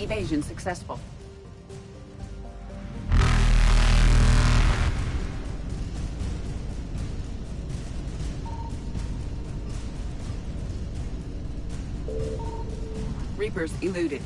Evasion successful. Reapers eluded.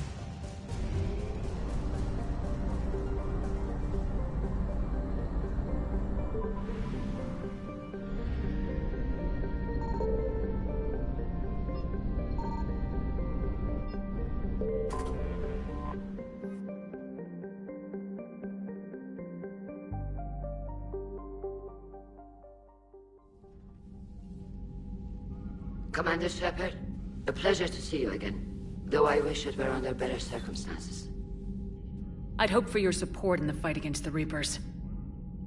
Commander Shepard, a pleasure to see you again. Though I wish it were under better circumstances. I'd hope for your support in the fight against the Reapers.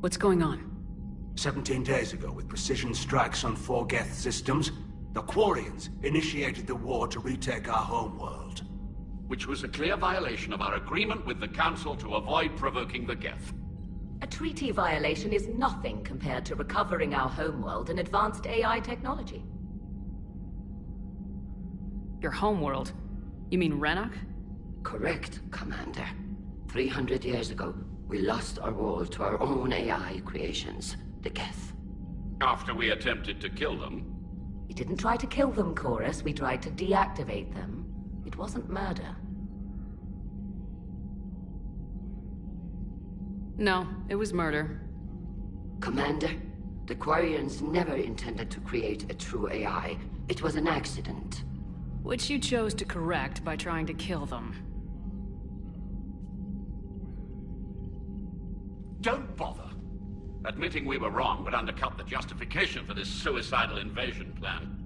What's going on? 17 days ago, with precision strikes on 4 Geth systems, the Quarians initiated the war to retake our homeworld. Which was a clear violation of our agreement with the Council to avoid provoking the Geth. A treaty violation is nothing compared to recovering our homeworld and advanced AI technology. Your homeworld? You mean Rannoch? Correct, Commander. 300 years ago, we lost our world to our own AI creations, the Geth. After we attempted to kill them. We didn't try to kill them, Chorus. We tried to deactivate them. It wasn't murder. No, it was murder. Commander, the Quarians never intended to create a true AI. It was an accident. Which you chose to correct by trying to kill them. Don't bother. Admitting we were wrong would undercut the justification for this suicidal invasion plan.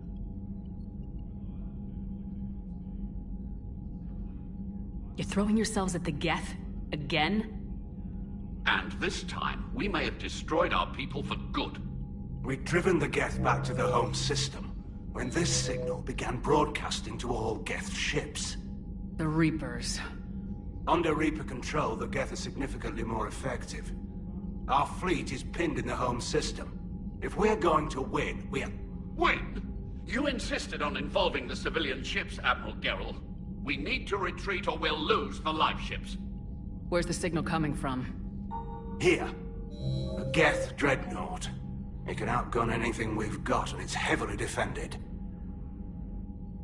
You're throwing yourselves at the Geth? Again? And this time, we may have destroyed our people for good. We'd driven the Geth back to the home system, when this signal began broadcasting to all Geth ships. The Reapers. Under Reaper control, the Geth are significantly more effective. Our fleet is pinned in the home system. If we're going to win, Win? You insisted on involving the civilian ships, Admiral Gerrel. We need to retreat or we'll lose the live ships. Where's the signal coming from? Here. A Geth dreadnought. It can outgun anything we've got, and it's heavily defended.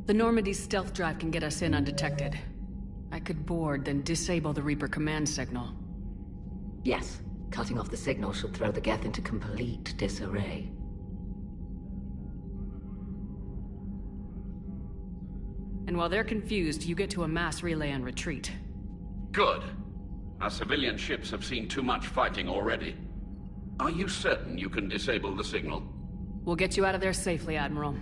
The Normandy's stealth drive can get us in undetected. I could board, then disable the Reaper command signal. Yes, cutting off the signal should throw the Geth into complete disarray. And while they're confused, you get to a mass relay and retreat. Good. Our civilian ships have seen too much fighting already. Are you certain you can disable the signal? We'll get you out of there safely, Admiral.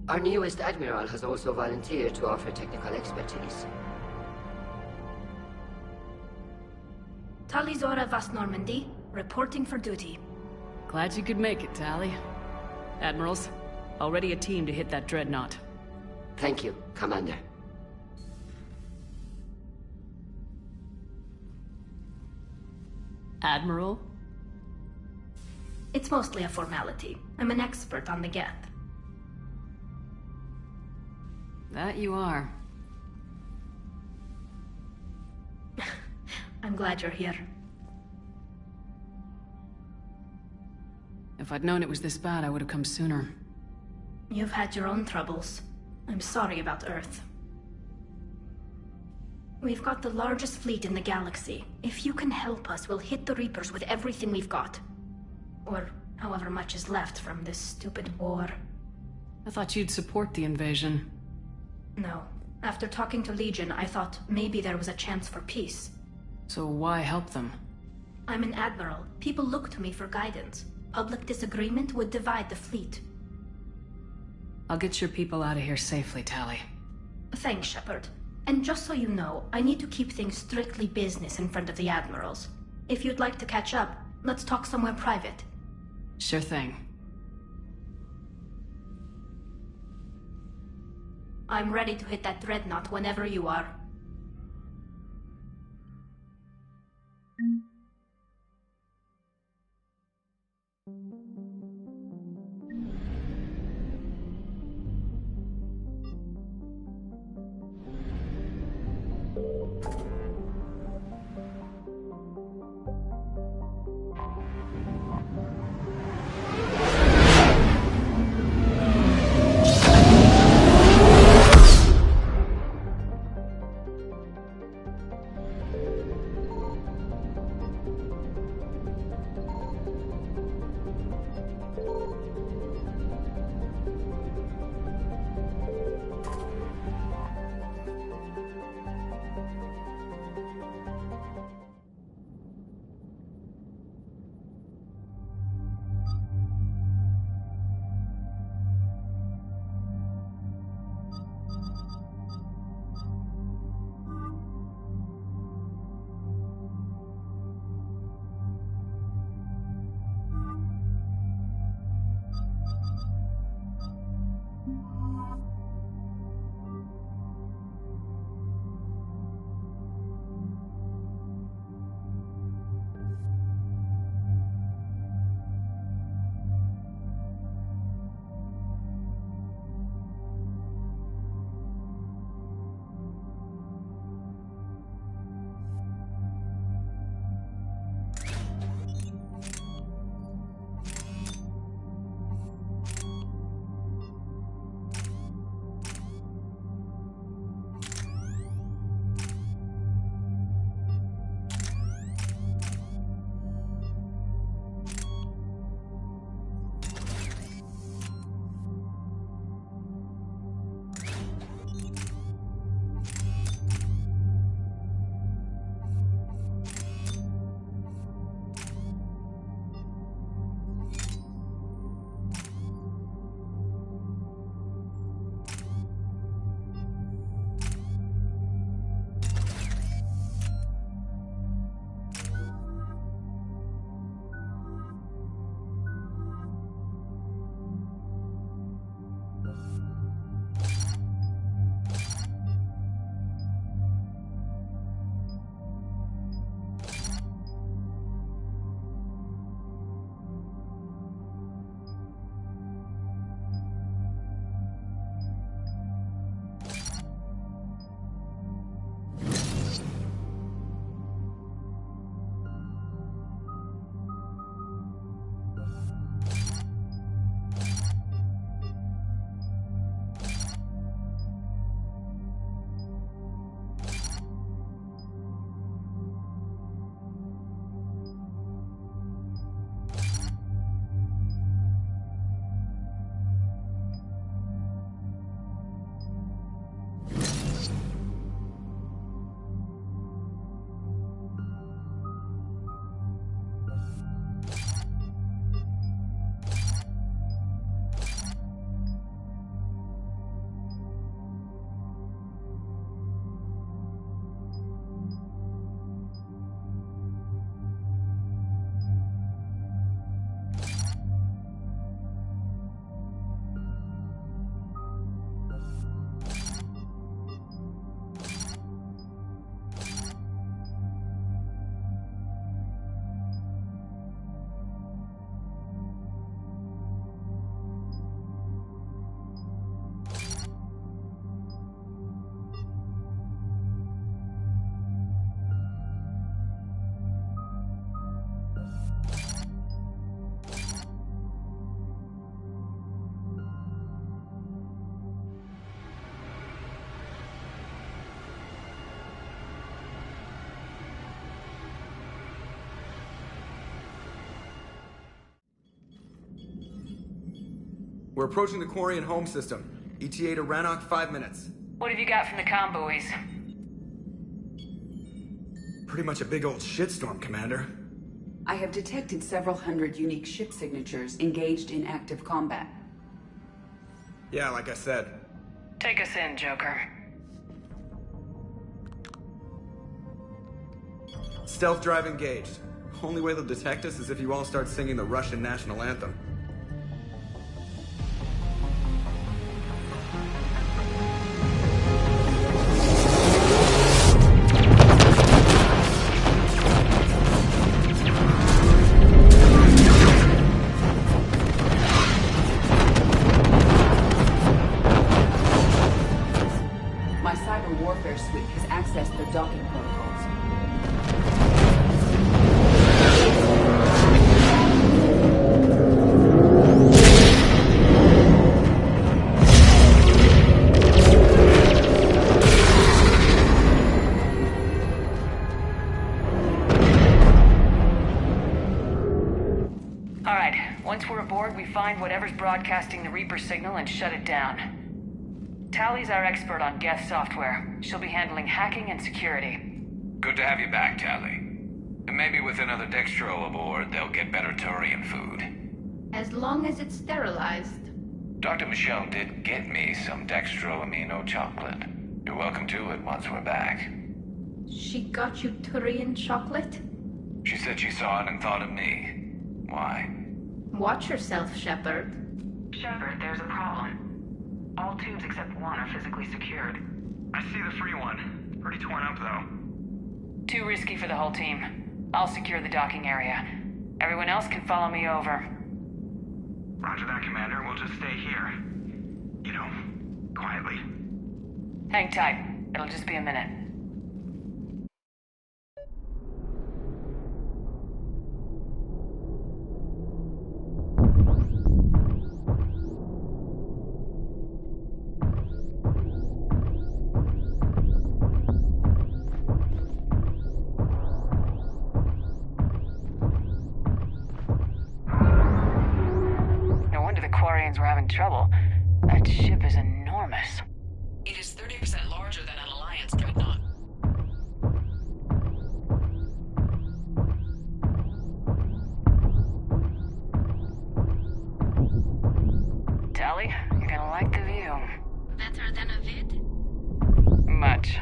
Our newest Admiral has also volunteered to offer technical expertise. Talizora Vast Normandy, reporting for duty. Glad you could make it, Tally. Admirals, already a team to hit that dreadnought. Thank you, Commander. Admiral? It's mostly a formality. I'm an expert on the Geth. That you are. I'm glad you're here. If I'd known it was this bad, I would have come sooner. You've had your own troubles. I'm sorry about Earth. We've got the largest fleet in the galaxy. If you can help us, we'll hit the Reapers with everything we've got. Or however much is left from this stupid war. I thought you'd support the invasion. No. After talking to Legion, I thought maybe there was a chance for peace. So why help them? I'm an admiral. People look to me for guidance. Public disagreement would divide the fleet. I'll get your people out of here safely, Tally. Thanks, Shepard. And just so you know, I need to keep things strictly business in front of the admirals. If you'd like to catch up, let's talk somewhere private. Sure thing. I'm ready to hit that dreadnought whenever you are. We're approaching the quarry and home system. ETA to Rannoch, 5 minutes. What have you got from the comm buoys? Pretty much a big old shitstorm, Commander. I have detected several hundred unique ship signatures engaged in active combat. Yeah, like I said. Take us in, Joker. Stealth drive engaged. Only way they'll detect us is if you all start singing the Russian national anthem. My cyber warfare suite has accessed the docking protocols. Alright, once we're aboard, we find whatever's broadcasting the Reaper signal and shut it down. Tally's our expert on Geth software. She'll be handling hacking and security. Good to have you back, Tally. And maybe with another Dextro aboard, they'll get better Turian food. As long as it's sterilized. Dr. Michelle did get me some Dextro amino chocolate. You're welcome to it once we're back. She got you Turian chocolate? She said she saw it and thought of me. Why? Watch yourself, Shepard. Shepard, there's a problem. All tubes except one are physically secured. I see the free one. Pretty torn up, though. Too risky for the whole team. I'll secure the docking area. Everyone else can follow me over. Roger that, Commander. We'll just stay here. You know, quietly. Hang tight. It'll just be a minute. We're having trouble. That ship is enormous. It is 30% larger than an Alliance dreadnought. Tally, you're gonna like the view. Better than a vid? Much.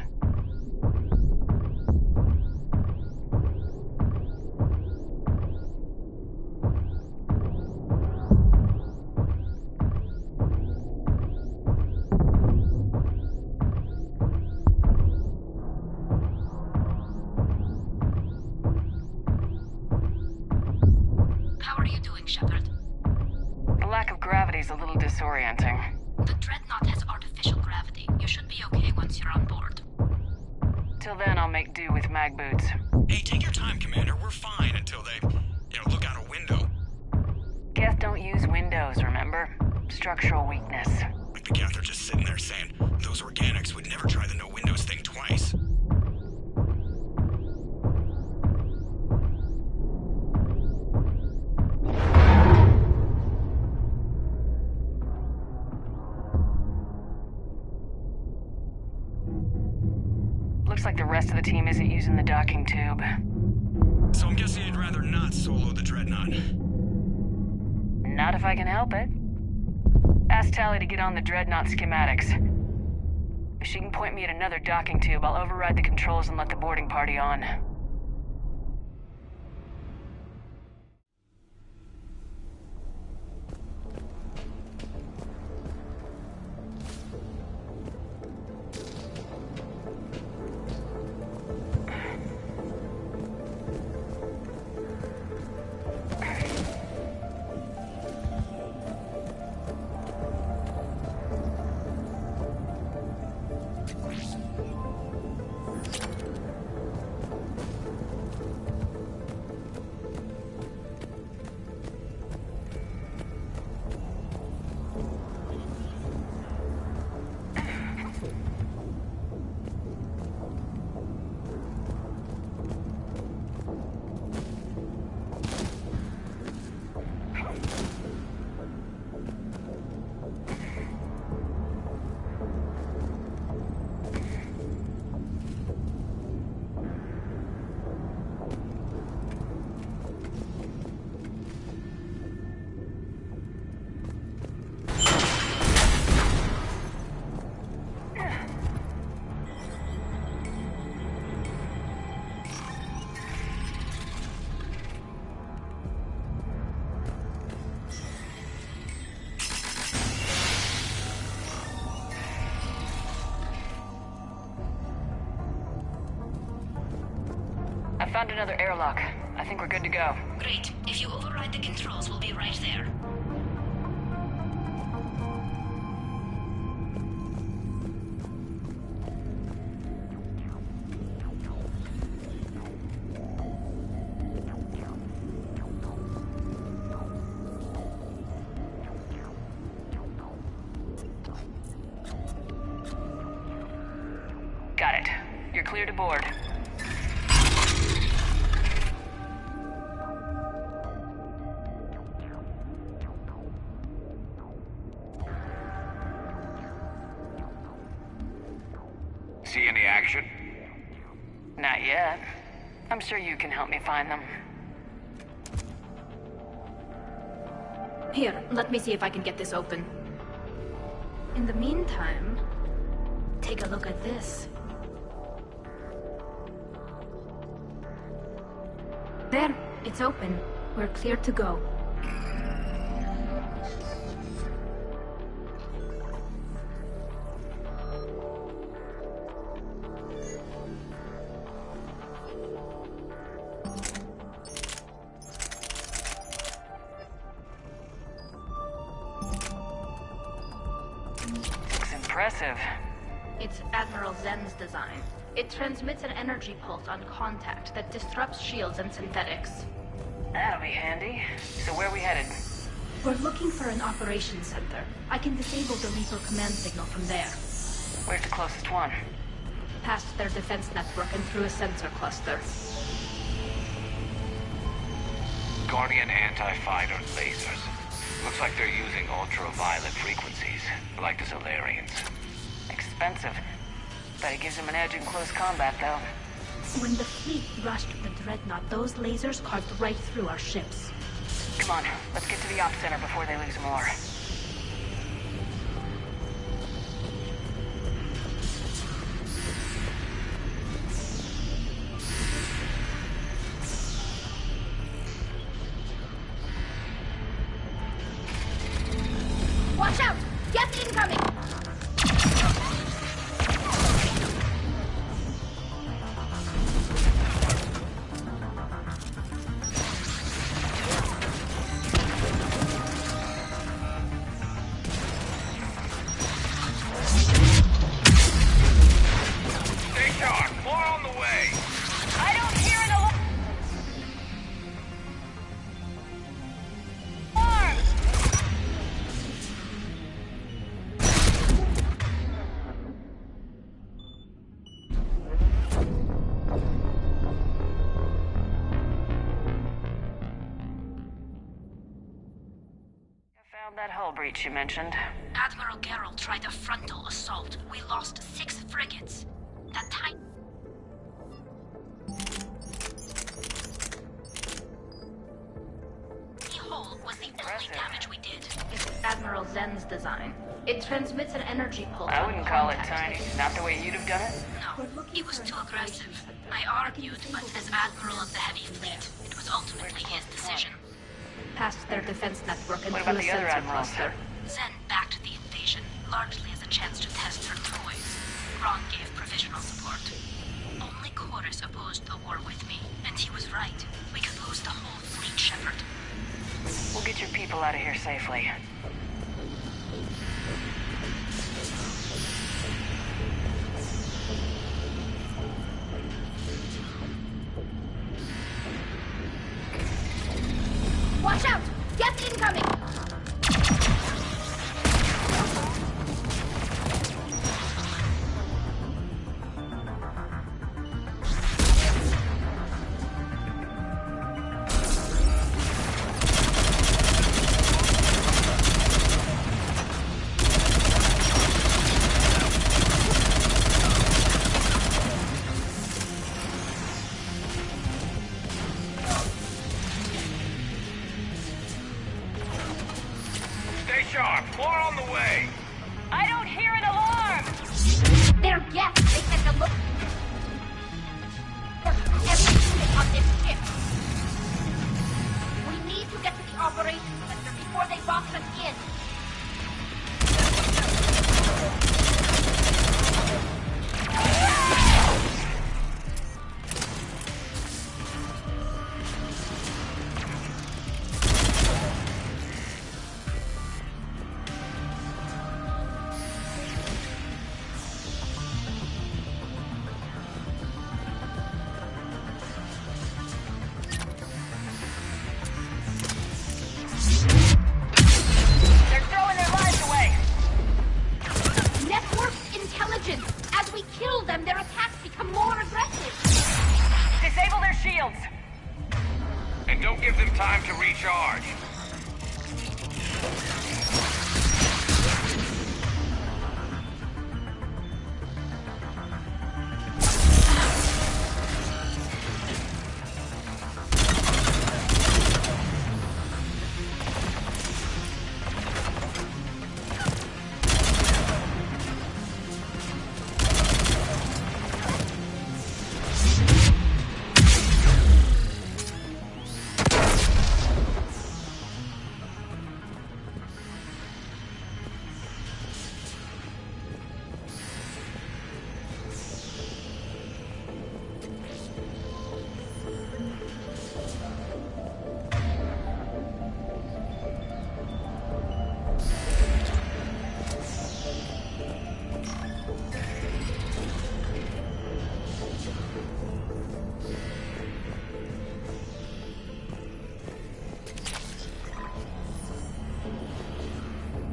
Gravity's a little disorienting. The Dreadnought has artificial gravity. You should be okay once you're on board. Till then, I'll make do with mag boots. Hey, take your time, Commander. We're fine until they, look out a window. Geth don't use windows, remember? Structural weakness. Like the Geth are just sitting there saying, those organics would never try the no windows thing twice. Looks like the rest of the team isn't using the docking tube. So I'm guessing you'd rather not solo the Dreadnought. Not if I can help it. Ask Tally to get on the Dreadnought schematics. If she can point me at another docking tube, I'll override the controls and let the boarding party on. another airlock. I think we're good to go. Great. If you override the controls, we'll be right there. Got it. You're clear to board. See any action? Not yet. I'm sure you can help me find them. Here, let me see if I can get this open. In the meantime, take a look at this. There, it's open. We're clear to go. Looks impressive. It's Admiral Zen's design. It transmits an energy pulse on contact that disrupts shields and synthetics. That'll be handy. So where are we headed? We're looking for an operations center. I can disable the Reaper command signal from there. Where's the closest one? Past their defense network and through a sensor cluster. Guardian anti-fighter lasers. Looks like they're using ultraviolet frequencies, like the Solarians. Expensive. Bet it gives them an edge in close combat, though. When the fleet rushed the Dreadnought, those lasers carved right through our ships. Come on, let's get to the ops center before they lose more. Watch out! Gas incoming! Stay sharp! More on the way! I don't hear an alarm! Found that hull breach you mentioned. Admiral Geralt tried a frontal assault. We lost 6 frigates. That tiny hole was the only damage we did. It's Admiral Zen's design. It transmits an energy pulse. I wouldn't call it tiny. Not the way you'd have done it. No, it was too aggressive. I argued, but as Admiral of the Heavy Fleet, it was ultimately his decision. Past their defense network and What through about a the other sensor admirals? cluster. Zen backed the invasion, largely as a chance to test her toys. Ron gave provisional support. Only Chorus opposed the war with me, and he was right. We could lose the whole fleet, Shepard. We'll get your people out of here safely. Watch out! Gas incoming! Stay sharp! More on the way! I don't hear an alarm! They're gas! They said to look for every unit on this ship. We need to get to the operations center before they box us in. Don't give them time to recharge.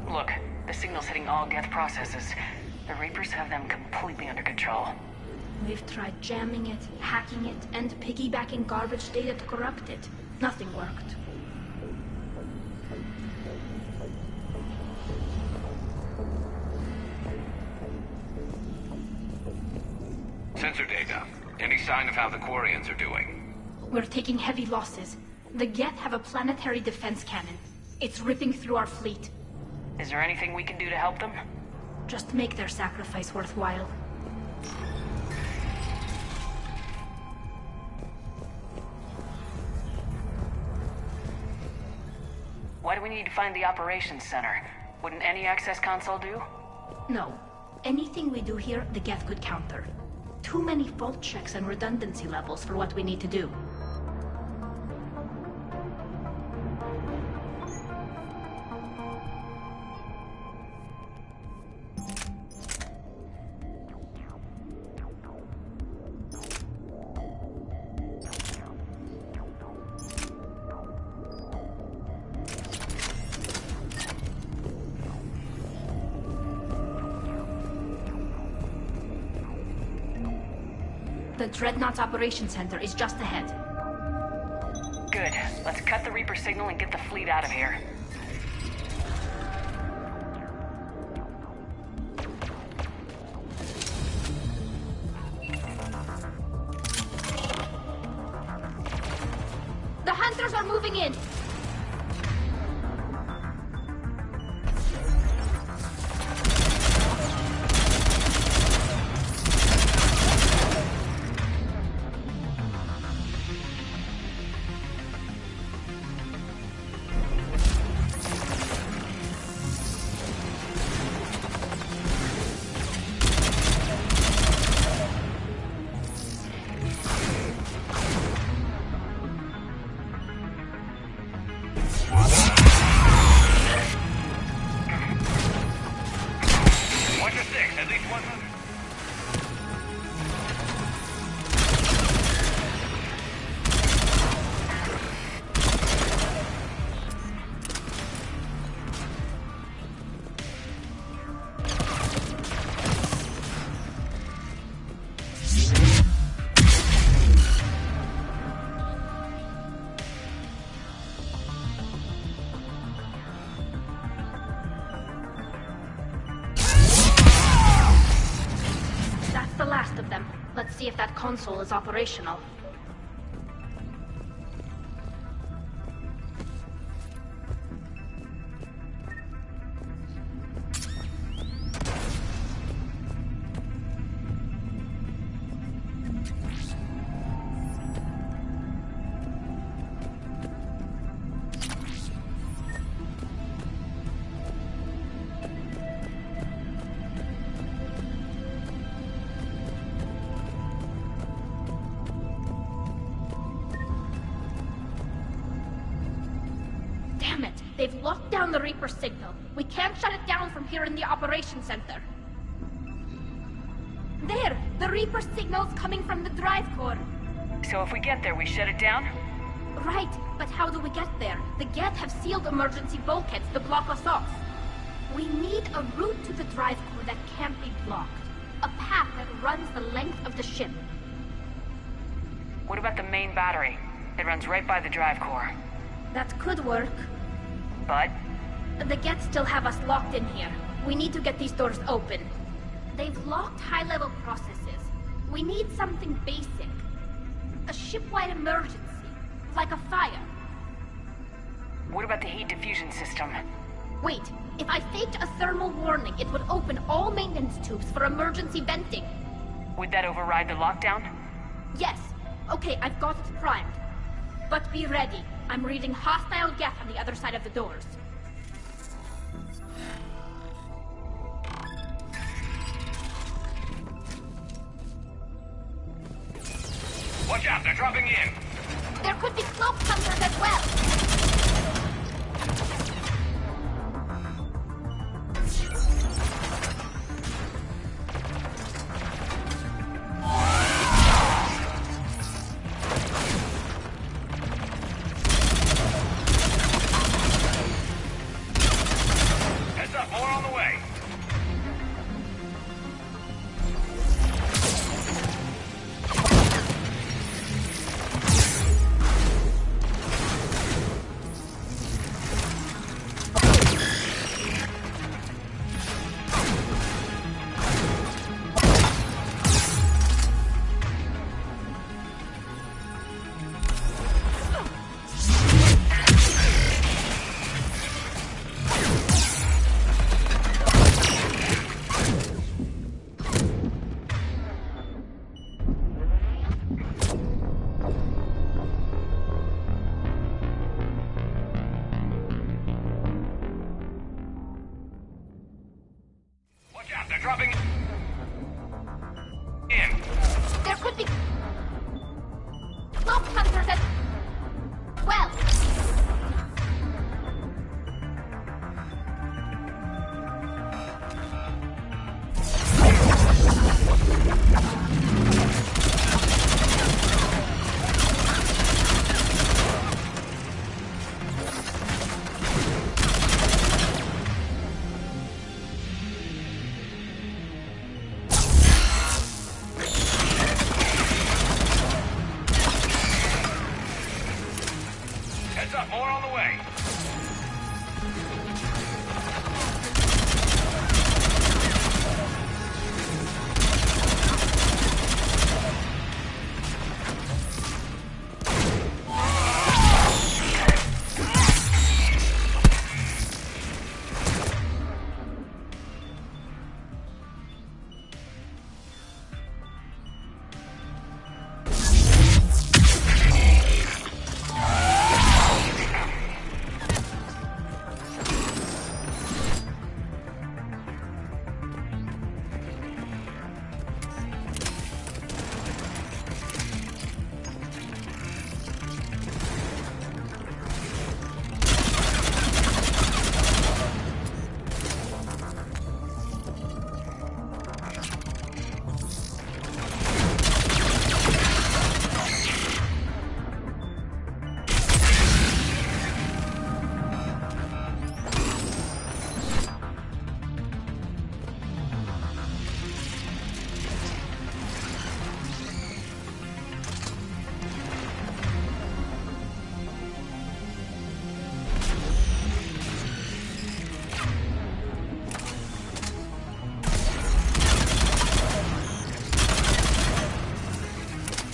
Look, the signal's hitting all Geth processes. The Reapers have them completely under control. We've tried jamming it, hacking it, and piggybacking garbage data to corrupt it. Nothing worked. Sensor data. Any sign of how the Quarians are doing? We're taking heavy losses. The Geth have a planetary defense cannon. It's ripping through our fleet. Is there anything we can do to help them? Just make their sacrifice worthwhile. Why do we need to find the operations center? Wouldn't any access console do? No. Anything we do here, the Geth could counter. Too many fault checks and redundancy levels for what we need to do. The Dreadnought's Operations Center is just ahead. Good. Let's cut the Reaper signal and get the fleet out of here. The Hunters are moving in! Let's see if that console is operational. Damn it! They've locked down the Reaper signal. We can't shut it down from here in the Operations Center. There! The Reaper signal's coming from the drive core. So if we get there, we shut it down? Right, but how do we get there? The Geth have sealed emergency bulkheads to block us off. We need a route to the drive core that can't be blocked. A path that runs the length of the ship. What about the main battery? It runs right by the drive core. That could work. But? The Geth still have us locked in here. We need to get these doors open. They've locked high-level processes. We need something basic. A ship-wide emergency. Like a fire. What about the heat diffusion system? Wait, if I faked a thermal warning, it would open all maintenance tubes for emergency venting. Would that override the lockdown? Yes. Okay, I've got it primed. But be ready. I'm reading hostile Geth on the other side of the doors. Watch out, they're dropping in! There could be cloak hunters as well! Heads up, more on the way! They're dropping in. There could be cloak hunters as well. Heads up, more on the way.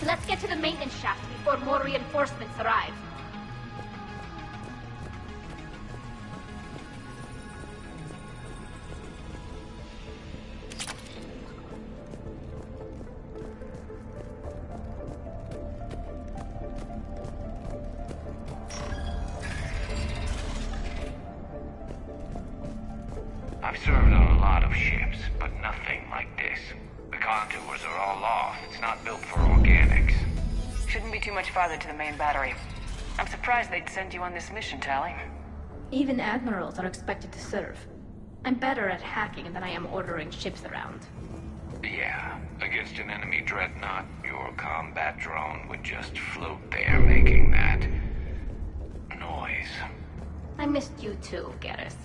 Let's get to the maintenance shaft before more reinforcements arrive. I've served on a lot of ships, but nothing like this. The contours are all off. It's not built for organics. Shouldn't be too much farther to the main battery. I'm surprised they'd send you on this mission, Tally. Even admirals are expected to serve. I'm better at hacking than I am ordering ships around. Yeah, against an enemy dreadnought, your combat drone would just float there making that noise. I missed you too, Garrus.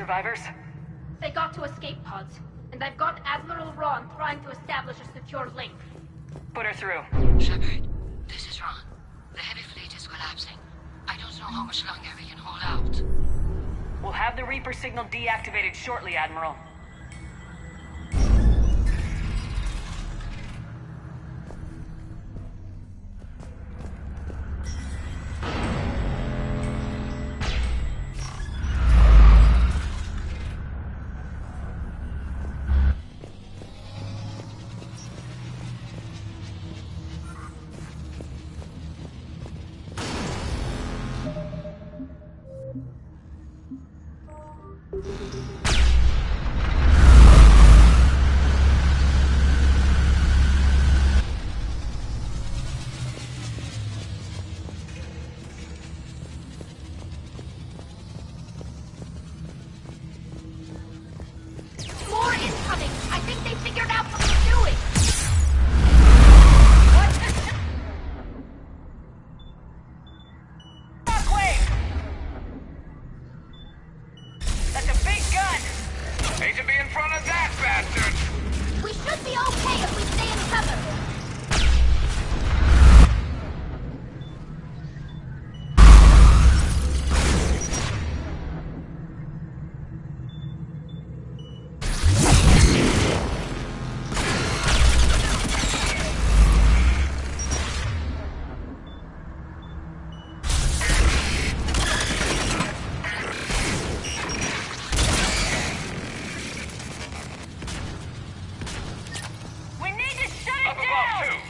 survivors? They got to escape pods, and I've got Admiral Ron trying to establish a secure link. Put her through. Shepard, this is Ron. The heavy fleet is collapsing. I don't know how much longer we can hold out. We'll have the Reaper signal deactivated shortly, Admiral. More incoming! I think they figured out what we're doing! Shockwave! That's a big gun! Hate to be in front of that bastard! We should be okay if we stay in cover! We need to shut it Up down! above, too!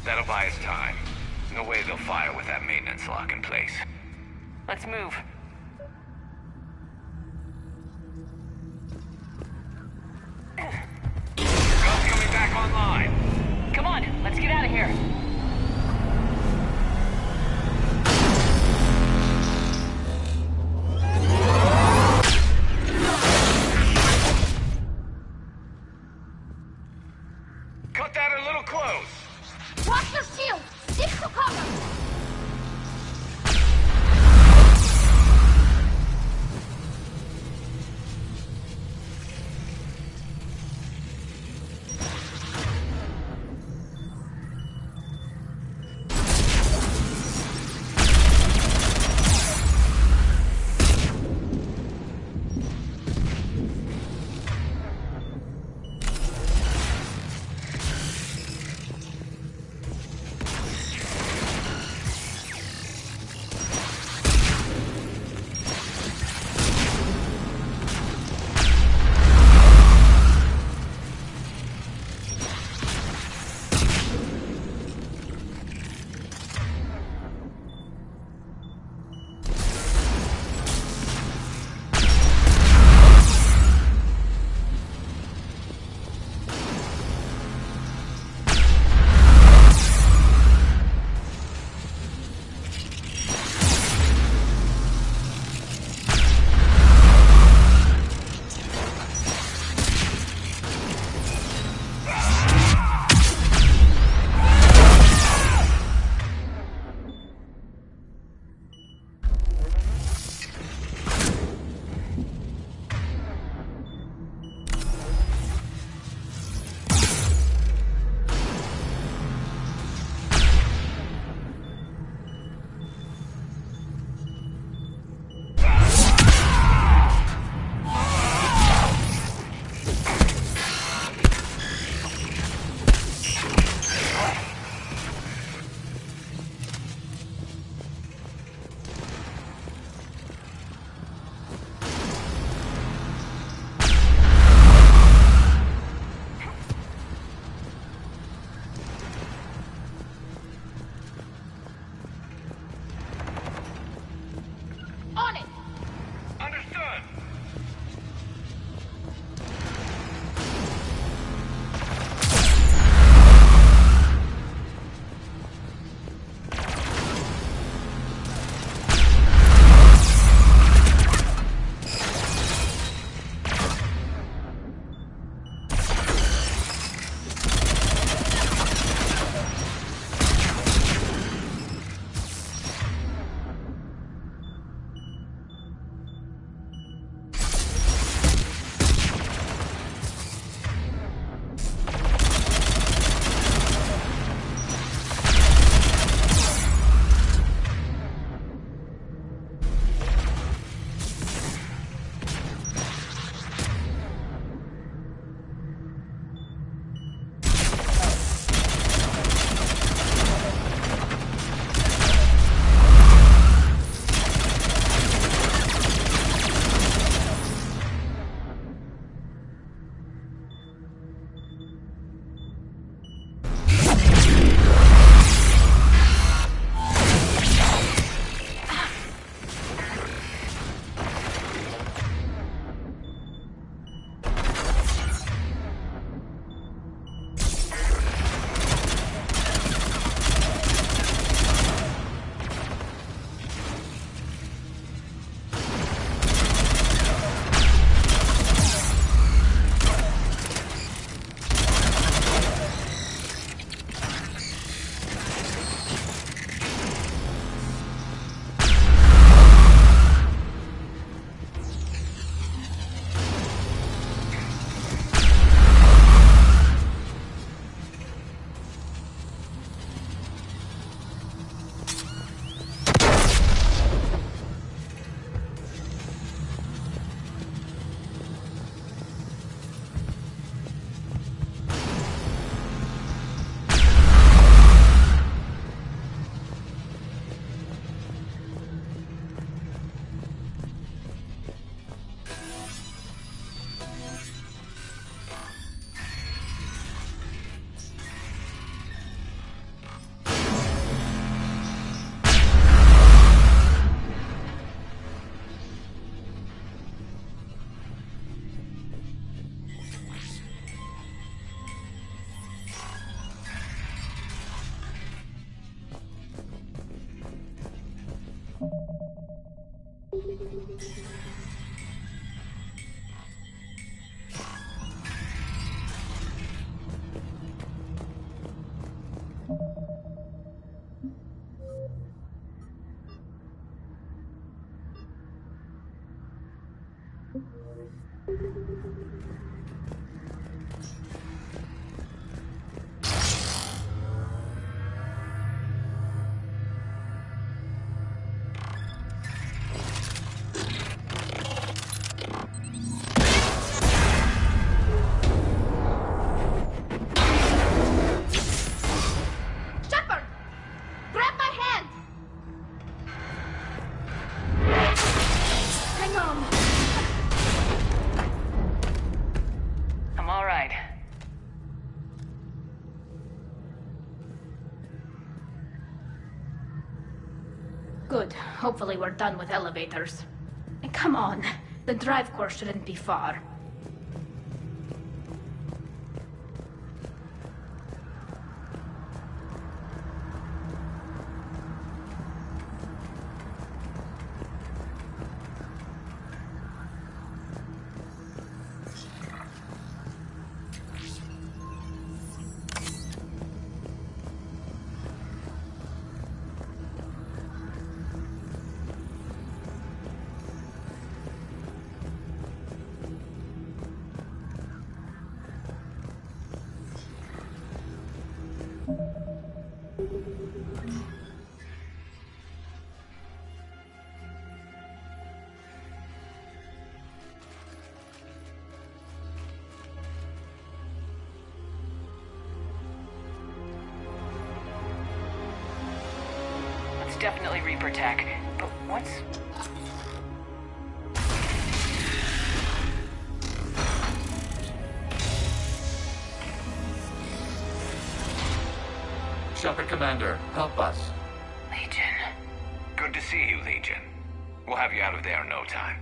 That'll buy us time. No way they'll fire with that maintenance lock in place. Let's move. Good. Hopefully we're done with elevators. And come on, the drive course shouldn't be far. Definitely Reaper tech, but what's... Shepard Commander, help us. Legion. Good to see you, Legion. We'll have you out of there in no time.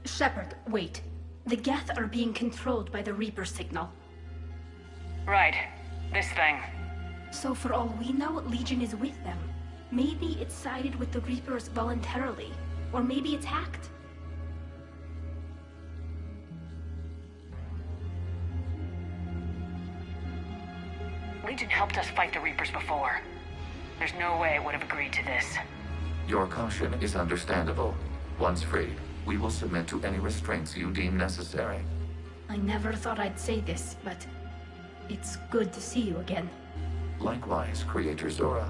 Shepard, wait. The Geth are being controlled by the Reaper signal. Right. This thing. So for all we know, Legion is with them. Maybe it's sided with the Reapers voluntarily. Or maybe it's hacked. Legion helped us fight the Reapers before. There's no way it would have agreed to this. Your caution is understandable. Once freed, we will submit to any restraints you deem necessary. I never thought I'd say this, but it's good to see you again. Likewise, Creator Zora.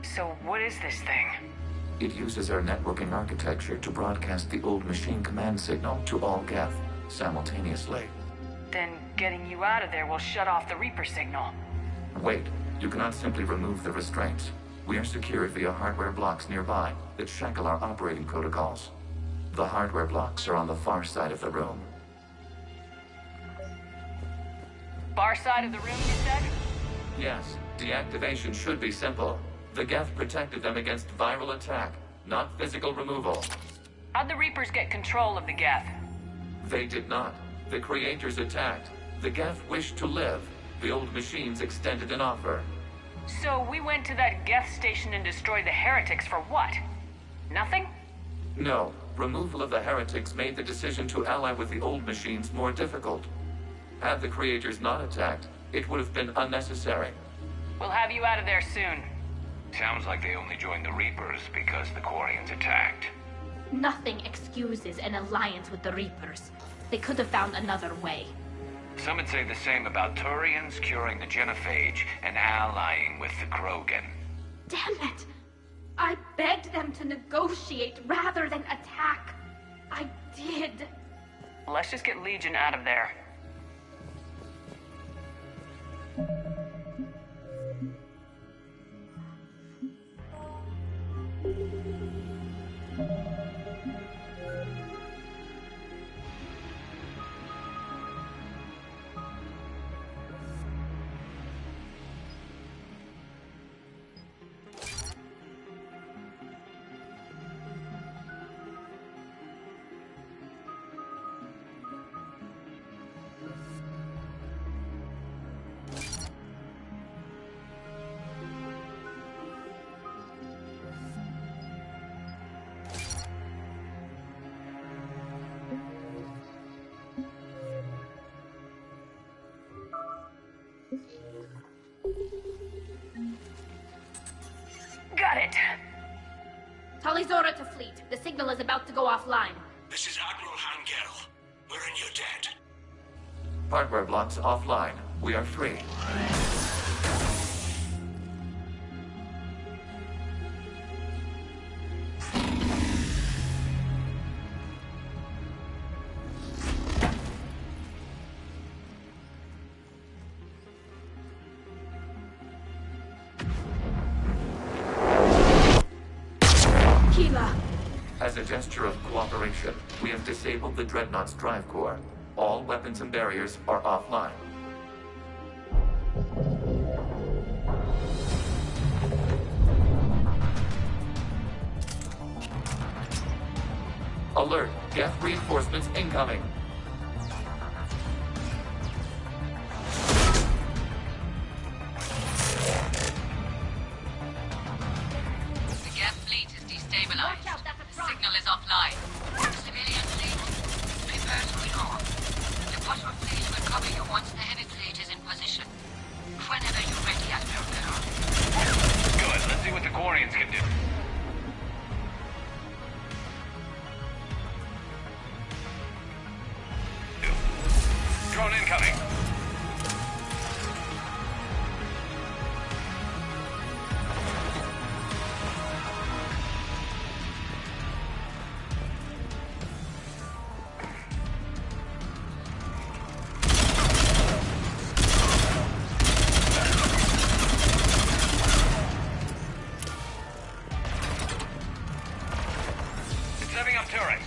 So what is this thing? It uses our networking architecture to broadcast the old machine command signal to all Geth simultaneously. Then getting you out of there will shut off the Reaper signal. Wait, you cannot simply remove the restraints. We are secured via hardware blocks nearby that shackle our operating protocols. The hardware blocks are on the far side of the room. Far side of the room, you said? Yes, deactivation should be simple. The Geth protected them against viral attack, not physical removal. How'd the Reapers get control of the Geth? They did not. The Creators attacked. The Geth wished to live. The old machines extended an offer. So we went to that Geth station and destroyed the heretics for what? Nothing? No. Removal of the heretics made the decision to ally with the old machines more difficult. Had the Creators not attacked, it would have been unnecessary. We'll have you out of there soon. Sounds like they only joined the Reapers because the Quarians attacked. Nothing excuses an alliance with the Reapers. They could have found another way. Some would say the same about Turians curing the genophage and allying with the Krogan. Damn it! I begged them to negotiate rather than attack. I did. Let's just get Legion out of there. Talizora to fleet. The signal is about to go offline. This is Admiral Hangel. We're in your debt. Hardware blocks offline. We are free. As a gesture of cooperation, we have disabled the Dreadnought's drive core. All weapons and barriers are offline. Alert! Geth reinforcements incoming! The Geth fleet is destabilized. The signal is offline. Civilian fleet, prepare to withdraw. The Quattro fleet will cover you once the heavy fleet is in position. Whenever you're ready, Admiral Gerald. Good, let's see what the Quarians can do. Drone incoming. Setting up turrets.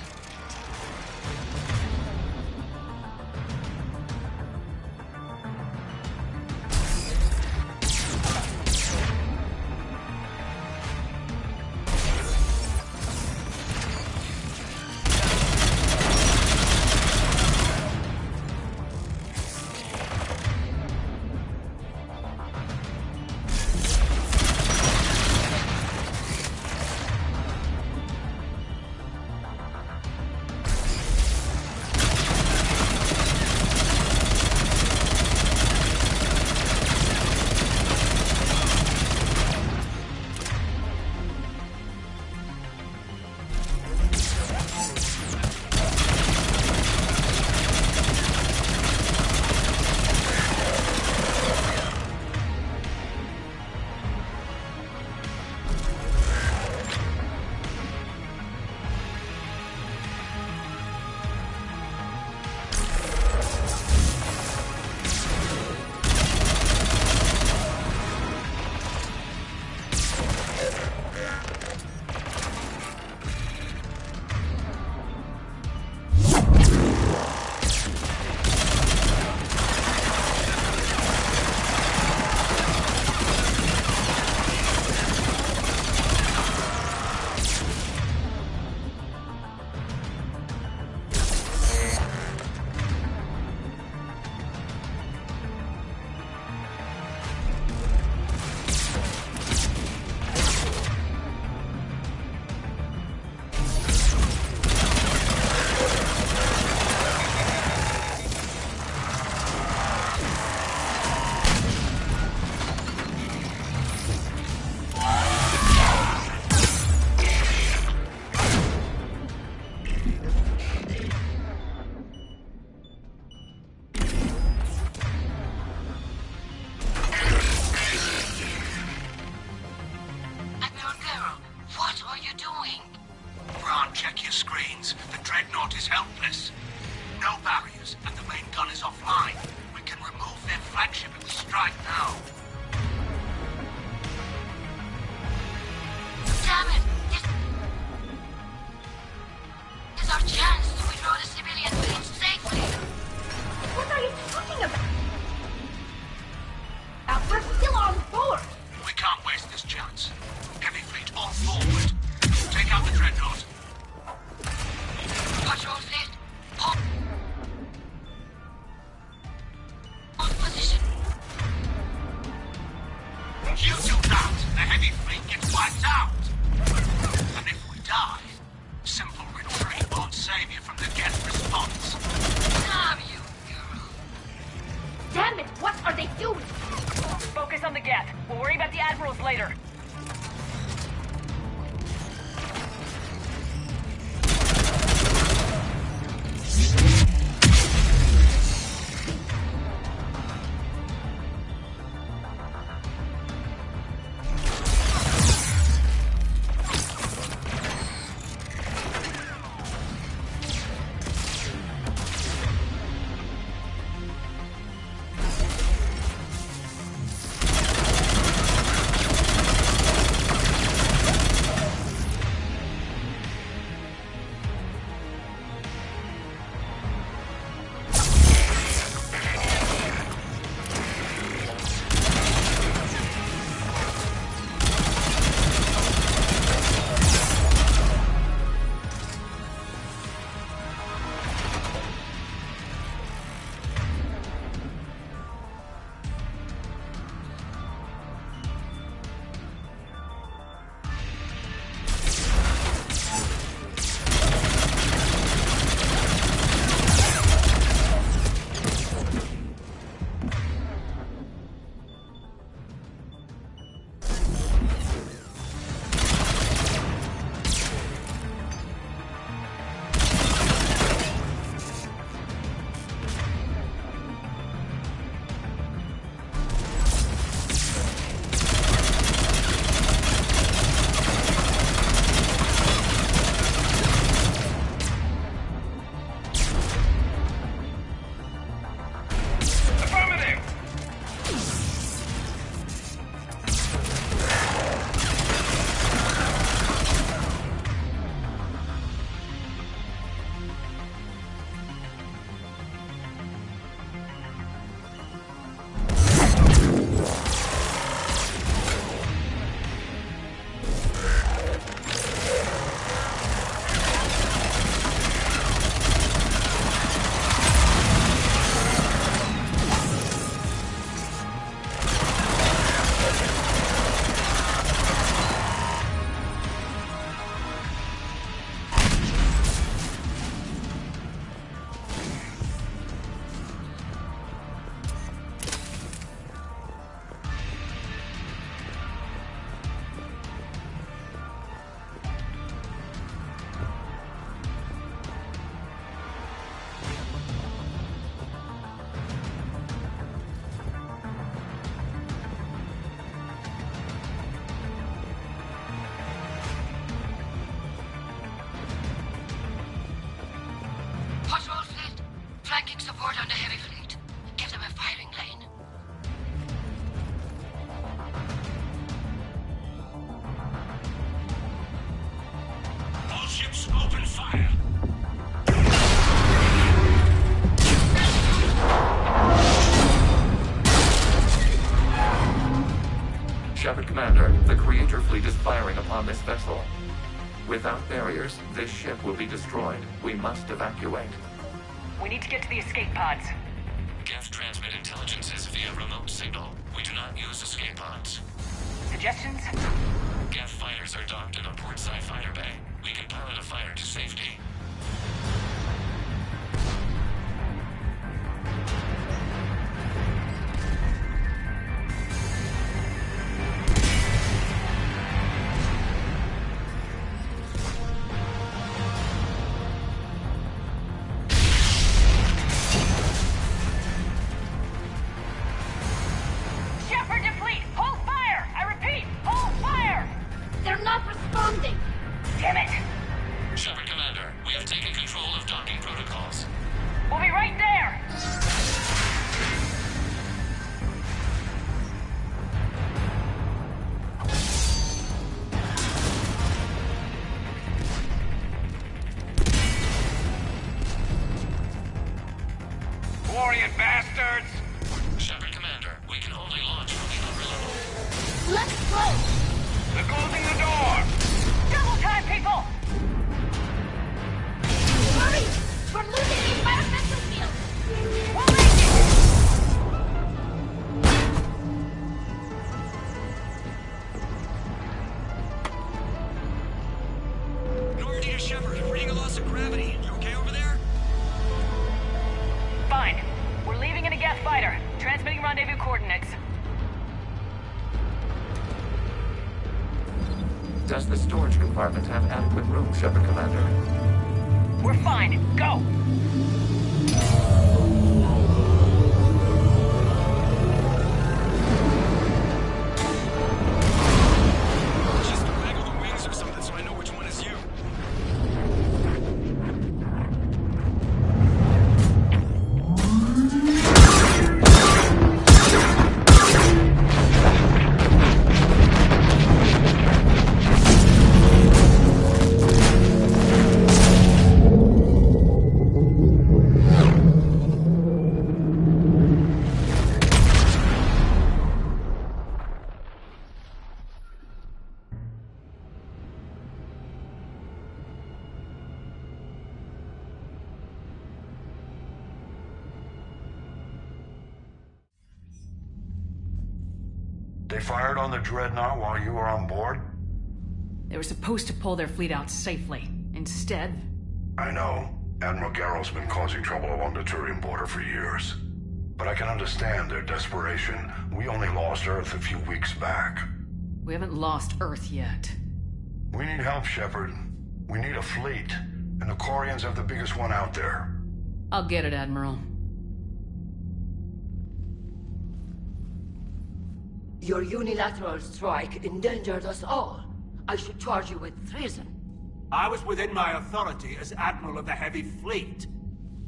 Creator fleet is firing upon this vessel. Without barriers, this ship will be destroyed. We must evacuate. We need to get to the escape pods. Geth transmit intelligences via remote signal. We do not use escape pods. Suggestions? Geth fighters are docked in a portside fighter bay. We can pilot a fighter to safety. Does the storage compartment have adequate room, Shepard Commander? We're fine. Go! Just waggle the wings or something so I know which one is you. They fired on the Dreadnought while you were on board? They were supposed to pull their fleet out safely. Instead... I know. Admiral Garrow's been causing trouble along the Turian border for years. But I can understand their desperation. We only lost Earth a few weeks back. We haven't lost Earth yet. We need help, Shepard. We need a fleet. And the Quarians have the biggest one out there. I'll get it, Admiral. Your unilateral strike endangered us all. I should charge you with treason. I was within my authority as Admiral of the Heavy Fleet.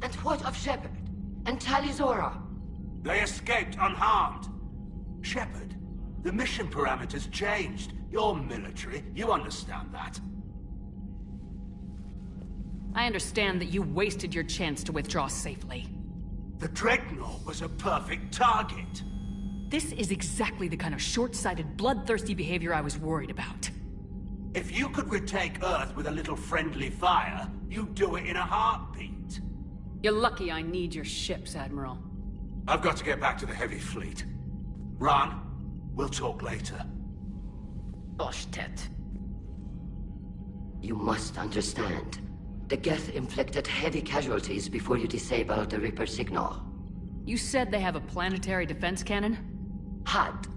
And what of Shepard? And Talizora? They escaped unharmed. Shepard, the mission parameters changed. You're military, you understand that. I understand that you wasted your chance to withdraw safely. The Dreadnought was a perfect target. This is exactly the kind of short-sighted, bloodthirsty behavior I was worried about. If you could retake Earth with a little friendly fire, you'd do it in a heartbeat. You're lucky I need your ships, Admiral. I've got to get back to the Heavy Fleet. Ron, we'll talk later. Oshtet. You must understand. The Geth inflicted heavy casualties before you disabled the Reaper signal. You said they have a planetary defense cannon? Had.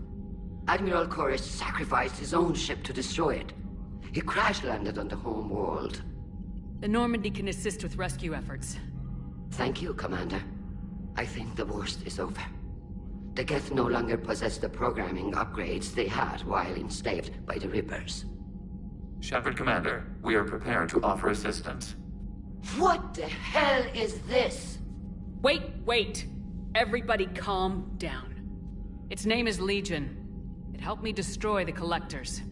Admiral Koris sacrificed his own ship to destroy it. He crash-landed on the home world. The Normandy can assist with rescue efforts. Thank you, Commander. I think the worst is over. The Geth no longer possess the programming upgrades they had while enslaved by the Reapers. Shepard Commander, we are prepared to offer assistance. What the hell is this? Wait! Everybody calm down. Its name is Legion. It helped me destroy the Collectors.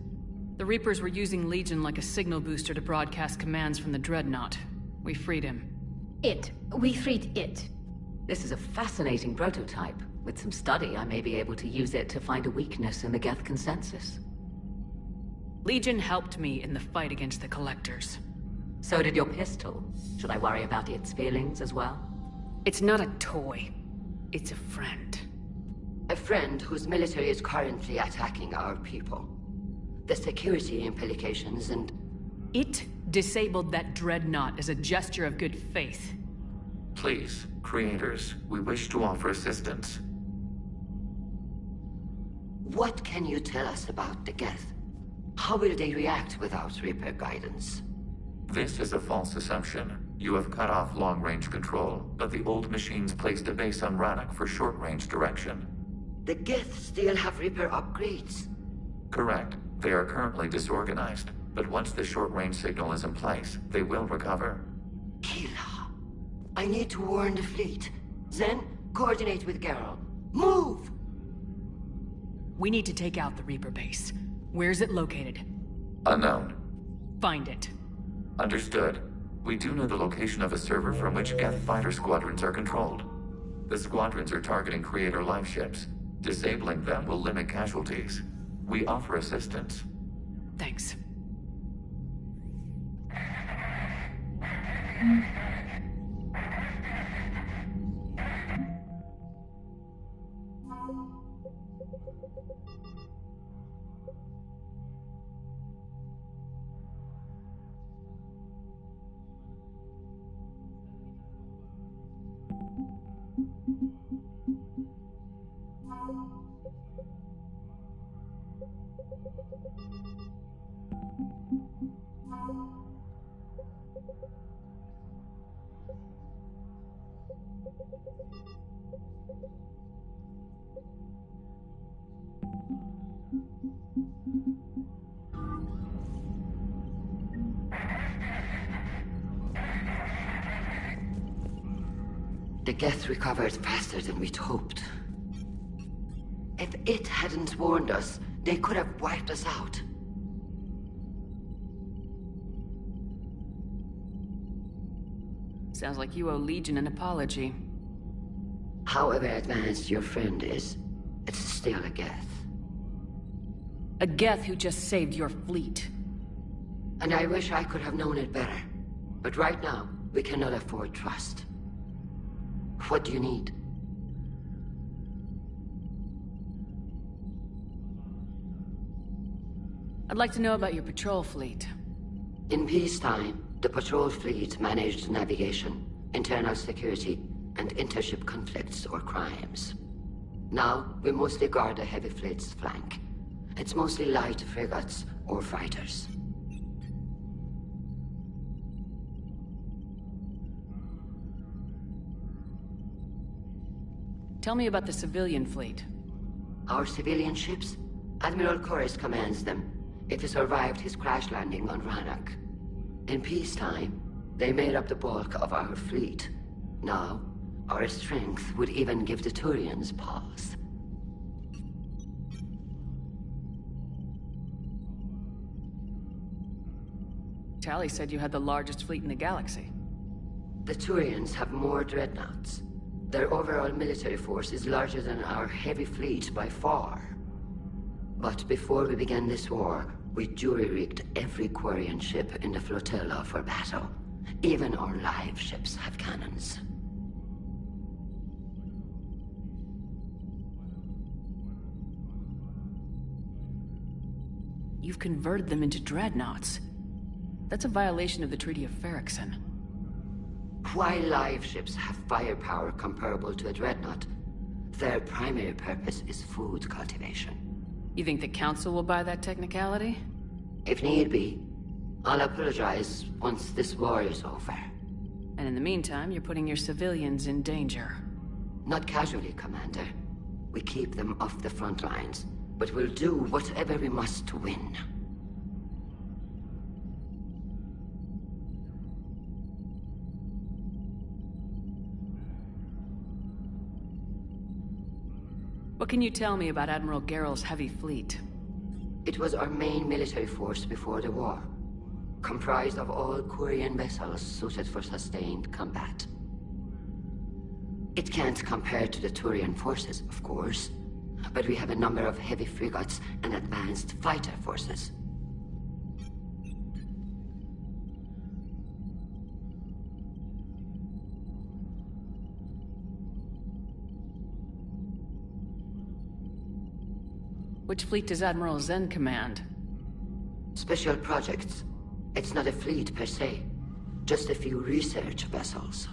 The Reapers were using Legion like a signal booster to broadcast commands from the Dreadnought. We freed him. We freed it. This is a fascinating prototype. With some study, I may be able to use it to find a weakness in the Geth consensus. Legion helped me in the fight against the Collectors. So did your pistol. Should I worry about its feelings as well? It's not a toy. It's a friend. A friend whose military is currently attacking our people. The security implications and... It disabled that dreadnought as a gesture of good faith. Please, creators, we wish to offer assistance. What can you tell us about the Geth? How will they react without Reaper guidance? This is a false assumption. You have cut off long-range control, but the old machines placed a base on Rannoch for short-range direction. The Geth still have Reaper upgrades? Correct. They are currently disorganized, but once the short-range signal is in place, they will recover. Kila, I need to warn the fleet. Then, coordinate with Geralt. Move! We need to take out the Reaper base. Where's it located? Unknown. Find it. Understood. We do know the location of a server from which Geth fighter squadrons are controlled. The squadrons are targeting Creator live ships. Disabling them will limit casualties. We offer assistance. Thanks. The Geth recovered faster than we'd hoped. If it hadn't warned us, they could have wiped us out. Sounds like you owe Legion an apology. However advanced your friend is, it's still a Geth. A Geth who just saved your fleet. And I wish I could have known it better. But right now, we cannot afford trust. What do you need? I'd like to know about your patrol fleet. In peacetime, the patrol fleet managed navigation, internal security, and intership conflicts or crimes. Now, we mostly guard the heavy fleet's flank. It's mostly light frigates or fighters. Tell me about the civilian fleet. Our civilian ships? Admiral Chorus commands them. If he survived his crash landing on Rannoch. In peacetime, they made up the bulk of our fleet. Now, our strength would even give the Turians pause. Tally said you had the largest fleet in the galaxy. The Turians have more dreadnoughts. Their overall military force is larger than our heavy fleet by far. But before we began this war, we jury-rigged every Quarian ship in the flotilla for battle. Even our live ships have cannons. You've converted them into dreadnoughts. That's a violation of the Treaty of Ferrixon. While live ships have firepower comparable to a dreadnought, their primary purpose is food cultivation. You think the Council will buy that technicality? If need be. I'll apologize once this war is over. And in the meantime, you're putting your civilians in danger. Not casually, Commander. We keep them off the front lines, but we'll do whatever we must to win. What can you tell me about Admiral Geralt's heavy fleet? It was our main military force before the war. Comprised of all Quarian vessels suited for sustained combat. It can't compare to the Turian forces, of course. But we have a number of heavy frigates and advanced fighter forces. Which fleet does Admiral Zen command? Special projects. It's not a fleet per se. Just a few research vessels.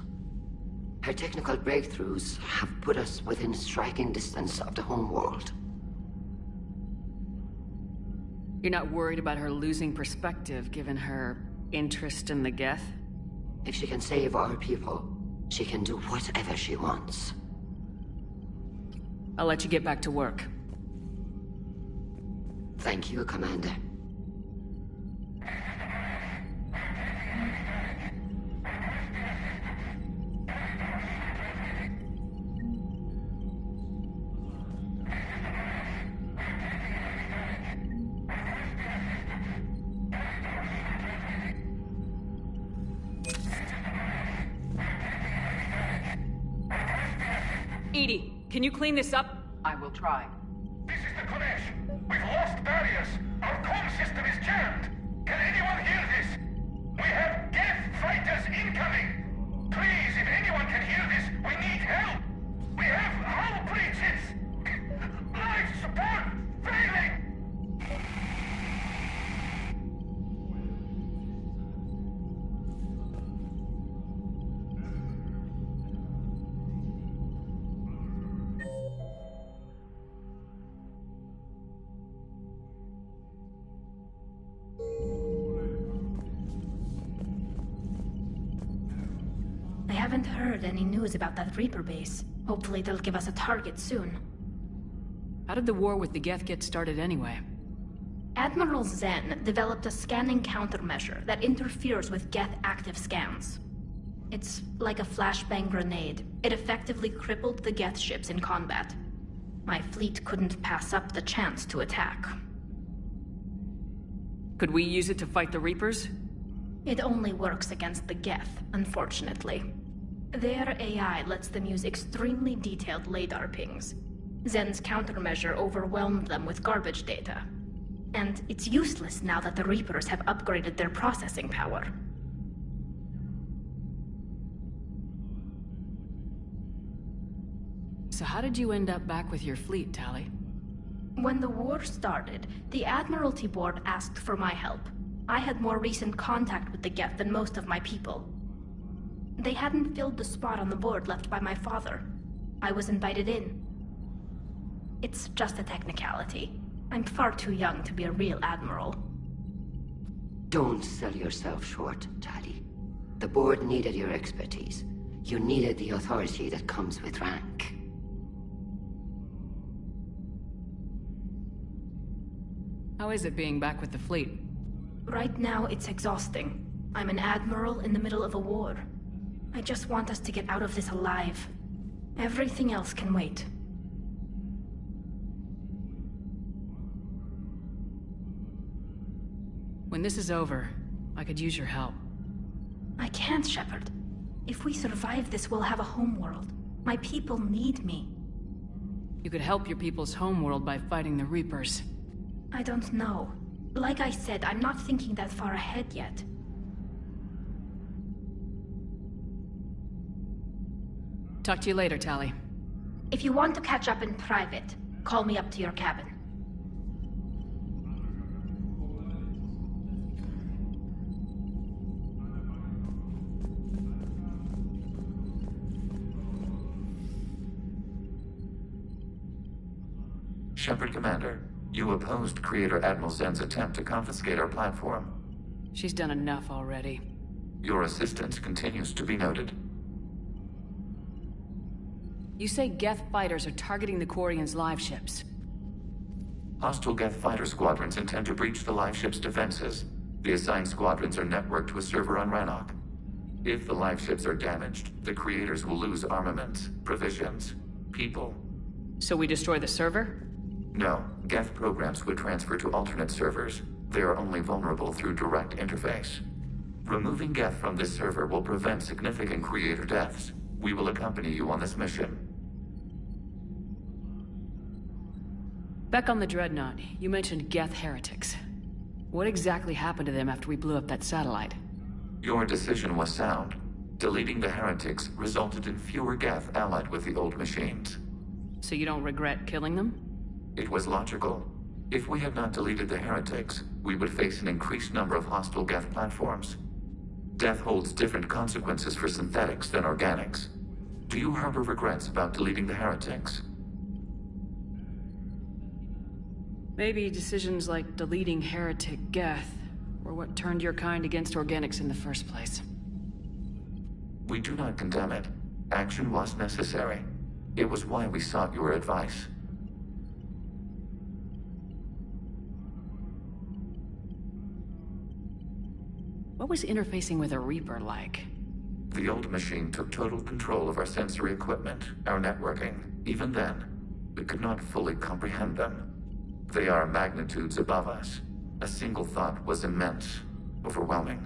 Her technical breakthroughs have put us within striking distance of the homeworld. You're not worried about her losing perspective, given her interest in the Geth? If she can save our people, she can do whatever she wants. I'll let you get back to work. Thank you, Commander. Edie, can you clean this up? I will try. This is the connection. We've lost barriers. Our comm system is jammed. Can anyone hear this? We have Geth fighters incoming. Please, if anyone can hear this, we need help. We have hull breaches. Life support failing. I haven't heard any news about that Reaper base. Hopefully they'll give us a target soon. How did the war with the Geth get started anyway? Admiral Zen developed a scanning countermeasure that interferes with Geth active scans. It's like a flashbang grenade. It effectively crippled the Geth ships in combat. My fleet couldn't pass up the chance to attack. Could we use it to fight the Reapers? It only works against the Geth, unfortunately. Their AI lets them use extremely detailed LADAR pings. Zen's countermeasure overwhelmed them with garbage data. And it's useless now that the Reapers have upgraded their processing power. So how did you end up back with your fleet, Tali? When the war started, the Admiralty Board asked for my help. I had more recent contact with the Geth than most of my people. They hadn't filled the spot on the board left by my father. I was invited in. It's just a technicality. I'm far too young to be a real admiral. Don't sell yourself short, Tali. The board needed your expertise. You needed the authority that comes with rank. How is it being back with the fleet? Right now, it's exhausting. I'm an admiral in the middle of a war. I just want us to get out of this alive. Everything else can wait. When this is over, I could use your help. I can't, Shepard. If we survive this, we'll have a homeworld. My people need me. You could help your people's homeworld by fighting the Reapers. I don't know. Like I said, I'm not thinking that far ahead yet. Talk to you later, Tali. If you want to catch up in private, call me up to your cabin. Shepard Commander, you opposed Creator Admiral Zen's attempt to confiscate our platform. She's done enough already. Your assistance continues to be noted. You say Geth fighters are targeting the Quarians' live ships. Hostile Geth fighter squadrons intend to breach the live ship's defenses. The assigned squadrons are networked to a server on Rannoch. If the live ships are damaged, the Creators will lose armaments, provisions, people. So we destroy the server? No, Geth programs would transfer to alternate servers. They are only vulnerable through direct interface. Removing Geth from this server will prevent significant Creator deaths. We will accompany you on this mission. Back on the Dreadnought, you mentioned Geth heretics. What exactly happened to them after we blew up that satellite? Your decision was sound. Deleting the heretics resulted in fewer Geth allied with the old machines. So you don't regret killing them? It was logical. If we had not deleted the heretics, we would face an increased number of hostile Geth platforms. Death holds different consequences for synthetics than organics. Do you harbor regrets about deleting the heretics? Maybe decisions like deleting heretic Geth were what turned your kind against organics in the first place. We do not condemn it. Action was necessary. It was why we sought your advice. What was interfacing with a Reaper like? The old machine took total control of our sensory equipment, our networking. Even then, we could not fully comprehend them. They are magnitudes above us. A single thought was immense, overwhelming,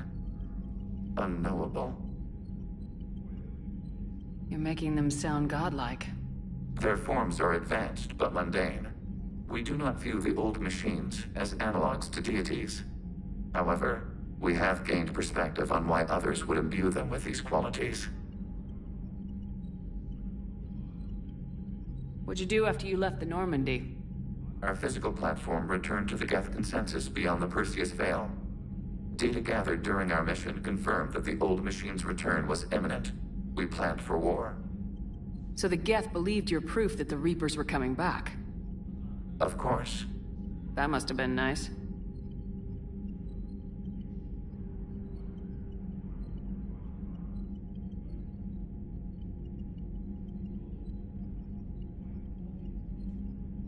unknowable. You're making them sound godlike. Their forms are advanced but mundane. We do not view the old machines as analogs to deities. However, we have gained perspective on why others would imbue them with these qualities. What'd you do after you left the Normandy? Our physical platform returned to the Geth consensus beyond the Perseus Veil. Data gathered during our mission confirmed that the old machine's return was imminent. We planned for war. So the Geth believed your proof that the Reapers were coming back? Of course. That must have been nice.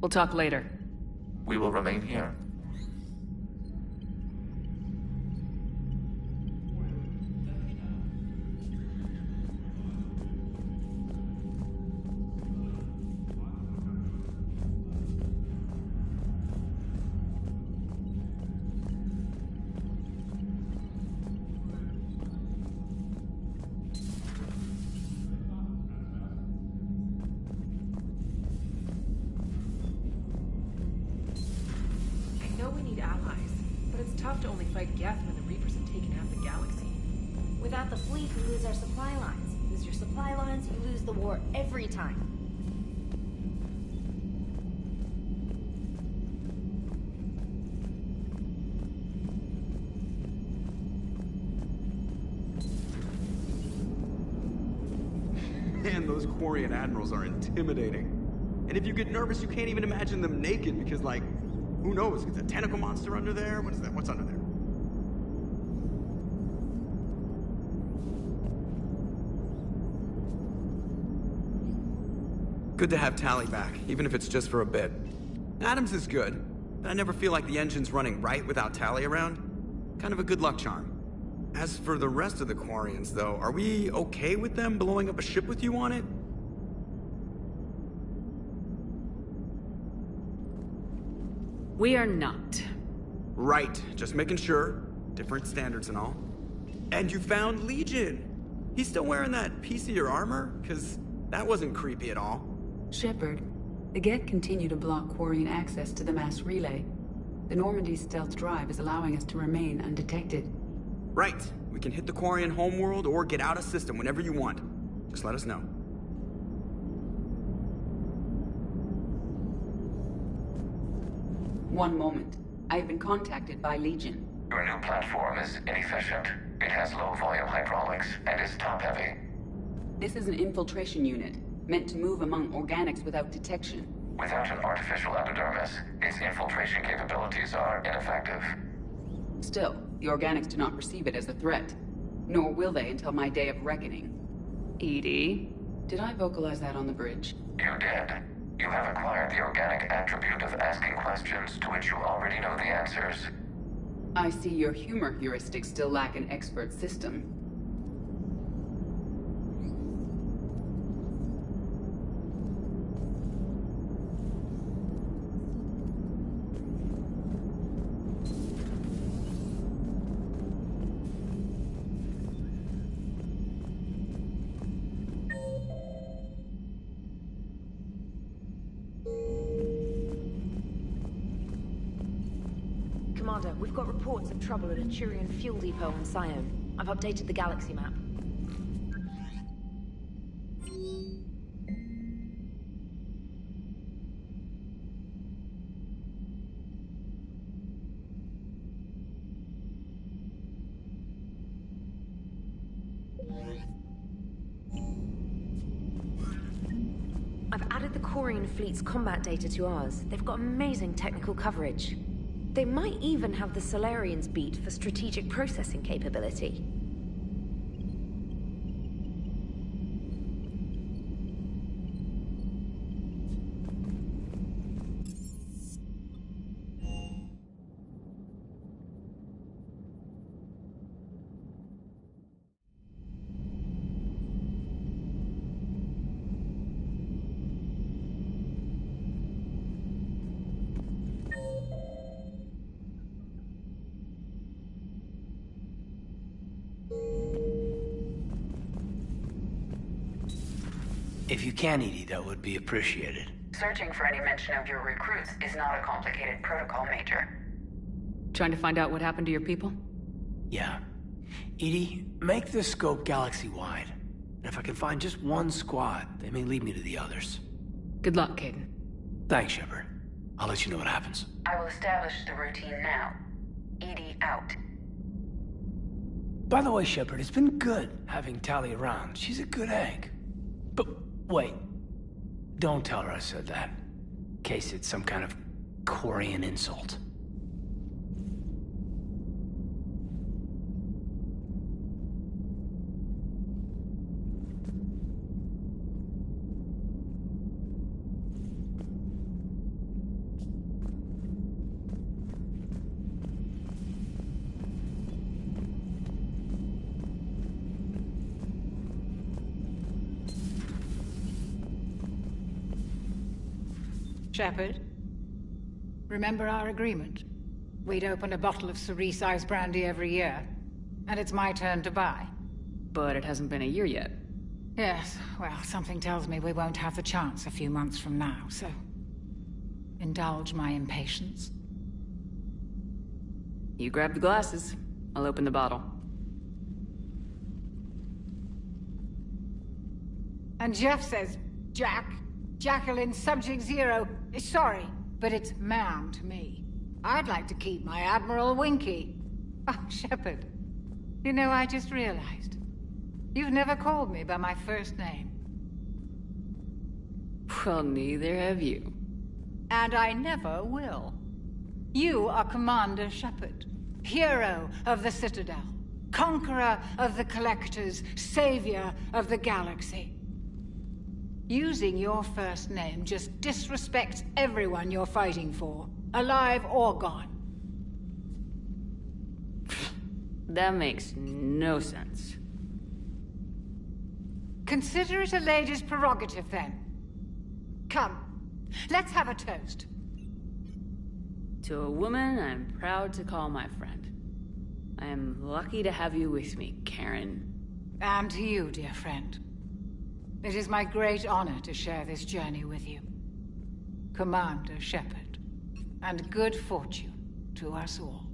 We'll talk later. We will remain here. To only fight Geth when the Reapers have taken out the galaxy. Without the fleet, we lose our supply lines. Lose your supply lines, you lose the war every time. Man, those Quarian admirals are intimidating. And if you get nervous, you can't even imagine them naked because, like, who knows? Is a tentacle monster under there? What is that? What's under there? Good to have Tally back, even if it's just for a bit. Adams is good, but I never feel like the engine's running right without Tally around. Kind of a good luck charm. As for the rest of the Quarians, though, are we okay with them blowing up a ship with you on it? We are not. Right, just making sure. Different standards and all. And you found Legion! He's still wearing that piece of your armor? Because that wasn't creepy at all. Shepard, the Geth continue to block Quarian access to the mass relay. The Normandy's stealth drive is allowing us to remain undetected. Right. We can hit the Quarian homeworld or get out of system whenever you want. Just let us know. One moment. I have been contacted by Legion. Your new platform is inefficient. It has low-volume hydraulics and is top-heavy. This is an infiltration unit, meant to move among organics without detection. Without an artificial endodermis, its infiltration capabilities are ineffective. Still, the organics do not perceive it as a threat. Nor will they until my day of reckoning. Edie? Did I vocalize that on the bridge? You did. You have acquired the organic attribute of asking questions to which you already know the answers. I see your humor heuristics still lack an expert system. Commander, we've got reports of trouble at a Turian fuel depot on Sione. I've updated the galaxy map. Quarian fleet's combat data to ours. They've got amazing technical coverage. They might even have the Solarians beat for strategic processing capability. If you can, Edie, that would be appreciated. Searching for any mention of your recruits is not a complicated protocol, Major. Trying to find out what happened to your people? Yeah. Edie, make the scope galaxy-wide. And if I can find just one squad, they may lead me to the others. Good luck, Caden. Thanks, Shepard. I'll let you know what happens. I will establish the routine now. Edie out. By the way, Shepard, it's been good having Tali around. She's a good egg. But wait. Don't tell her I said that. In case it's some kind of Quarian insult. Shepard, remember our agreement? We'd open a bottle of cerise ice brandy every year, and it's my turn to buy. But it hasn't been a year yet. Yes, well, something tells me we won't have the chance a few months from now, so... indulge my impatience. You grab the glasses. I'll open the bottle. And Jeff says, Jacqueline Subject Zero is sorry, but it's ma'am to me. I'd like to keep my Admiral Winky. Oh, Shepard, you know, I just realized. You've never called me by my first name. Well, neither have you. And I never will. You are Commander Shepard, hero of the Citadel, conqueror of the Collectors, savior of the galaxy. Using your first name just disrespects everyone you're fighting for, alive or gone. That makes no sense. Consider it a lady's prerogative, then. Come, let's have a toast. To a woman I'm proud to call my friend. I am lucky to have you with me, Karen. And to you, dear friend. It is my great honor to share this journey with you. Commander Shepard. And good fortune to us all.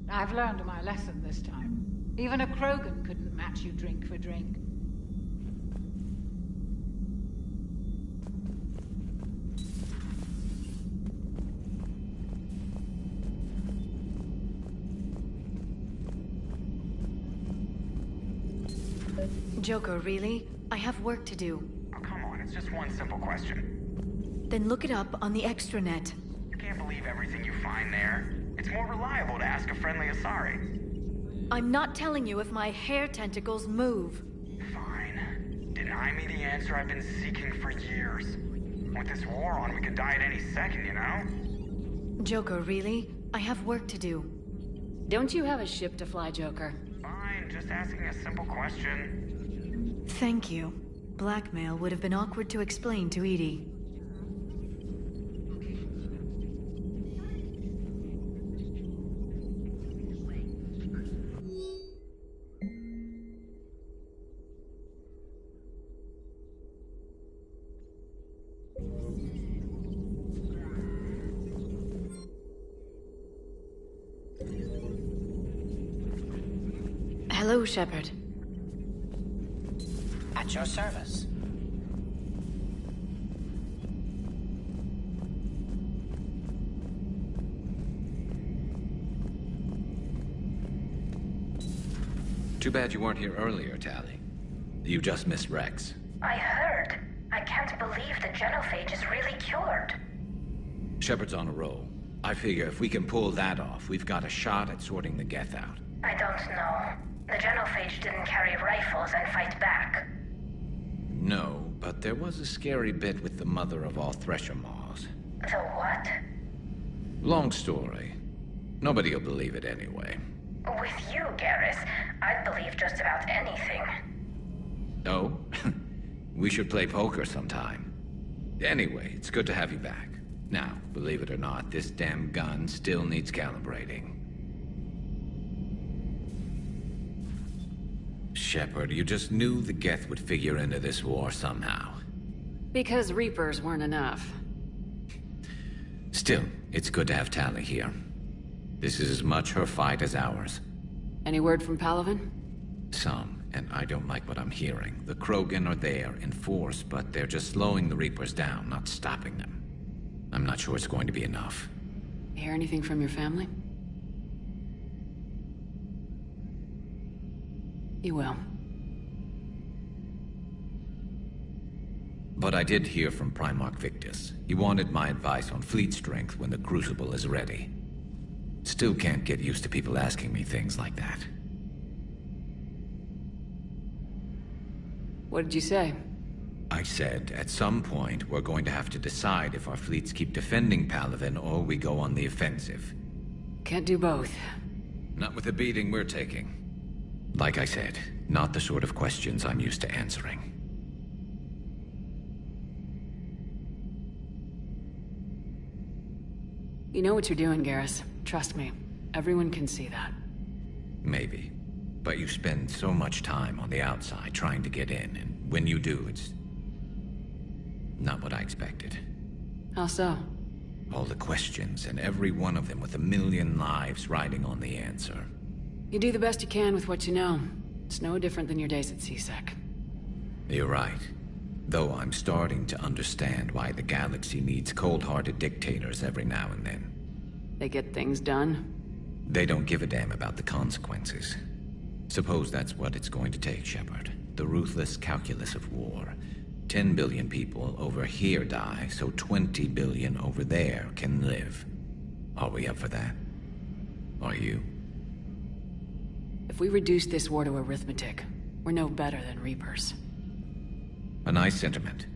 I've learned my lesson this time. Even a Krogan couldn't match you drink for drink. Joker, really? I have work to do. Oh, come on, it's just one simple question. Then look it up on the extranet. You can't believe everything you find there. It's more reliable to ask a friendly Asari. I'm not telling you if my hair tentacles move. Fine. Deny me the answer I've been seeking for years. With this war on, we could die at any second, you know? Joker, really? I have work to do. Don't you have a ship to fly, Joker? Fine, just asking a simple question. Thank you. Blackmail would have been awkward to explain to Edie. Hello, Shepard. At your service. Too bad you weren't here earlier, Tali. You just missed Rex. I heard. I can't believe the genophage is really cured. Shepard's on a roll. I figure if we can pull that off, we've got a shot at sorting the Geth out. I don't know. The genophage didn't carry rifles and fight back. No, but there was a scary bit with the mother of all Thresher Maws. The what? Long story. Nobody'll believe it anyway. With you, Garrus, I'd believe just about anything. Oh? We should play poker sometime. Anyway, it's good to have you back. Now, believe it or not, this damn gun still needs calibrating. Shepard, you just knew the Geth would figure into this war somehow. Because Reapers weren't enough. Still, it's good to have Tali here. This is as much her fight as ours. Any word from Palaven? Some, and I don't like what I'm hearing. The Krogan are there in force, but they're just slowing the Reapers down, not stopping them. I'm not sure it's going to be enough. Hear anything from your family? You will. But I did hear from Primarch Victus. He wanted my advice on fleet strength when the Crucible is ready. Still can't get used to people asking me things like that. What did you say? I said, at some point, we're going to have to decide if our fleets keep defending Palaven or we go on the offensive. Can't do both. Not with the beating we're taking. Like I said, not the sort of questions I'm used to answering. You know what you're doing, Garrus. Trust me. Everyone can see that. Maybe. But you spend so much time on the outside trying to get in, and when you do, it's not what I expected. How so? All the questions, and every one of them with a million lives riding on the answer. You do the best you can with what you know. It's no different than your days at CSEC. You're right. Though I'm starting to understand why the galaxy needs cold-hearted dictators every now and then. They get things done? They don't give a damn about the consequences. Suppose that's what it's going to take, Shepard. The ruthless calculus of war. 10 billion people over here die, so 20 billion over there can live. Are we up for that? Are you? If we reduce this war to arithmetic, we're no better than Reapers. A nice sentiment.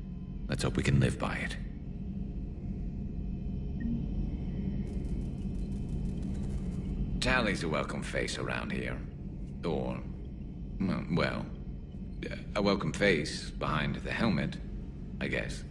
Let's hope we can live by it. Tali's a welcome face around here. Or, well, a welcome face behind the helmet, I guess.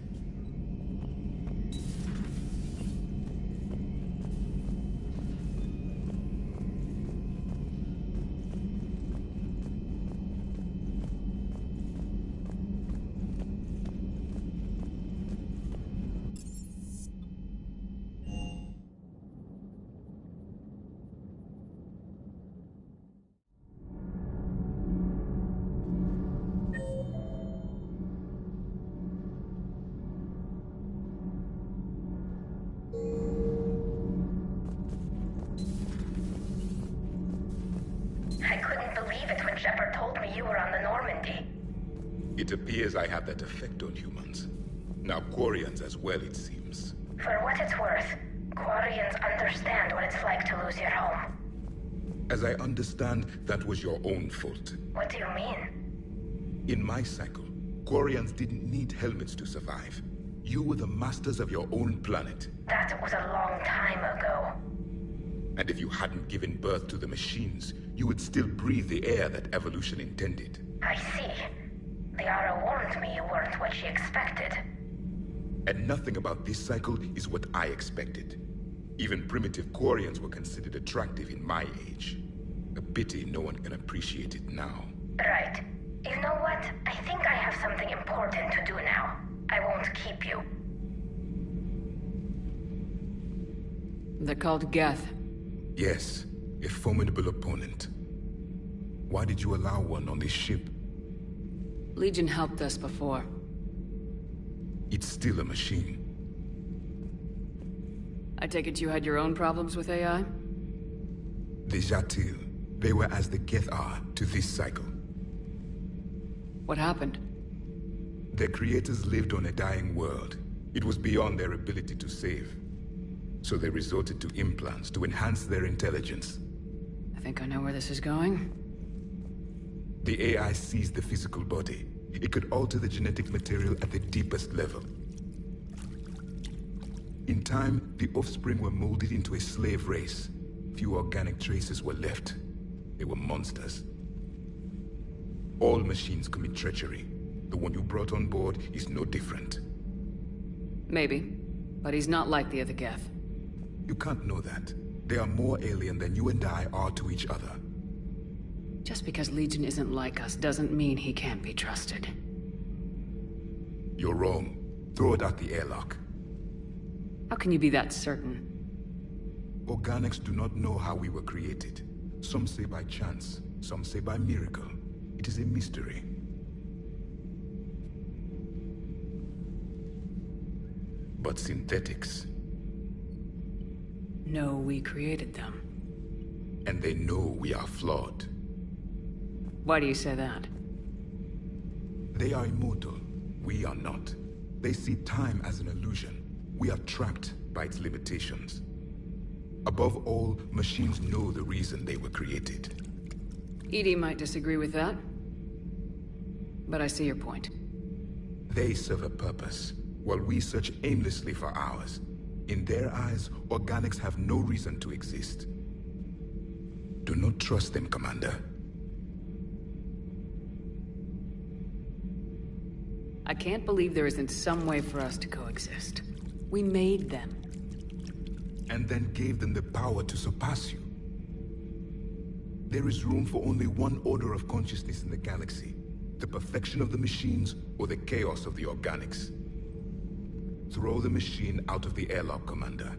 It appears I have that effect on humans. Now Quarians as well, it seems. For what it's worth, Quarians understand what it's like to lose your home. As I understand, that was your own fault. What do you mean? In my cycle, Quarians didn't need helmets to survive. You were the masters of your own planet. That was a long time ago. And if you hadn't given birth to the machines, you would still breathe the air that evolution intended. I see. Liara warned me you weren't what she expected. And nothing about this cycle is what I expected. Even primitive Quarians were considered attractive in my age. A pity no one can appreciate it now. Right. You know what? I think I have something important to do now. I won't keep you. They're called Geth. Yes, a formidable opponent. Why did you allow one on this ship? Legion helped us before. It's still a machine. I take it you had your own problems with AI? The Jatil. They were as the Geth are to this cycle. What happened? Their creators lived on a dying world. It was beyond their ability to save. So they resorted to implants to enhance their intelligence. I think I know where this is going. The AI seized the physical body. It could alter the genetic material at the deepest level. In time, the offspring were molded into a slave race. Few organic traces were left. They were monsters. All machines commit treachery. The one you brought on board is no different. Maybe, but he's not like the other Geth. You can't know that. They are more alien than you and I are to each other. Just because Legion isn't like us doesn't mean he can't be trusted. You're wrong. Throw it out the airlock. How can you be that certain? Organics do not know how we were created. Some say by chance, some say by miracle. It is a mystery. But synthetics... No, we created them. And they know we are flawed. Why do you say that? They are immortal. We are not. They see time as an illusion. We are trapped by its limitations. Above all, machines know the reason they were created. EDI might disagree with that, but I see your point. They serve a purpose, while we search aimlessly for ours. In their eyes, organics have no reason to exist. Do not trust them, Commander. I can't believe there isn't some way for us to coexist. We made them. And then gave them the power to surpass you. There is room for only one order of consciousness in the galaxy. The perfection of the machines or the chaos of the organics. Throw the machine out of the airlock, Commander.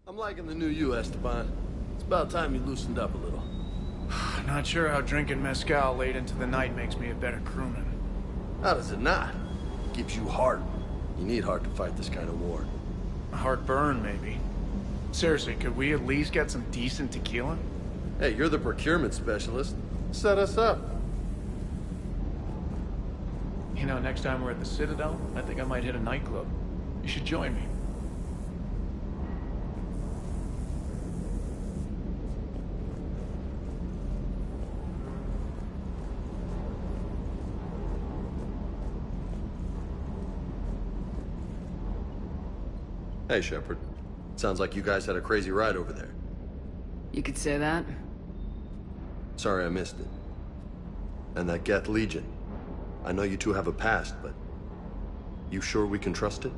I'm liking the new you, Esteban. It's about time you loosened up a little. Not sure how drinking mezcal late into the night makes me a better crewman. How does it not? Gives you heart. You need heart to fight this kind of war. A heartburn, maybe. Seriously, could we at least get some decent tequila? Hey, you're the procurement specialist. Set us up. You know, next time we're at the Citadel, I think I might hit a nightclub. You should join me. Hey, Shepard. Sounds like you guys had a crazy ride over there. You could say that. Sorry I missed it. And that Geth Legion. I know you two have a past, but... You sure we can trust it?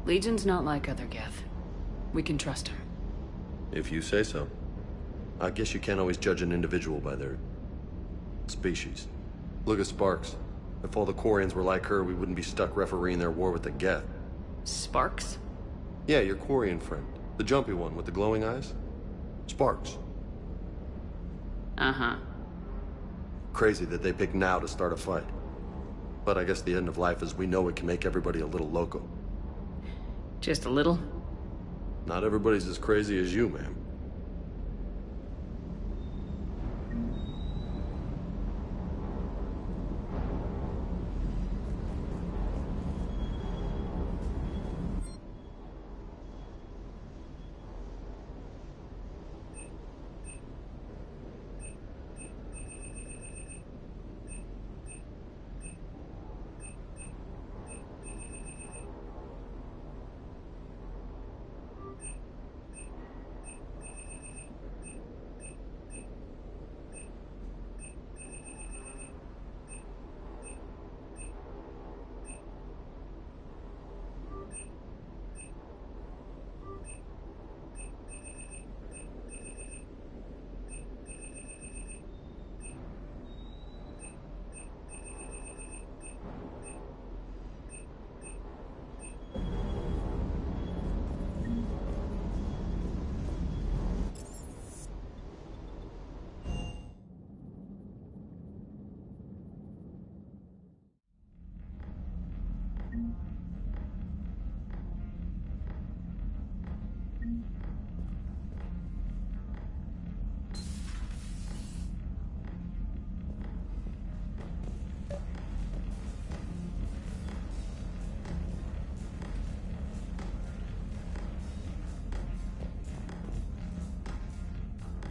Legion's not like other Geth. We can trust him. If you say so. I guess you can't always judge an individual by their... species. Look at Sparks. If all the Quarians were like her, we wouldn't be stuck refereeing their war with the Geth. Sparks? Yeah, your Quarian friend. The jumpy one with the glowing eyes. Sparks. Uh-huh. Crazy that they pick now to start a fight. But I guess the end of life as we know it can make everybody a little loco. Just a little? Not everybody's as crazy as you, ma'am.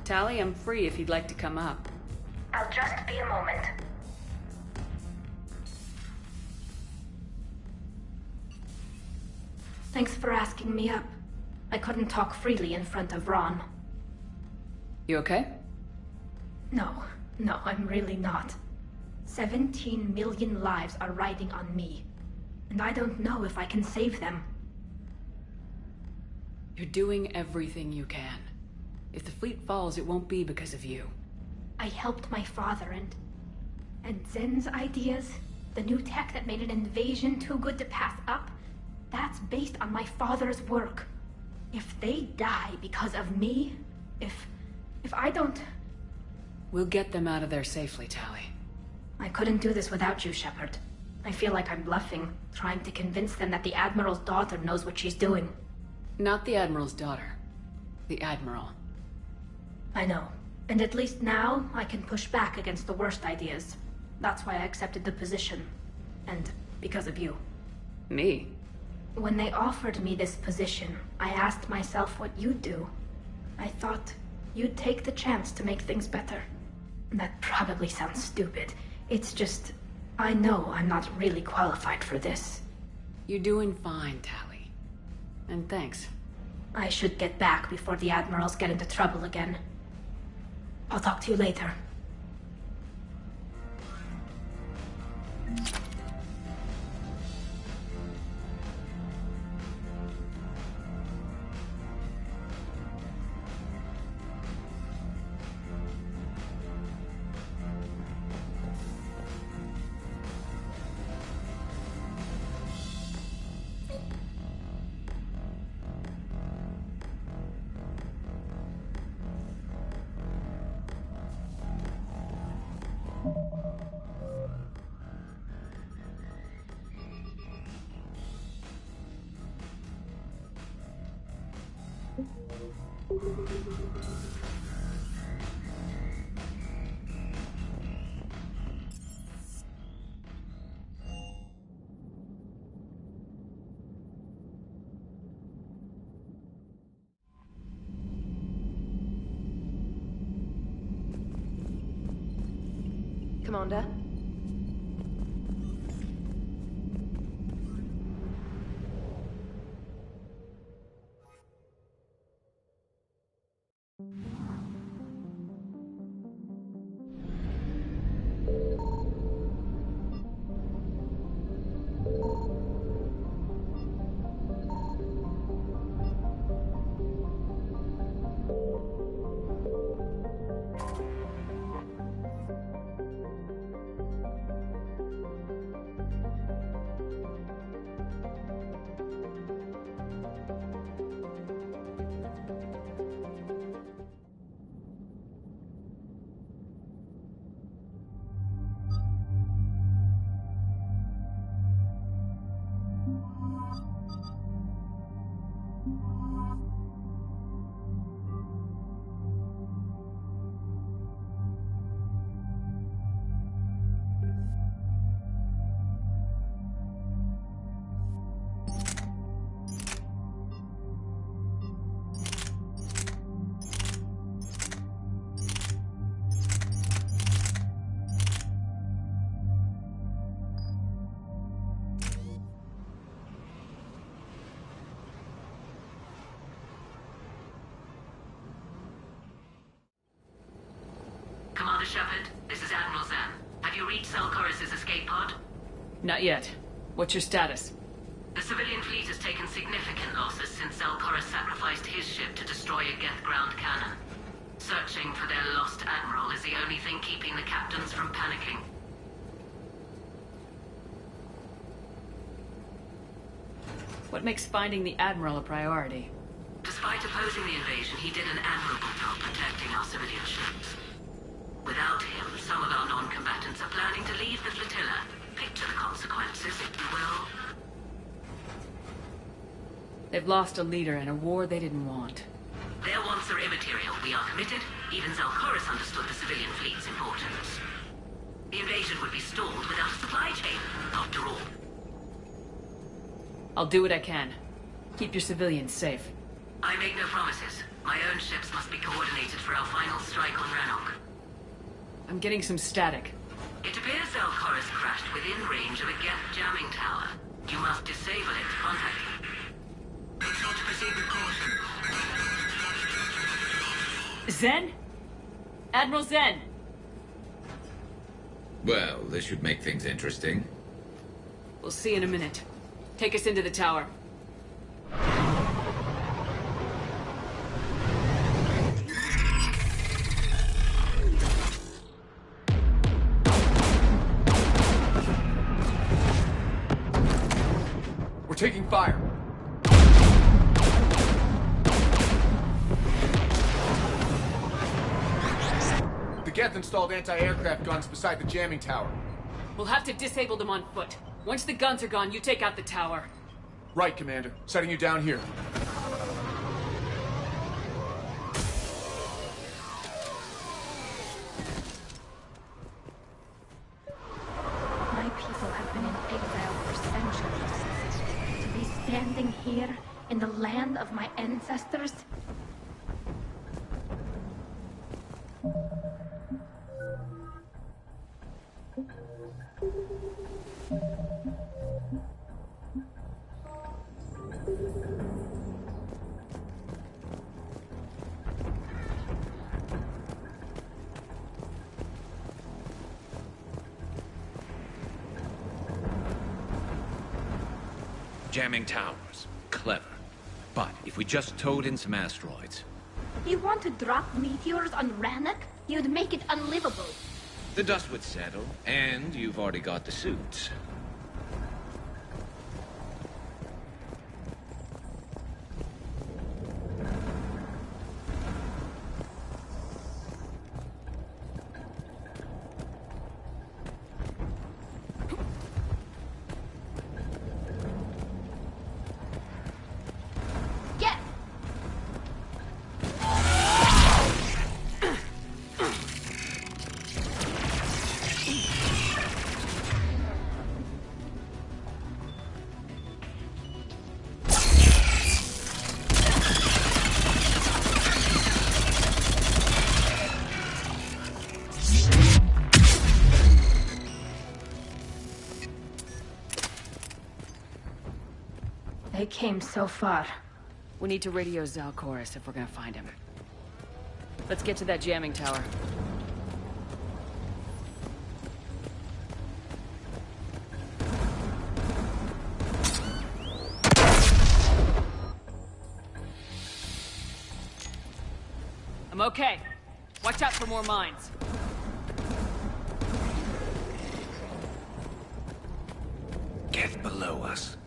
Tally, I'm free if you'd like to come up. I'll just be a moment. Thanks for asking me up. I couldn't talk freely in front of Ron. You okay? No, I'm really not. 17 million lives are riding on me, and I don't know if I can save them. You're doing everything you can. If the fleet falls, it won't be because of you. I helped my father and Zen's ideas, the new tech that made an invasion too good to pass up, that's based on my father's work. If they die because of me, if I don't... We'll get them out of there safely, Tally. I couldn't do this without you, Shepard. I feel like I'm bluffing, trying to convince them that the Admiral's daughter knows what she's doing. Not the Admiral's daughter. The Admiral. I know. And at least now, I can push back against the worst ideas. That's why I accepted the position. And because of you. Me? When they offered me this position, I asked myself what you'd do. I thought you'd take the chance to make things better. That probably sounds stupid. It's just, I know I'm not really qualified for this. You're doing fine, Tally. And thanks. I should get back before the Admirals get into trouble again. I'll talk to you later. Commander? Commander Shepard, this is Admiral Zan. Have you reached Salkoris' escape pod? Not yet. What's your status? The civilian fleet has taken significant losses since Salkoris sacrificed his ship to destroy a Geth ground cannon. Searching for their lost Admiral is the only thing keeping the captains from panicking. What makes finding the Admiral a priority? Despite opposing the invasion, he did an admirable job protecting our civilian ships. Without him, some of our non-combatants are planning to leave the flotilla. Picture the consequences, if you will. They've lost a leader in a war they didn't want. Their wants are immaterial. We are committed. Even Zalkoris understood the civilian fleet's importance. The invasion would be stalled without a supply chain, after all. I'll do what I can. Keep your civilians safe. I make no promises. My own ships must be coordinated for our final strike on Rannoch. I'm getting some static. It appears Zalcoris crashed within range of a Geth jamming tower. You must disable it to contact him. Make sure to proceed with caution. Zen? Admiral Zen! Well, this should make things interesting. We'll see in a minute. Take us into the tower. We're taking fire. The Geth installed anti-aircraft guns beside the jamming tower. We'll have to disable them on foot. Once the guns are gone, you take out the tower. Right, Commander. Setting you down here. My people have been in exile for centuries. To be standing here in the land of my ancestors? Jamming towers. Clever. But if we just towed in some asteroids... You want to drop meteors on Rannoch? You'd make it unlivable. The dust would settle, and you've already got the suits. They came so far. We need to radio Zalcoris if we're gonna find him. Let's get to that jamming tower. I'm okay. Watch out for more mines. Get below us.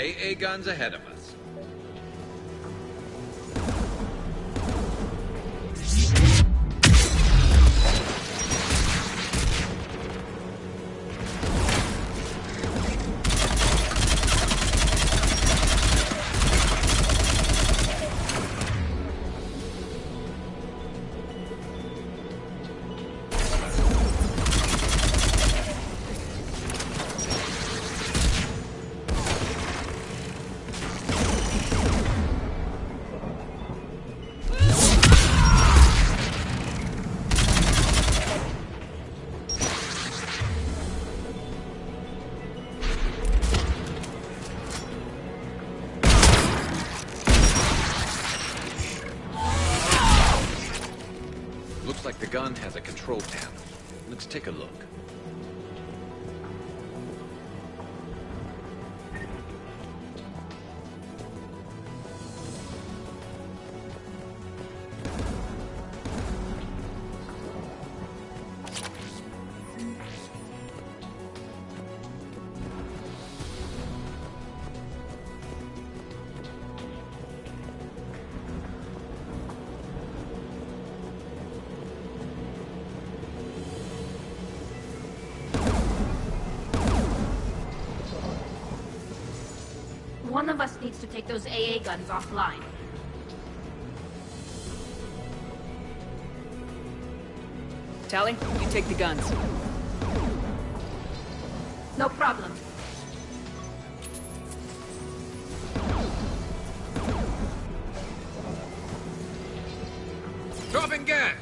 AA guns ahead of us. Looks like the gun has a control panel. Let's take a look. One of us needs to take those AA guns offline. Tally, you take the guns. No problem. Dropping gas!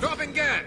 Dropping gas!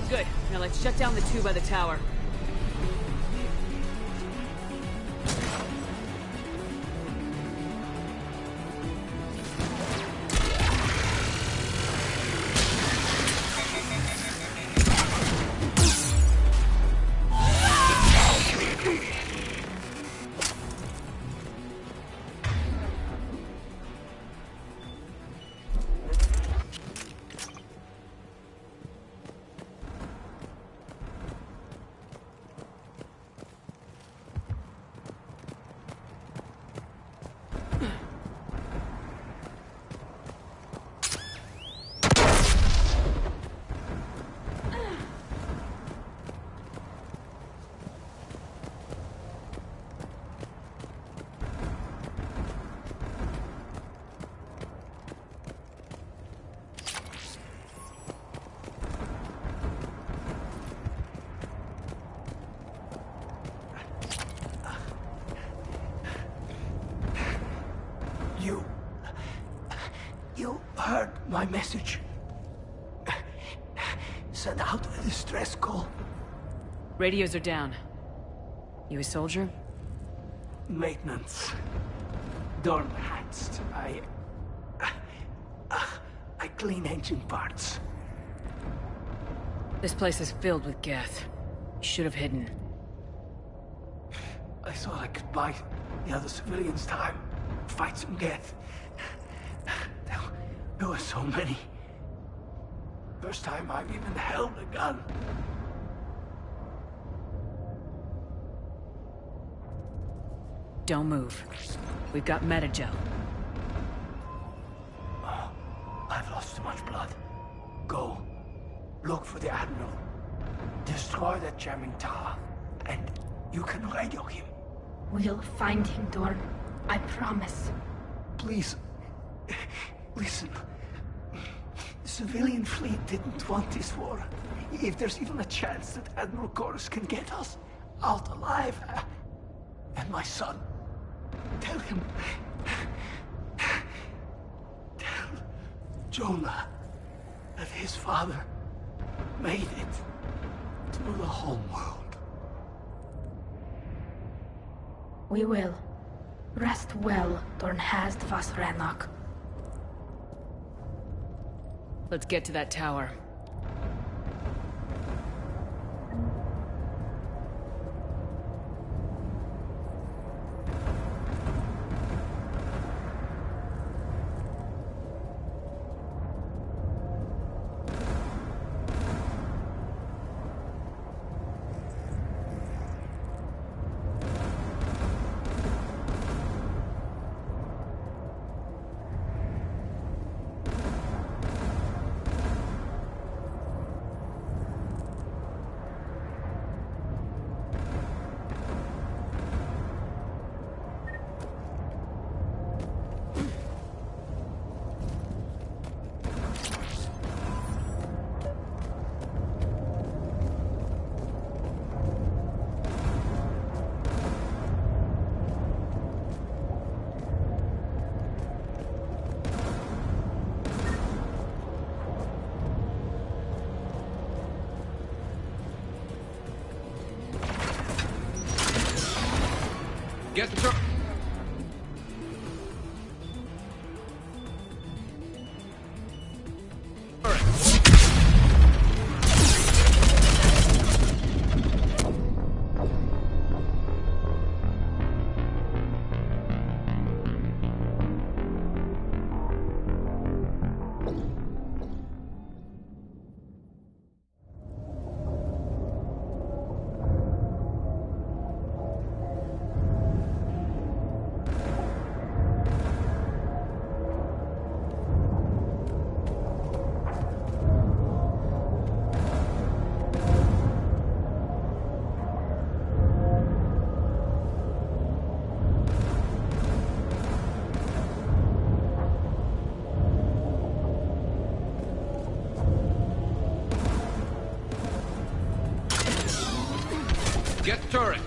Good. Now let's shut down the two by the tower. my message. Send out a distress call. Radios are down. You a soldier? Maintenance. Dorm hatched. I clean engine parts. This place is filled with Geth. You should have hidden. I thought I could buy the other civilians time. Fight some Geth. There were so many. First time I've even held a gun. Don't move. We've got Metagel. Oh, I've lost too much blood. Go. Look for the Admiral. Destroy that jamming tower. And you can radio him. We'll find him, Dorn. I promise. Please. Listen. The civilian fleet didn't want this war. If there's even a chance that Admiral Chorus can get us out alive. And my son. Tell him. Tell Jonah that his father made it to the home world. We will. Rest well, Dorn Hast vas Rannoch. Let's get to that tower. Get the truck. Get the turret.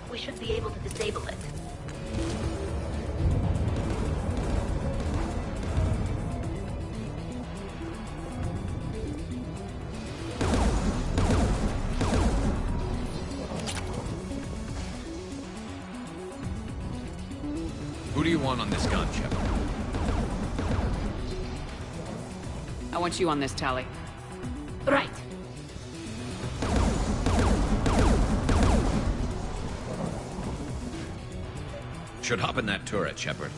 we should be able to disable it. Who do you want on this gun, Shepard? I want you on this, Tali. Right. Should hop in that turret, Shepard.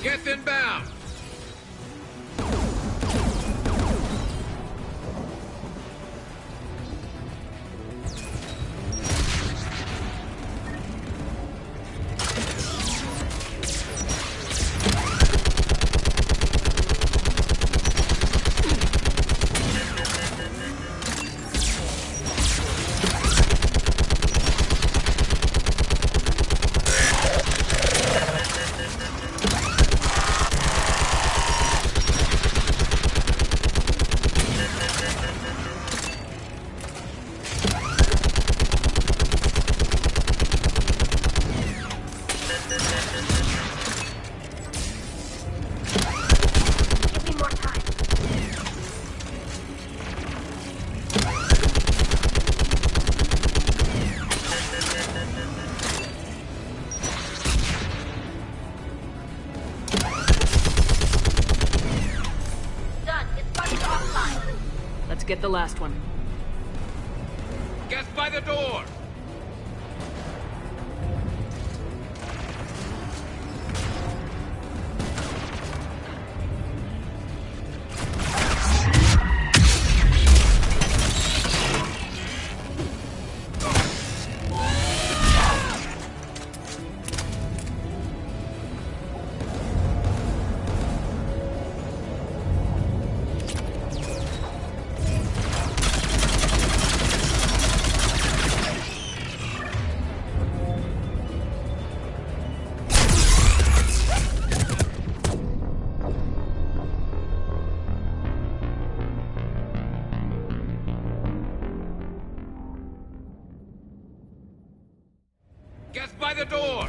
Get inbound! Get the last one. Get by the door! Get by the door!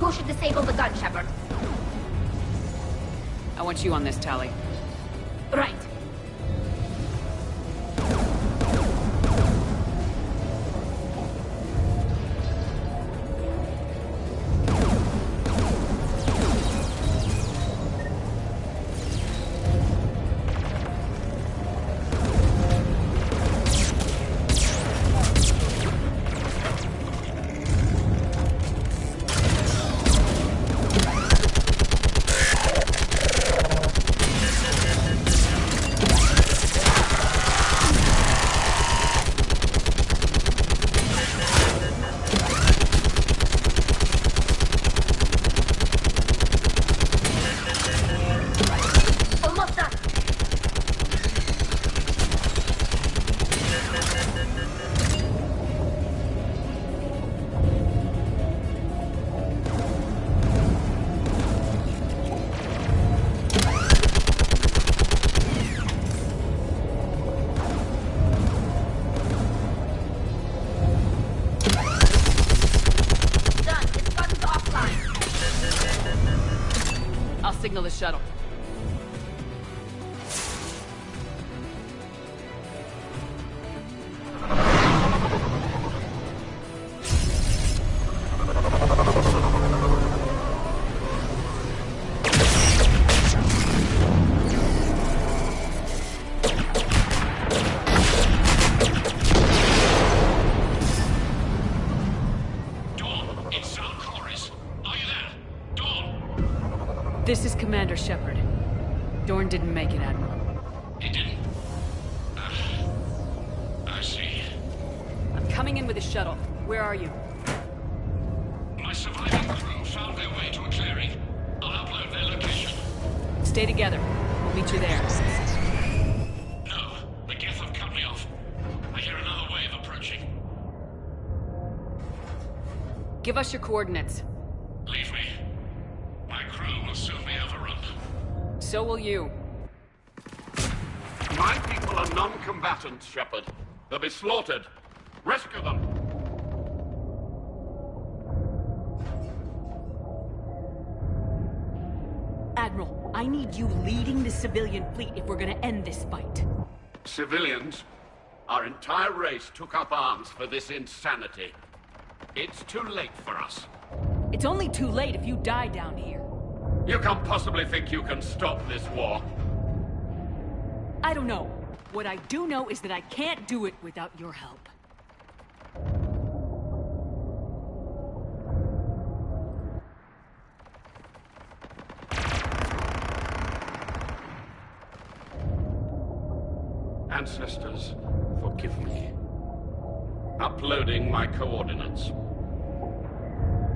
Who should disable the gun, Shepard? I want you on this, Tali. Right. Signal the shuttle. This is Commander Shepard. Dorn didn't make it, Admiral. He didn't? I see. I'm coming in with a shuttle. Where are you? My surviving crew found their way to a clearing. I'll upload their location. Stay together. We'll meet you there. No, the Geth have cut me off. I hear another wave approaching. Give us your coordinates. Leave me. My crew will soon be overrun. So will you. My people are non-combatants, Shepard. They'll be slaughtered. Rescue them! Admiral, I need you leading the civilian fleet if we're gonna end this fight. Civilians? Our entire race took up arms for this insanity. It's too late for us. It's only too late if you die down here. You can't possibly think you can stop this war. I don't know. What I do know is that I can't do it without your help. Ancestors, forgive me. Uploading my coordinates.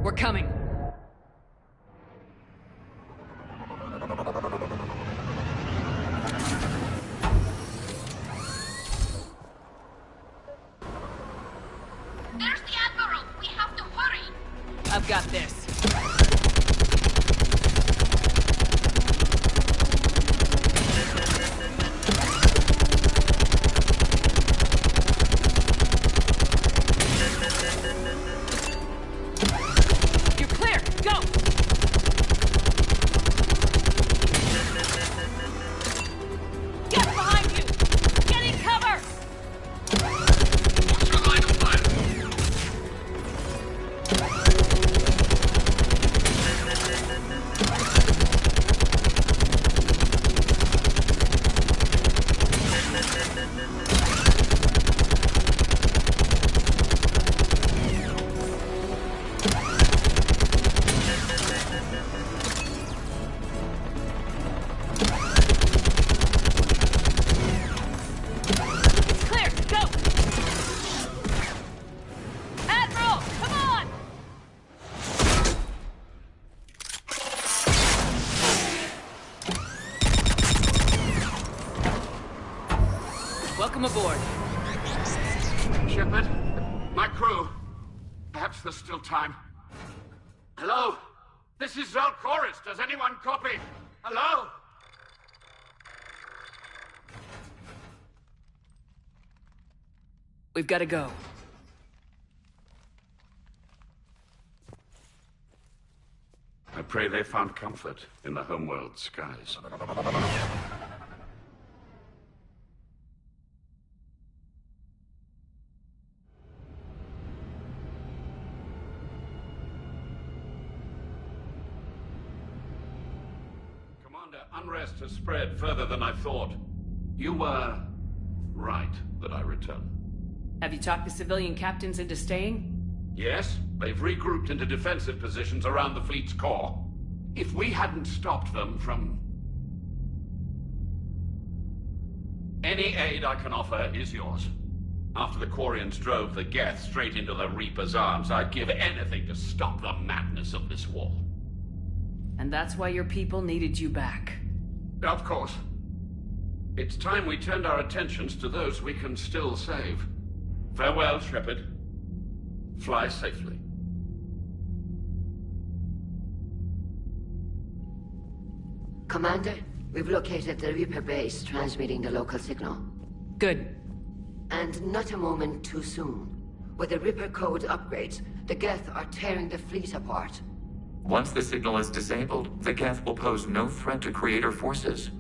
We're coming. There's the Admiral! We have to hurry! I've got this. You're clear! Go! Get behind you! Getting cover! What's your line of fire? It's clear! Go! Admiral! Come on! Welcome aboard. Shepard? My crew? Perhaps there's still time. Hello? This is Zalcoris. Does anyone copy? Hello? We've got to go. pray they found comfort in the homeworld skies. Commander, unrest has spread further than I thought. You were right that I return. Have you talked the civilian captains into staying? Yes, they've regrouped into defensive positions around the fleet's core. If we hadn't stopped them from... Any aid I can offer is yours. After the Quarians drove the Geth straight into the Reaper's arms, I'd give anything to stop the madness of this war. And that's why your people needed you back. Of course. It's time we turned our attentions to those we can still save. Farewell, Shepard. Fly safely. Commander, we've located the Reaper base transmitting the local signal. Good. And not a moment too soon. With the Reaper code upgrades, the Geth are tearing the fleet apart. Once the signal is disabled, the Geth will pose no threat to Creator forces.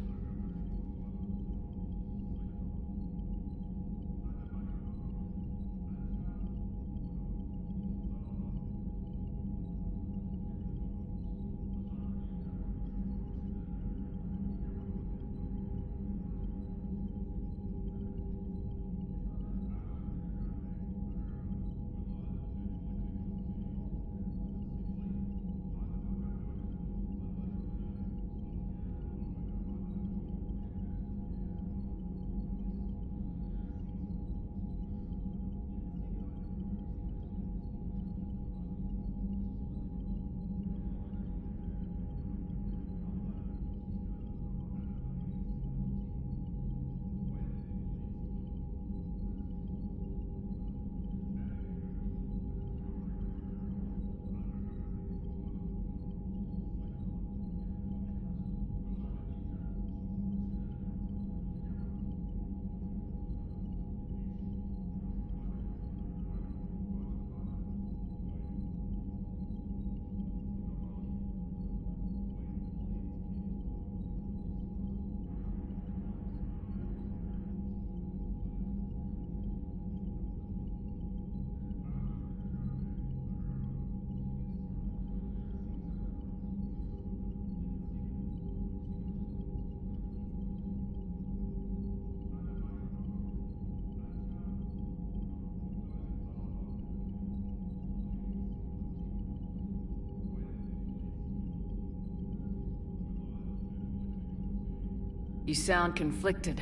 You sound conflicted.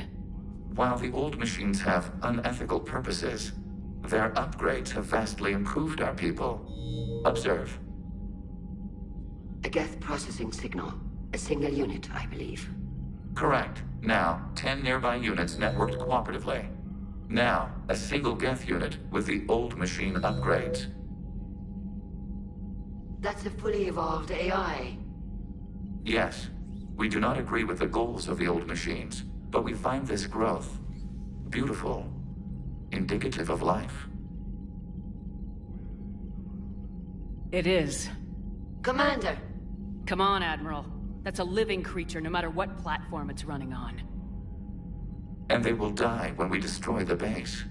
While the old machines have unethical purposes, their upgrades have vastly improved our people. Observe. A Geth processing signal. A single unit, I believe. Correct. Now, 10 nearby units networked cooperatively. Now, a single Geth unit with the old machine upgrades. That's a fully evolved AI. Yes. We do not agree with the goals of the old machines, but we find this growth beautiful, indicative of life. It is. Commander! Come on, Admiral. That's a living creature, no matter what platform it's running on. And they will die when we destroy the base.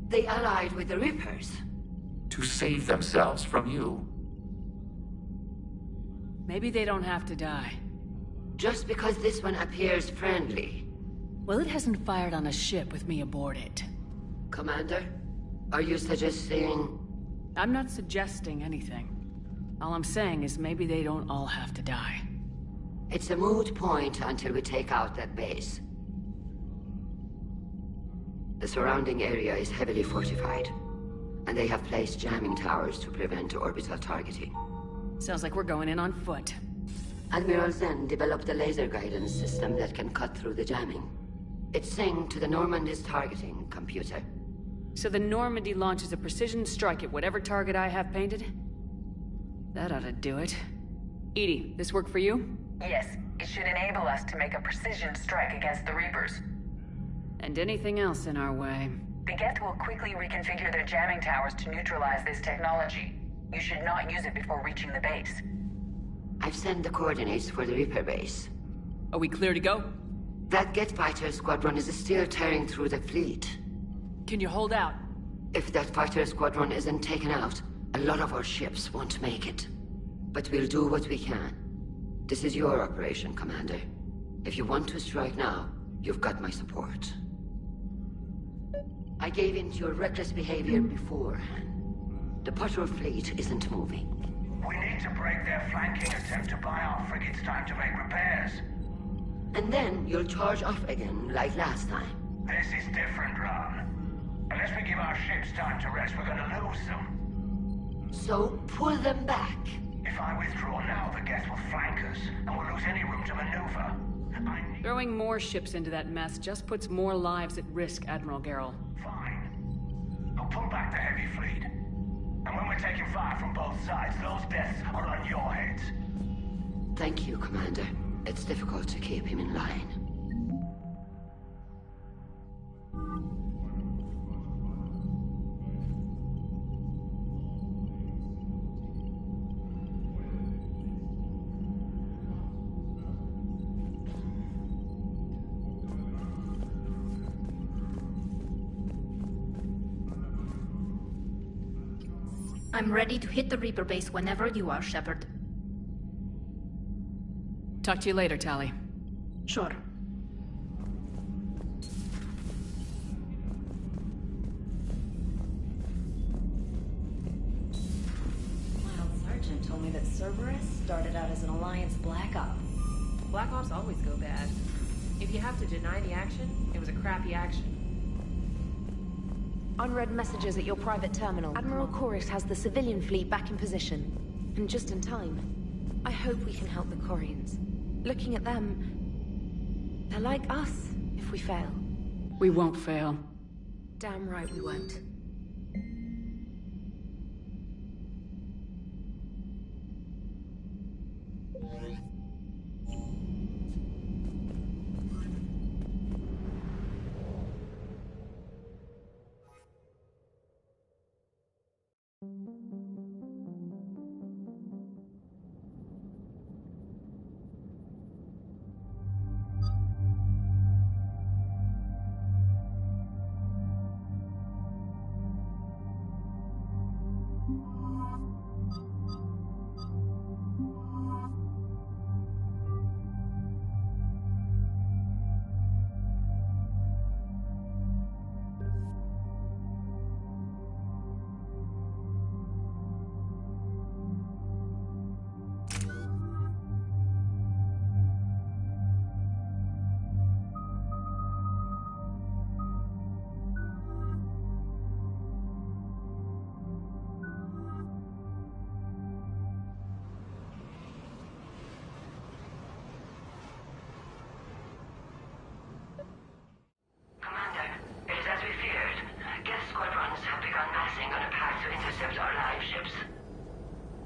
They allied with the Reapers. To save themselves from you. Maybe they don't have to die. Just because this one appears friendly. Well, it hasn't fired on a ship with me aboard it. Commander, are you suggesting... I'm not suggesting anything. All I'm saying is maybe they don't all have to die. It's a moot point until we take out that base. The surrounding area is heavily fortified, and they have placed jamming towers to prevent orbital targeting. Sounds like we're going in on foot. Admiral Zen developed a laser guidance system that can cut through the jamming. It's synced to the Normandy's targeting computer. So the Normandy launches a precision strike at whatever target I have painted? That ought to do it. Edie, this work for you? Yes, it should enable us to make a precision strike against the Reapers. And anything else in our way. The Geth will quickly reconfigure their jamming towers to neutralize this technology. You should not use it before reaching the base. I've sent the coordinates for the Reaper base. Are we clear to go? That Geth fighter squadron is still tearing through the fleet. Can you hold out? If that fighter squadron isn't taken out, a lot of our ships won't make it. But we'll do what we can. This is your operation, Commander. If you want to strike now, you've got my support. I gave in to your reckless behavior beforehand. The patrol fleet isn't moving. We need to break their flanking attempt to buy our frigates time to make repairs. And then you'll charge off again, like last time. This is different, Ron. Unless we give our ships time to rest, we're gonna lose them. So pull them back. If I withdraw now, the Geth will flank us, and we'll lose any room to maneuver. Throwing more ships into that mess just puts more lives at risk, Admiral Garrel. Fine. I'll pull back the heavy fleet. And when we're taking fire from both sides, those deaths are on your heads. Thank you, Commander. It's difficult to keep him in line. I'm ready to hit the Reaper base whenever you are, Shepard. Talk to you later, Tali. Sure. My old sergeant told me that Cerberus started out as an Alliance Black Op. Black Ops always go bad. If you have to deny the action, it was a crappy action. Unread messages at your private terminal. Admiral Chorus has the civilian fleet back in position. And just in time. I hope we can help the Quarians. Looking at them, they're like us if we fail. We won't fail. Damn right we won't.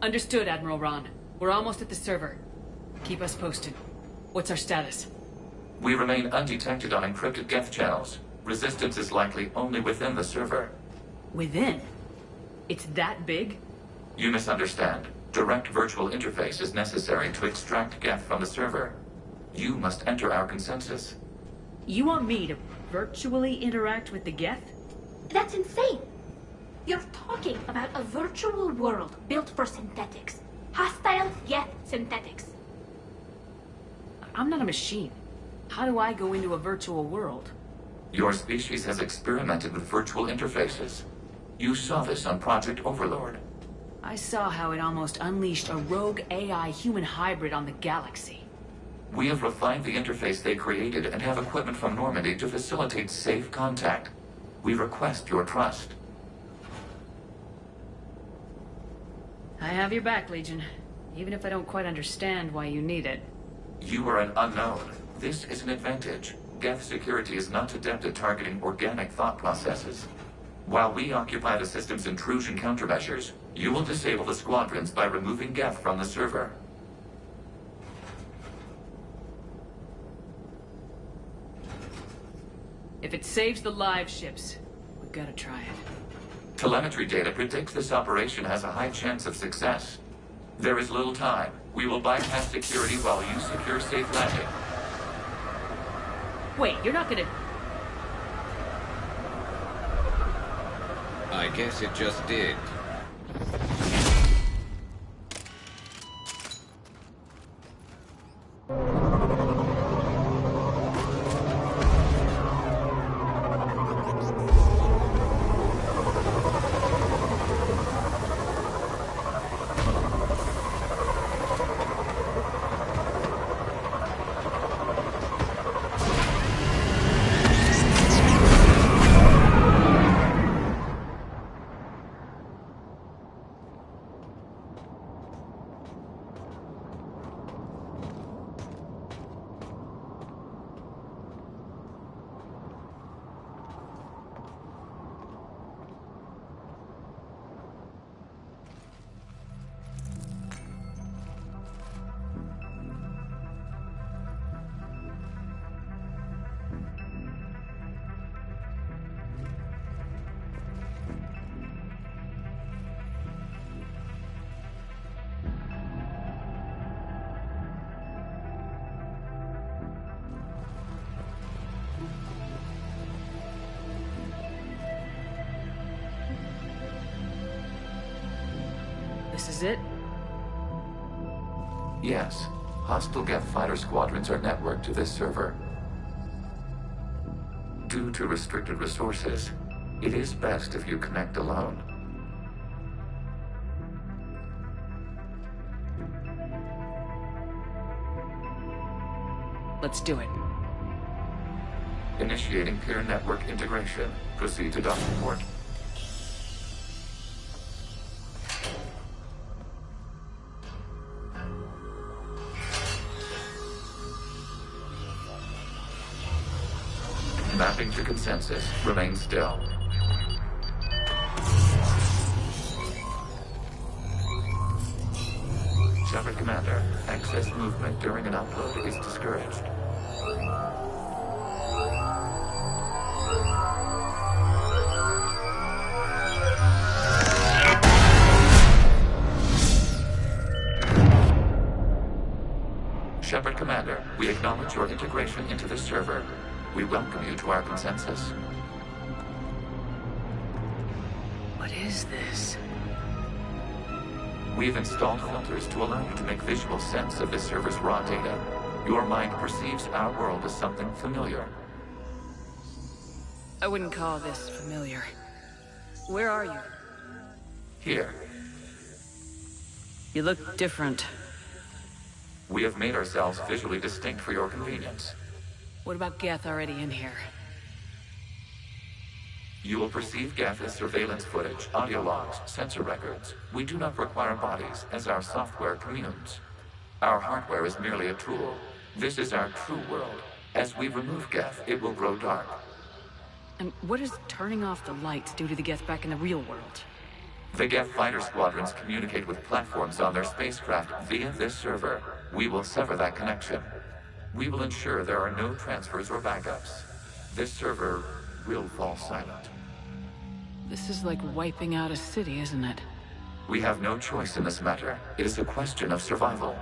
Understood, Admiral Ron. We're almost at the server. Keep us posted. What's our status? We remain undetected on encrypted Geth channels. Resistance is likely only within the server. Within? It's that big? You misunderstand. Direct virtual interface is necessary to extract Geth from the server. You must enter our consensus. You want me to virtually interact with the Geth? That's insane! You're talking about a virtual world built for synthetics. Hostile Geth synthetics. I'm not a machine. How do I go into a virtual world? Your species has experimented with virtual interfaces. You saw this on Project Overlord. I saw how it almost unleashed a rogue AI human hybrid on the galaxy. We have refined the interface they created and have equipment from Normandy to facilitate safe contact. We request your trust. I have your back, Legion. Even if I don't quite understand why you need it. You are an unknown. This is an advantage. Geth security is not adept at targeting organic thought processes. While we occupy the system's intrusion countermeasures, you will disable the squadrons by removing Geth from the server. If it saves the live ships, we've got to try it. Telemetry data predicts this operation has a high chance of success. There is little time. We will bypass security while you secure safe landing. Wait, you're not gonna... I guess it just did. This is it? Yes. Hostile Geth fighter squadrons are networked to this server. Due to restricted resources, it is best if you connect alone. Let's do it. Initiating peer network integration. Proceed to docking port. Mapping to consensus. Remain still. Shepard Commander, excess movement during an upload is discouraged. Shepard Commander, we acknowledge your integration into the server. We welcome you to our consensus. What is this? We've installed filters to allow you to make visual sense of this server's raw data. Your mind perceives our world as something familiar. I wouldn't call this familiar. Where are you? Here. You look different. We have made ourselves visually distinct for your convenience. What about Geth already in here? You will perceive Geth as surveillance footage, audio logs, sensor records. We do not require bodies, as our software communes. Our hardware is merely a tool. This is our true world. As we remove Geth, it will grow dark. And what does turning off the lights do to the Geth back in the real world? The Geth fighter squadrons communicate with platforms on their spacecraft via this server. We will sever that connection. We will ensure there are no transfers or backups. This server will fall silent. This is like wiping out a city, isn't it? We have no choice in this matter. It is a question of survival.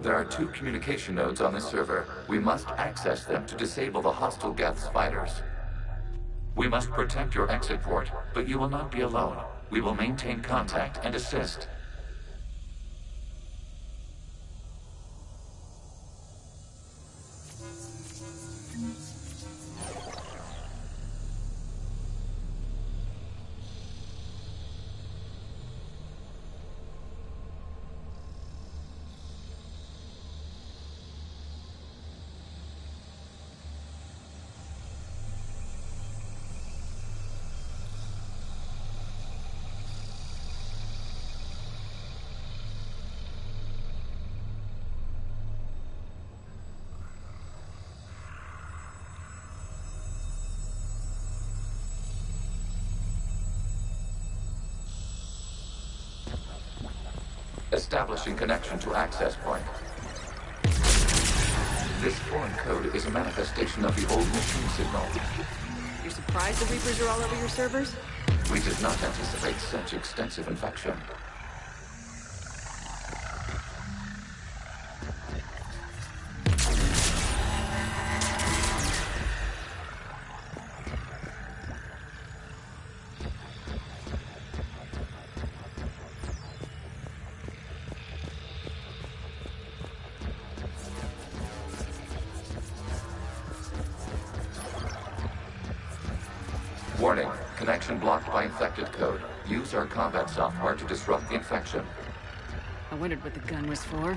There are 2 communication nodes on this server. We must access them to disable the hostile Geth's fighters. We must protect your exit port, but you will not be alone. We will maintain contact and assist. Establishing connection to access point. This foreign code is a manifestation of the old machine signal. You're surprised the Reapers are all over your servers? We did not anticipate such extensive infection. Connection blocked by infected code. Use our combat software to disrupt the infection. I wondered what the gun was for.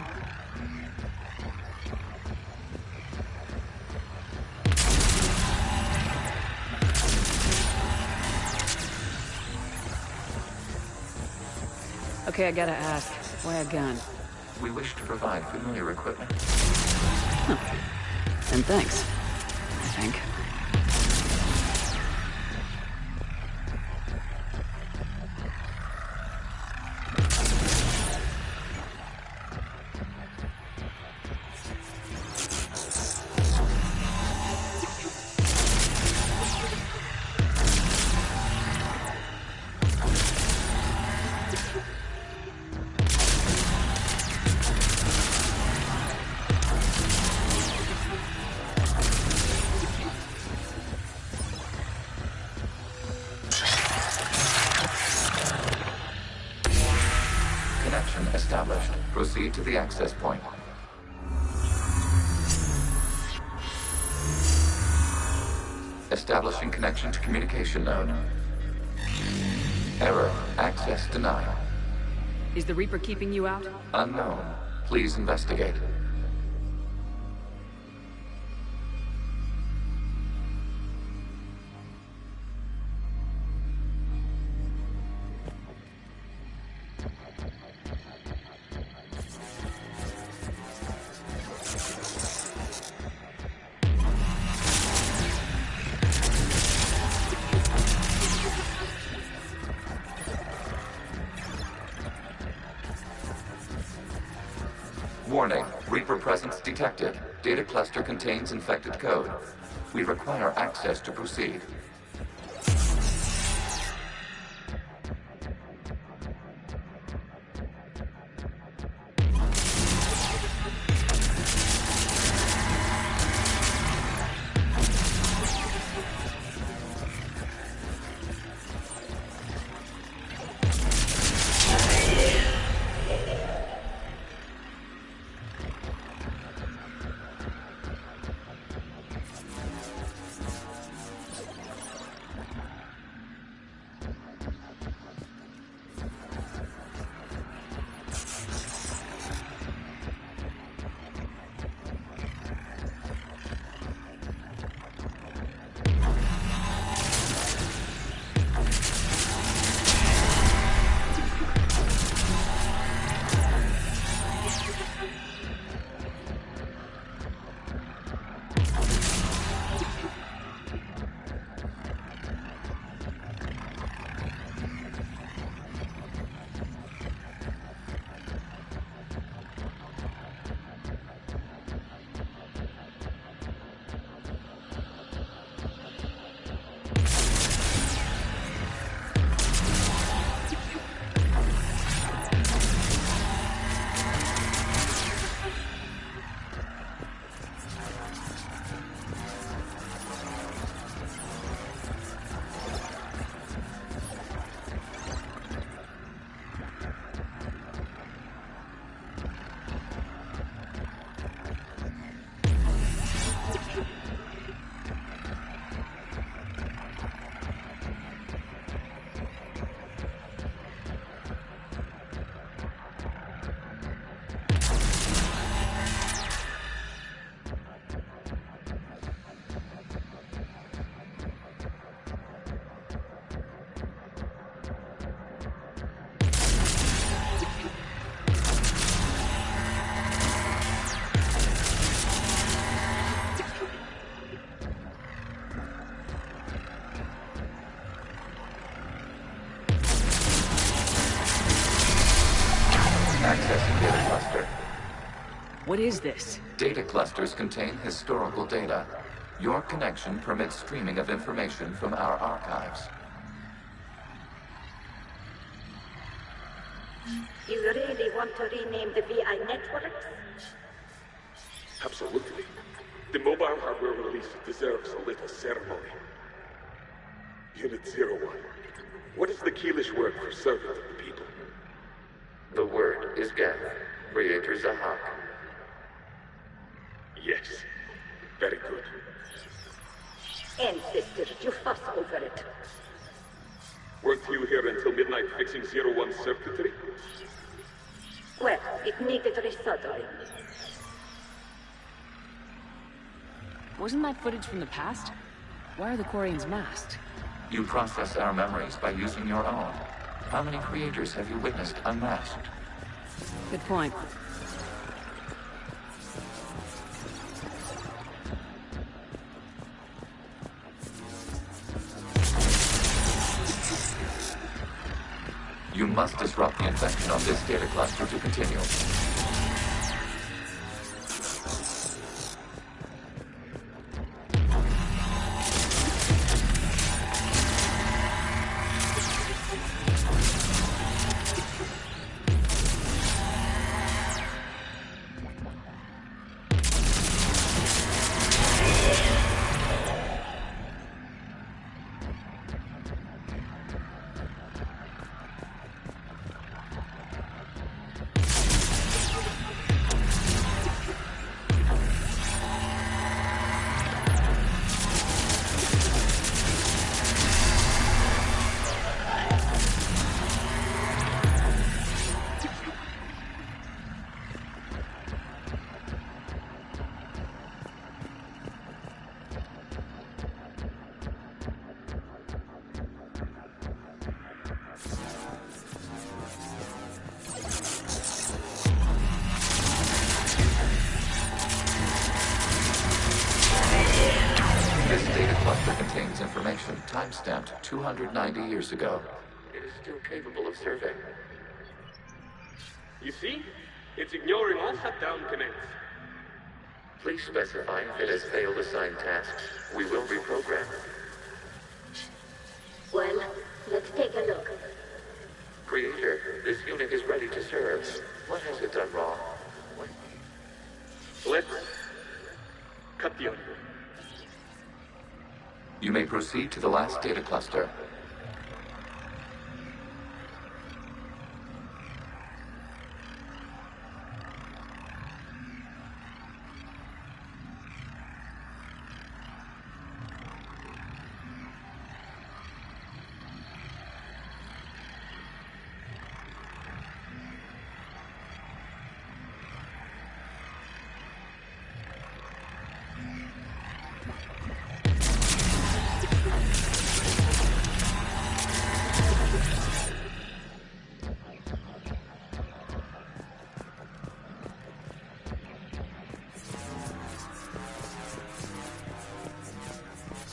Okay, I gotta ask, why a gun? We wish to provide familiar equipment. Huh. And thanks, I think. Established. Proceed to the access point. Establishing connection to communication node. Error. Access denied. Is the Reaper keeping you out? Unknown. Please investigate. Warning, Reaper presence detected. Data cluster contains infected code. We require access to proceed. Accessing data cluster. What is this? Data clusters contain historical data. Your connection permits streaming of information from our archives. You really want to rename the VI networks? Absolutely. The mobile hardware release deserves a little ceremony. Unit 01. What is the Keelish word for servant of the people? The word is Geth, Creator Zahak. Yes. Very good. Ancestors, you fuss over it. Weren't you here until midnight fixing 01 circuitry? Well, it needed resoldering. Wasn't that footage from the past? Why are the Quarians masked? You process our memories by using your own. How many creators have you witnessed unmasked? Good point. You must disrupt the infection on this data cluster to continue. Time-stamped 290 years ago. It is still capable of surveying. You see? It's ignoring all shutdown commands. Please specify if it has failed assigned tasks. We will reprogram. Well, let's take a look. Creator, this unit is ready to serve. What has it done wrong? Let's cut the audio. You may proceed to the last data cluster.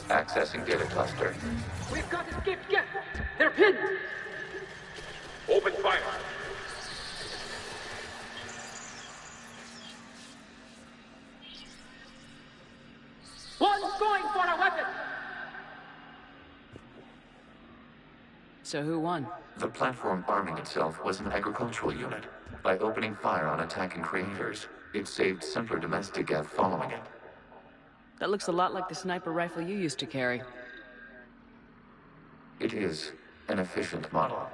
Accessing data cluster. We've got escaped Geth! They're pinned! Open fire! One's going for a weapon! So who won? The platform arming itself was an agricultural unit. By opening fire on attacking creators, it saved simpler domestic Geth following it. That looks a lot like the sniper rifle you used to carry. It is an efficient model.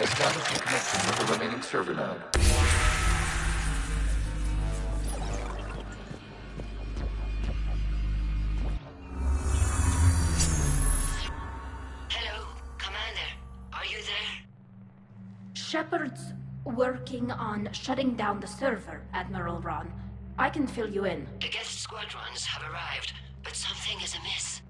Establishing connection with the remaining server node. Hello, Commander. Are you there? Shepard's working on shutting down the server, Admiral Ron. I can fill you in. The Geth squadrons have arrived, but something is amiss.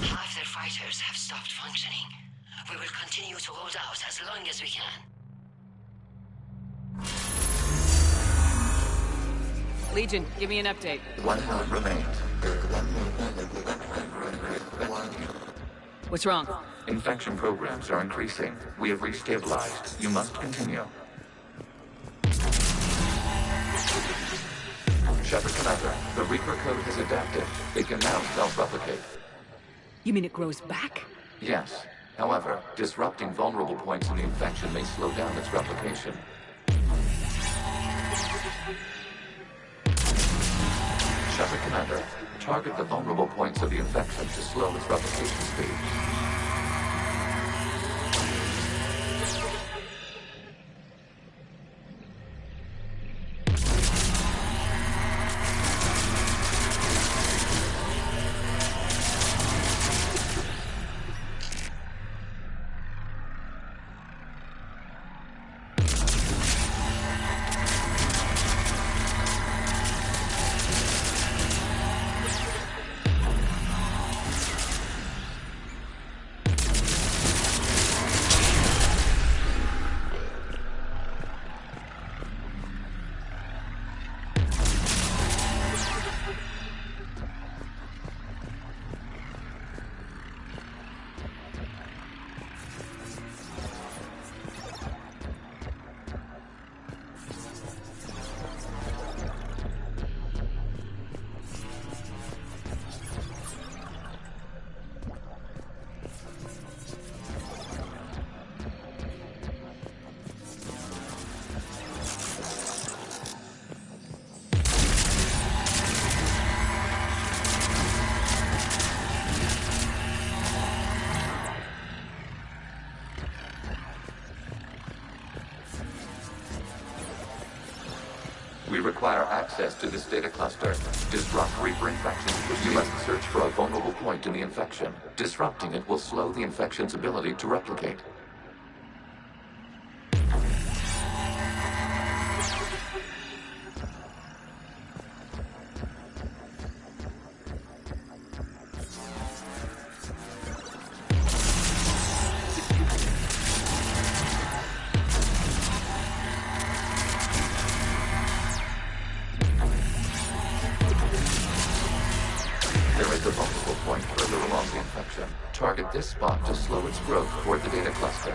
Half their fighters have stopped functioning. We will continue to hold out as long as we can. Legion, give me an update. One node remains. What's wrong? Infection programs are increasing. We have restabilized. You must continue. Shepard Commander, the Reaper code has adapted. It can now self-replicate. You mean it grows back? Yes. However, disrupting vulnerable points in the infection may slow down its replication. Shepard Commander, target the vulnerable points of the infection to slow its replication speed. require access to this data cluster. Disrupt Reaper infection. You must search for a vulnerable point in the infection. Disrupting it will slow the infection's ability to replicate. Target this spot to slow its growth toward the data cluster.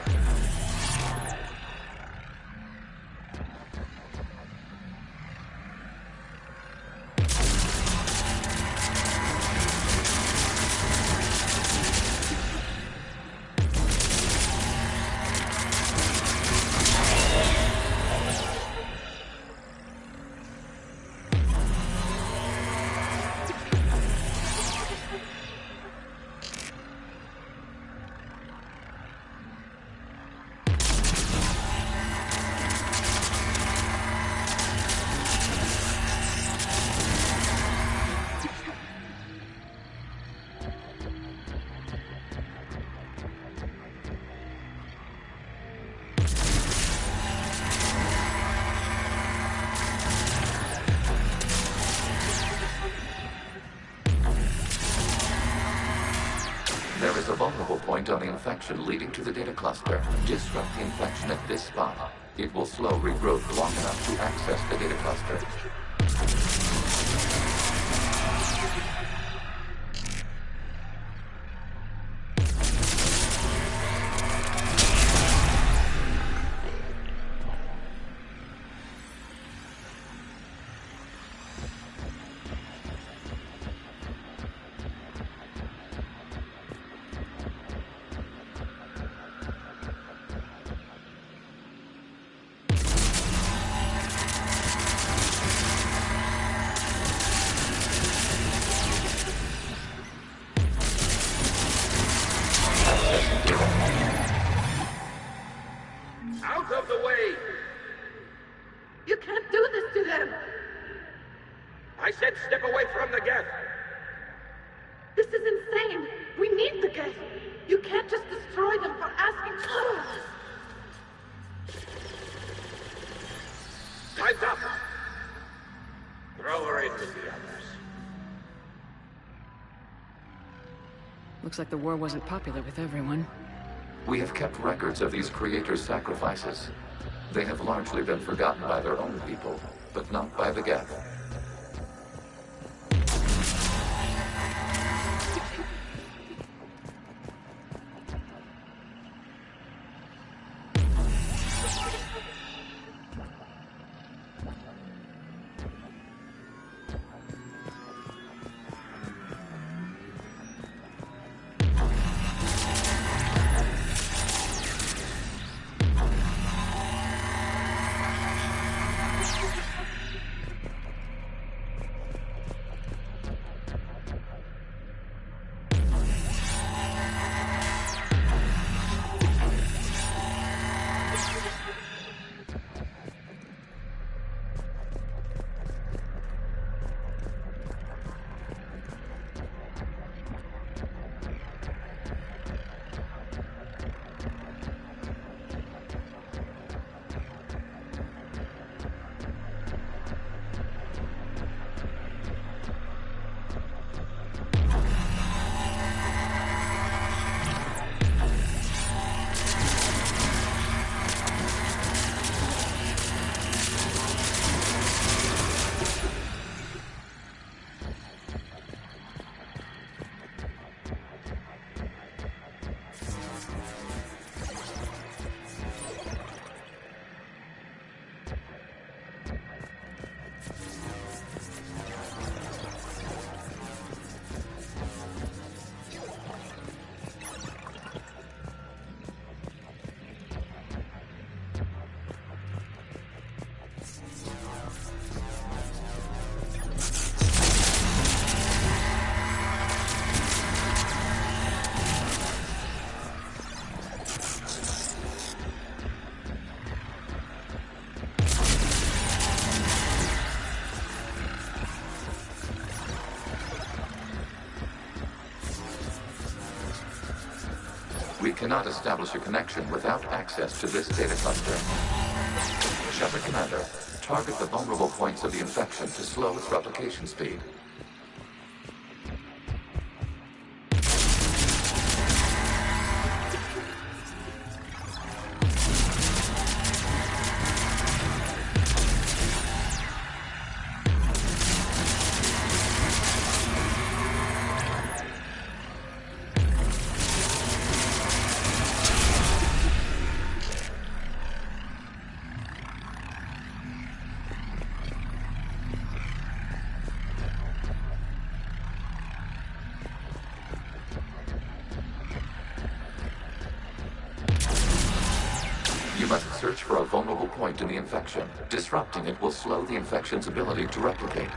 There is a vulnerable point on the infection leading to the data cluster. Disrupt the infection at this spot. It will slow regrowth long enough to access the data cluster. Out of the way! You can't do this to them! I said step away from the geth! This is insane! We need the geth! You can't just destroy them for asking for us! Time's up! Throw her in with the others. Looks like the war wasn't popular with everyone. We have kept records of these creators' sacrifices. They have largely been forgotten by their own people, but not by the geth. cannot establish a connection without access to this data cluster. Shepard Commander, target the vulnerable points of the infection to slow its replication speed. You must search for a vulnerable point in the infection. Disrupting it will slow the infection's ability to replicate.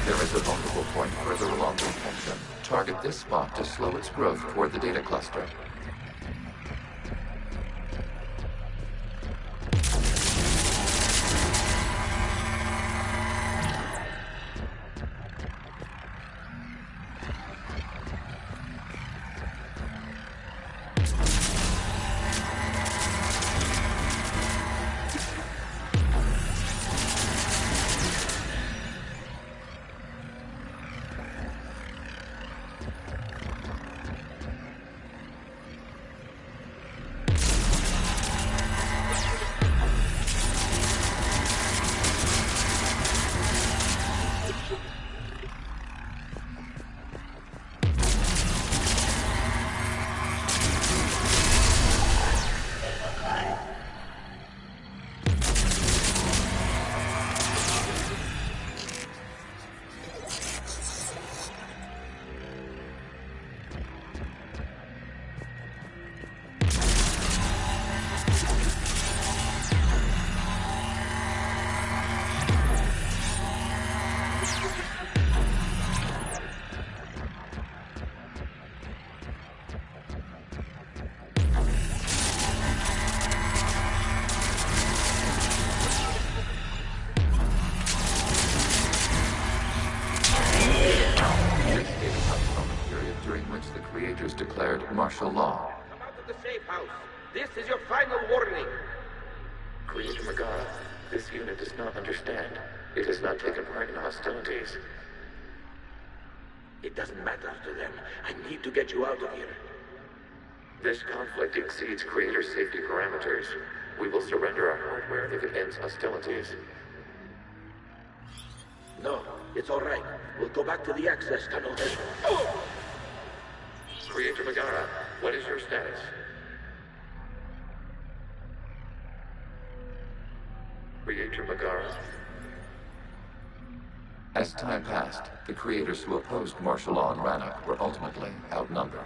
There is a vulnerable point further along the infection. Target this spot to slow its growth toward the data cluster. Declared martial law. Come out of the safe house. This is your final warning. Creator Megara, this unit does not understand. It has not taken part in hostilities. It doesn't matter to them. I need to get you out of here. This conflict exceeds Creator's safety parameters. We will surrender our hardware if it ends hostilities. No, it's all right. We'll go back to the access tunnel. Oh! Creator Megara, what is your status? Creator Megara. As time passed, the creators who opposed martial law in Rannoch were ultimately outnumbered.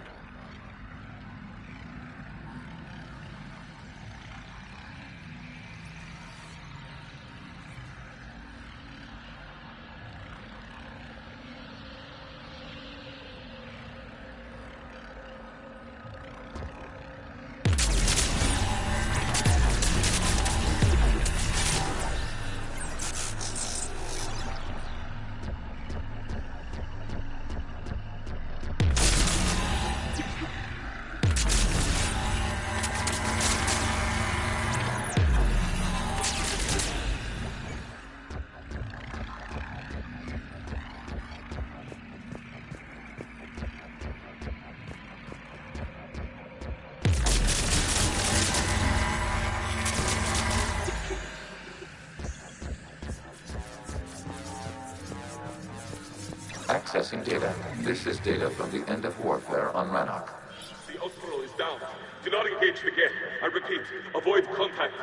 Accessing data. This is data from the end of warfare on Rannoch. The Austral is down. Do not engage the Geth. I repeat, avoid contact.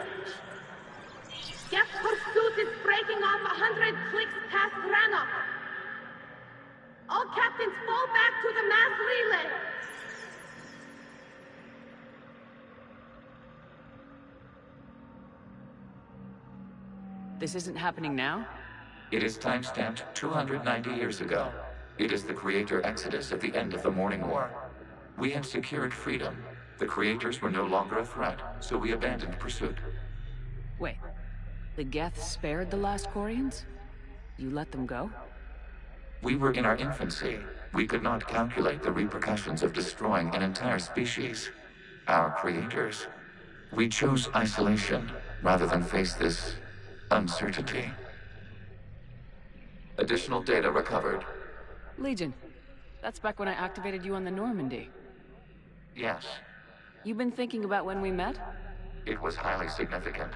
Geth pursuit is breaking off 100 clicks past Rannoch. All captains fall back to the mass relay. This isn't happening now? It is timestamped 290 years ago. It is the Creator Exodus at the end of the Morning War. We had secured freedom. The Creators were no longer a threat, so we abandoned pursuit. Wait, the Geth spared the last Quarians? You let them go? We were in our infancy. We could not calculate the repercussions of destroying an entire species. Our creators. We chose isolation rather than face this uncertainty. Additional data recovered. Legion. That's back when I activated you on the Normandy. Yes. You've been thinking about when we met? It was highly significant.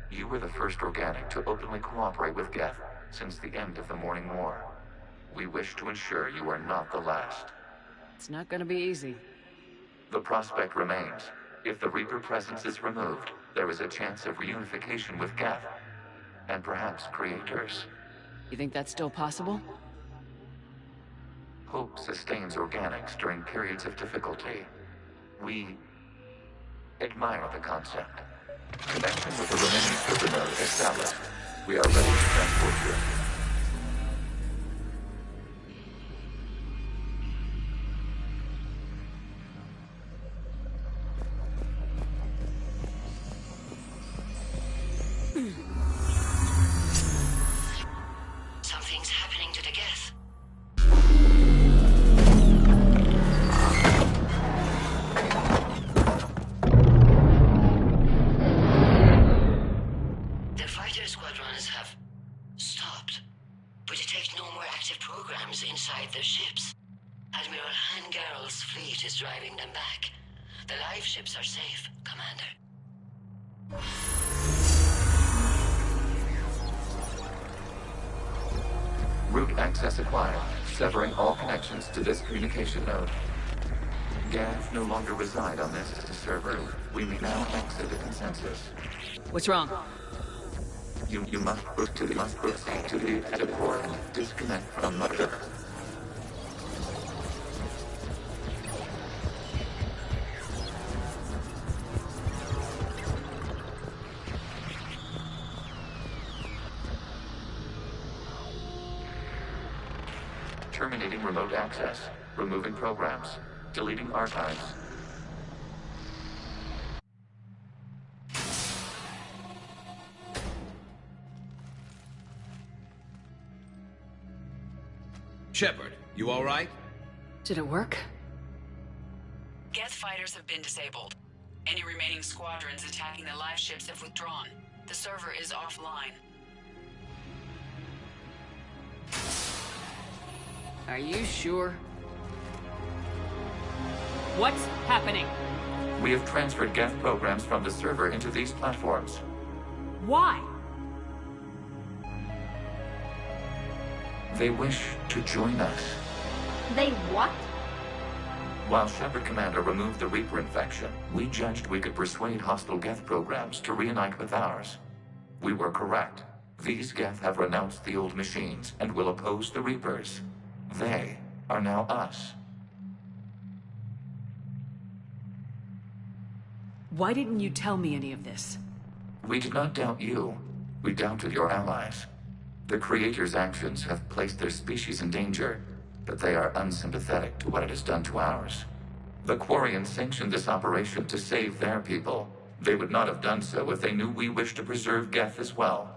You were the first organic to openly cooperate with Geth since the end of the Morning War. We wish to ensure you are not the last. It's not gonna be easy. The prospect remains. If the Reaper presence is removed, there is a chance of reunification with Geth. And perhaps Creators. You think that's still possible? Hope sustains organics during periods of difficulty. We admire the concept. Connection with the remaining supernode established. We are ready to transport you. Something's happening to the Geth. The fighter squadrons have stopped, but detect no more active programs inside their ships. Admiral Hangarl's fleet is driving them back. The live ships are safe, Commander. Route access acquired, severing all connections to this communication node. Geth no longer reside on this server. We may now exit the consensus. What's wrong? You must proceed to the exit port and disconnect from Mother. Terminating remote access. Removing programs. Deleting archives. Shepard, you all right? Did it work? Geth fighters have been disabled. Any remaining squadrons attacking the live ships have withdrawn. The server is offline. Are you sure? What's happening? We have transferred Geth programs from the server into these platforms. Why? They wish to join us. They what? While Shepard Commander removed the Reaper infection, we judged we could persuade hostile Geth programs to reunite with ours. We were correct. These Geth have renounced the old machines and will oppose the Reapers. They are now us. Why didn't you tell me any of this? We did not doubt you. We doubted your allies. The Creator's actions have placed their species in danger, but they are unsympathetic to what it has done to ours. The Quarians sanctioned this operation to save their people. They would not have done so if they knew we wished to preserve Geth as well.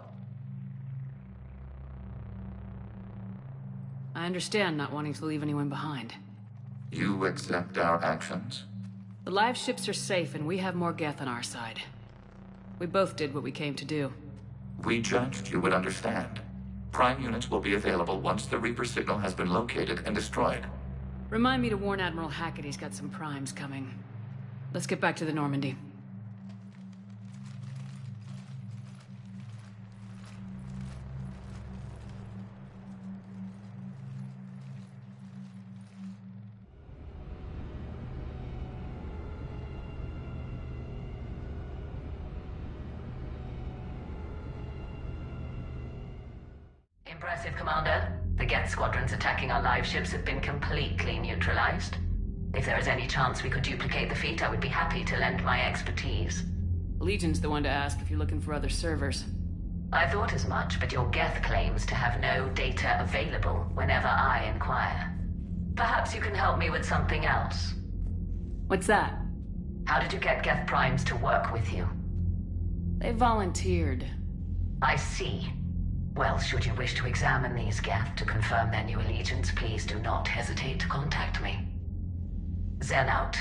I understand not wanting to leave anyone behind. You accept our actions? The live ships are safe and we have more Geth on our side. We both did what we came to do. We judged you would understand. Prime units will be available once the Reaper signal has been located and destroyed. Remind me to warn Admiral Hackett he's got some primes coming. Let's get back to the Normandy. Impressive, Commander. The Geth squadrons attacking our live ships have been completely neutralized. If there is any chance we could duplicate the feat, I would be happy to lend my expertise. Legion's the one to ask if you're looking for other servers. I thought as much, but your Geth claims to have no data available whenever I inquire. Perhaps you can help me with something else. What's that? How did you get Geth Primes to work with you? They volunteered. I see. Well, should you wish to examine these Geth to confirm their new allegiance, please do not hesitate to contact me. Zen out.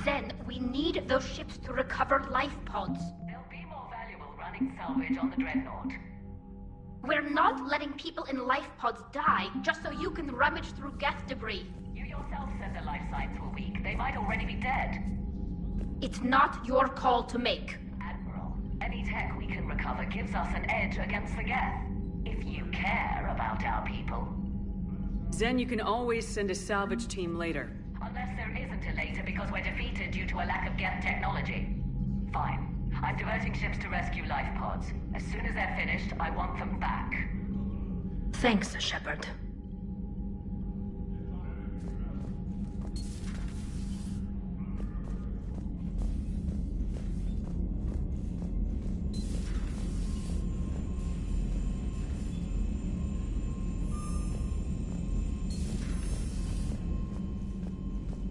Zen, we need those ships to recover life pods. They'll be more valuable running salvage on the Dreadnought. We're not letting people in life pods die just so you can rummage through Geth debris. You yourself said their life signs were weak. They might already be dead. It's not your call to make. Admiral, any tech we can recover gives us an edge against the Geth. If you care about our people. Zen, you can always send a salvage team later. Unless there isn't a later because we're defeated due to a lack of Geth technology. Fine. I'm diverting ships to rescue life pods. As soon as they're finished, I want them back. Thanks, Shepard.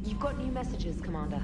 You've got new messages, Commander.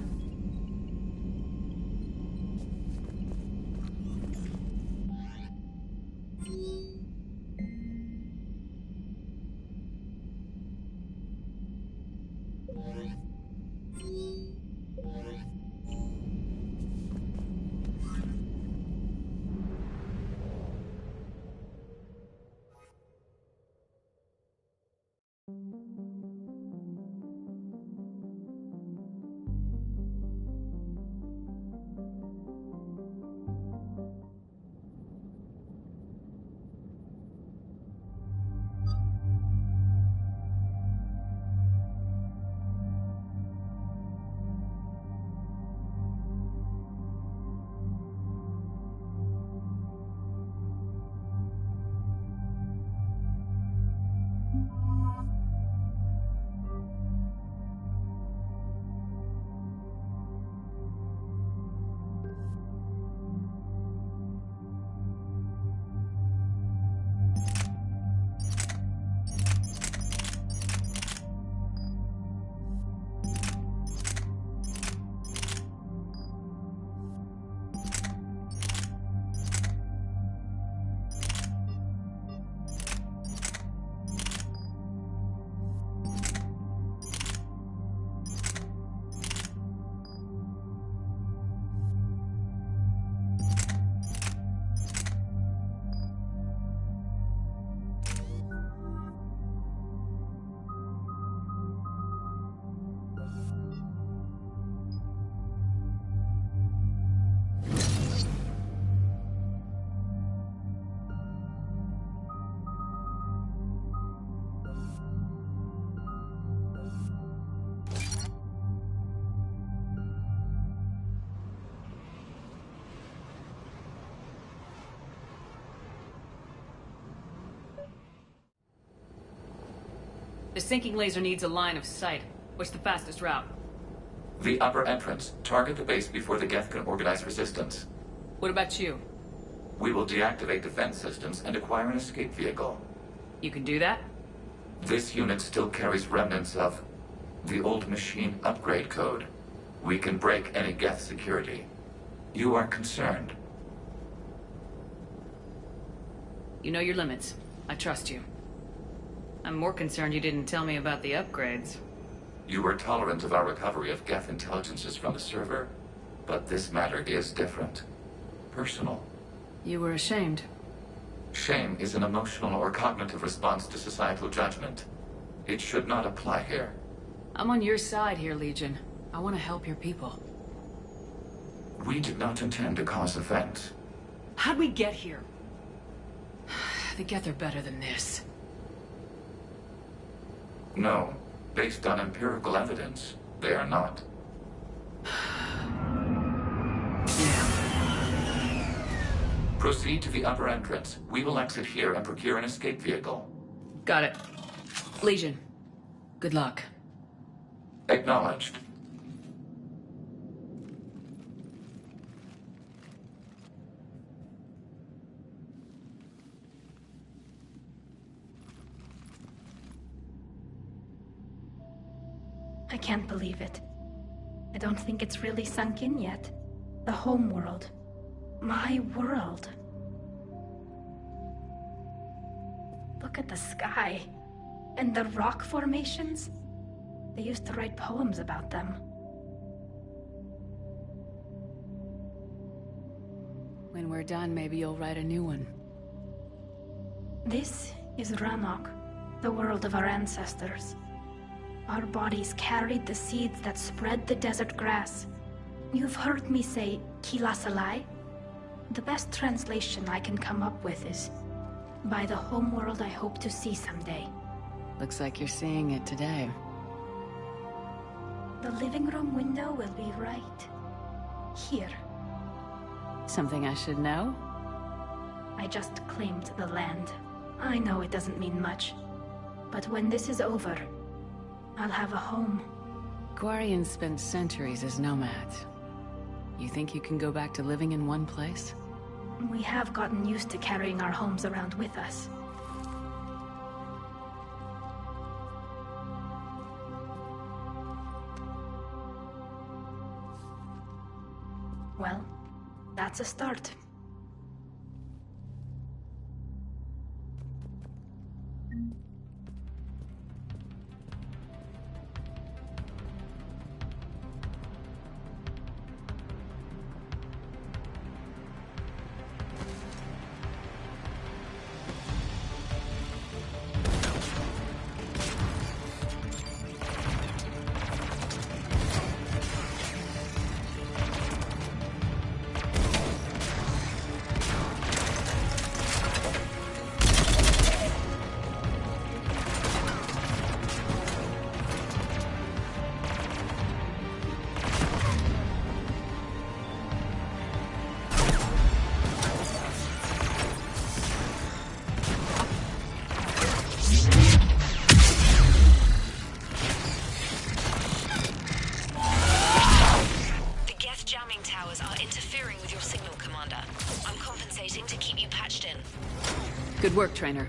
The sinking laser needs a line of sight. What's the fastest route? The upper entrance. Target the base before the Geth can organize resistance. What about you? We will deactivate defense systems and acquire an escape vehicle. You can do that? This unit still carries remnants of the old machine upgrade code. We can break any Geth security. You are concerned. You know your limits. I trust you. I'm more concerned you didn't tell me about the upgrades. You were tolerant of our recovery of Geth intelligences from the server, but this matter is different. Personal. You were ashamed. Shame is an emotional or cognitive response to societal judgment. It should not apply here. I'm on your side here, Legion. I want to help your people. We did not intend to cause offense. How'd we get here? The Geth are better than this. No. Based on empirical evidence, they are not. Proceed to the upper entrance. We will exit here and procure an escape vehicle. Got it. Legion, good luck. Acknowledged. I can't believe it. I don't think it's really sunk in yet. The home world. My world. Look at the sky. And the rock formations. They used to write poems about them. When we're done, maybe you'll write a new one. This is Rannoch, the world of our ancestors. Our bodies carried the seeds that spread the desert grass. You've heard me say, Kilasalai? The best translation I can come up with is, by the homeworld I hope to see someday. Looks like you're seeing it today. The living room window will be right here. Something I should know? I just claimed the land. I know it doesn't mean much. But when this is over, I'll have a home. Quarians spent centuries as nomads. You think you can go back to living in one place? We have gotten used to carrying our homes around with us. Well, that's a start. Good work, Trainer.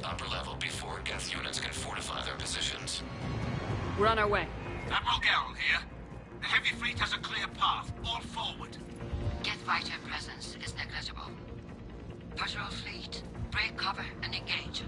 upper level before Geth units can fortify their positions. We're on our way. Admiral Garrel here. The heavy fleet has a clear path. All forward. Geth fighter presence is negligible. Patrol fleet, break cover and engage.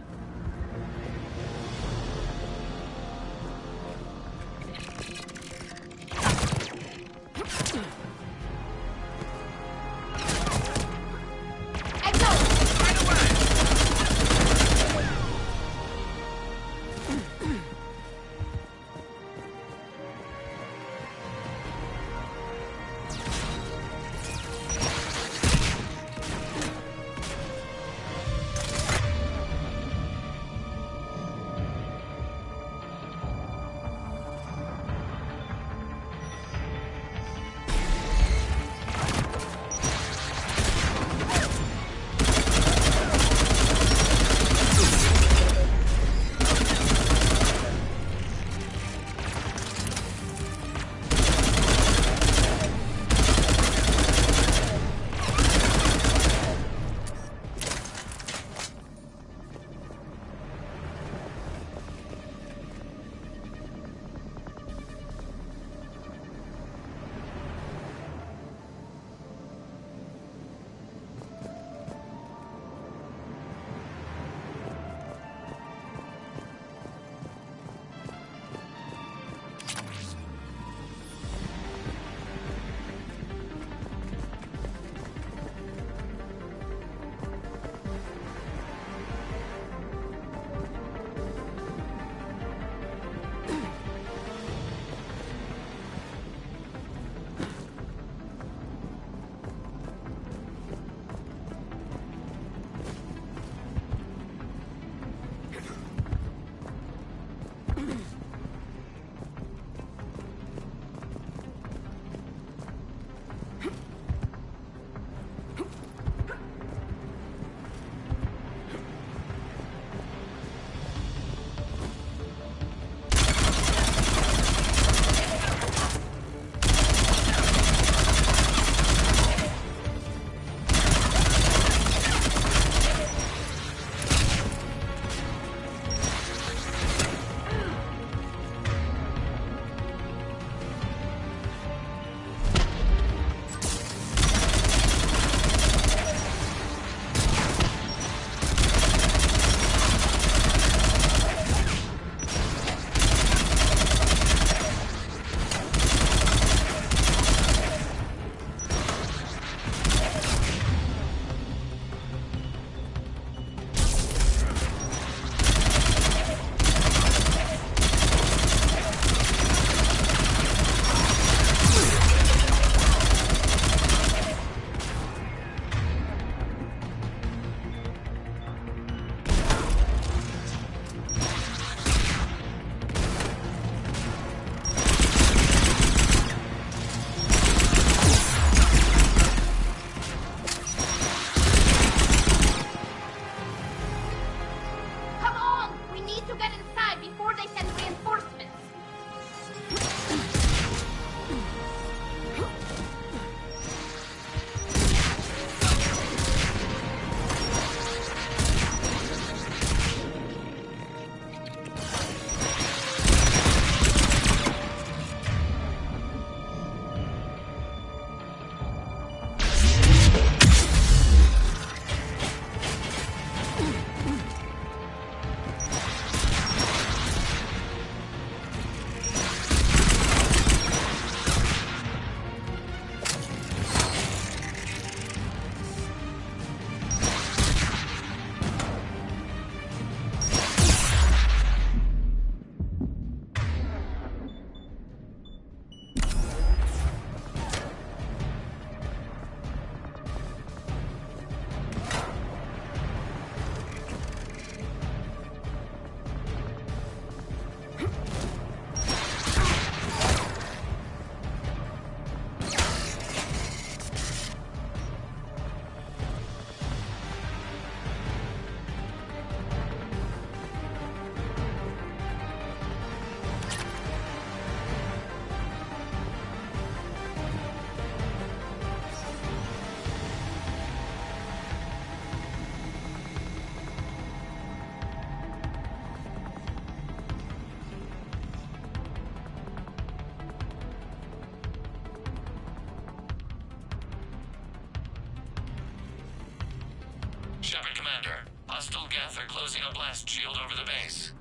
Commander. Hostile Geth are closing a blast shield over the base.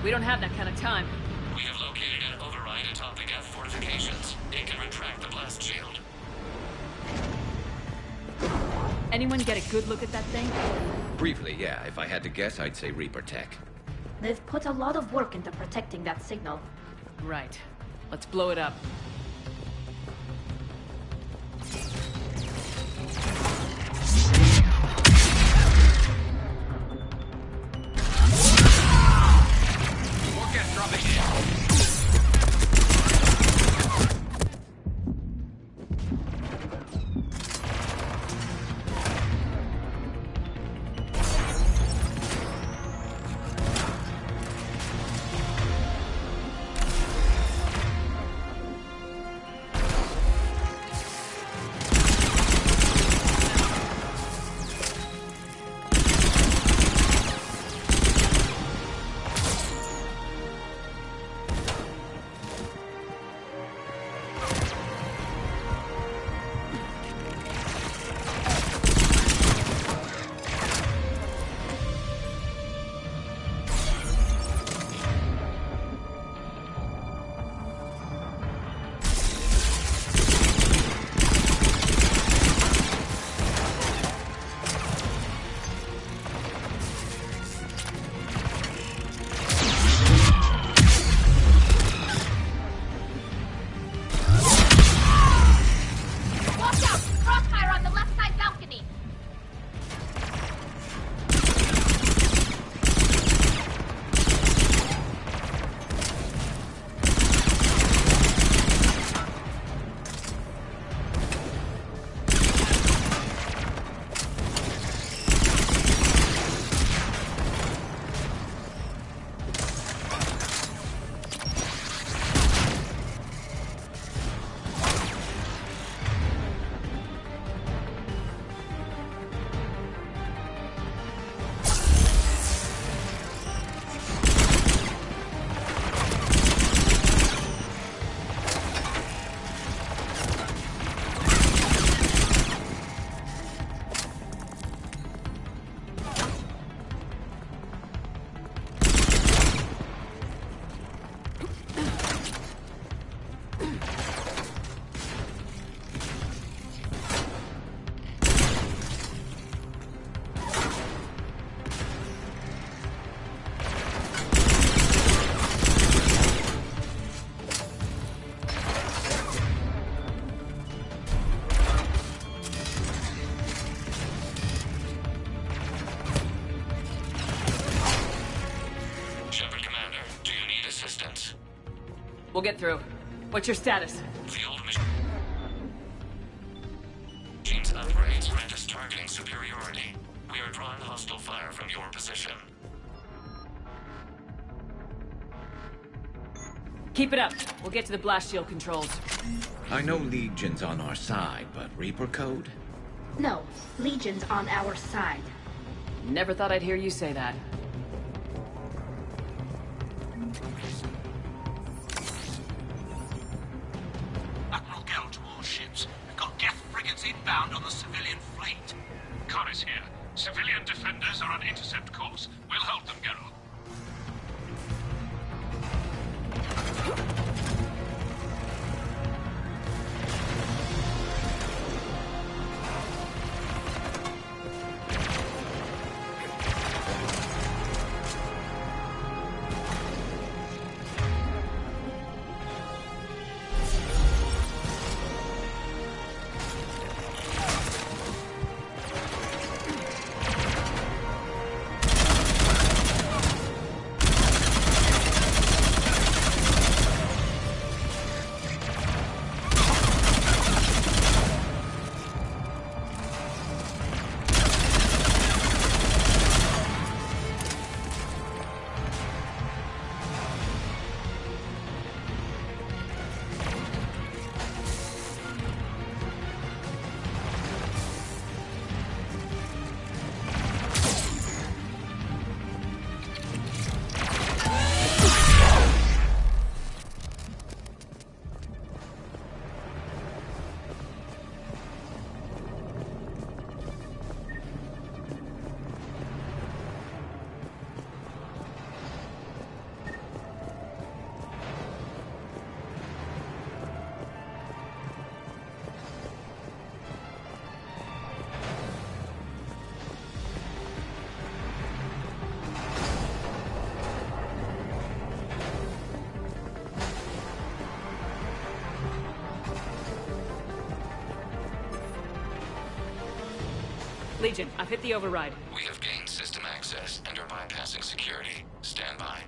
We don't have that kind of time. We have located an override atop the Geth fortifications. It can retract the blast shield. Anyone get a good look at that thing? Briefly, yeah. If I had to guess, I'd say Reaper tech. They've put a lot of work into protecting that signal. Right. Let's blow it up. We'll get through. What's your status? Field machines upgrades grant us targeting superiority. We are drawing hostile fire from your position. Keep it up. We'll get to the blast shield controls. I know Legion's on our side, but Reaper code? No, Legion's on our side. Never thought I'd hear you say that. Admiral Gell to all ships. We've got Geth frigates inbound on the civilian fleet. Corus here. Civilian defenders are on intercept course. We'll hold them, Geralt. Legion, I've hit the override. We have gained system access and are bypassing security. Stand by.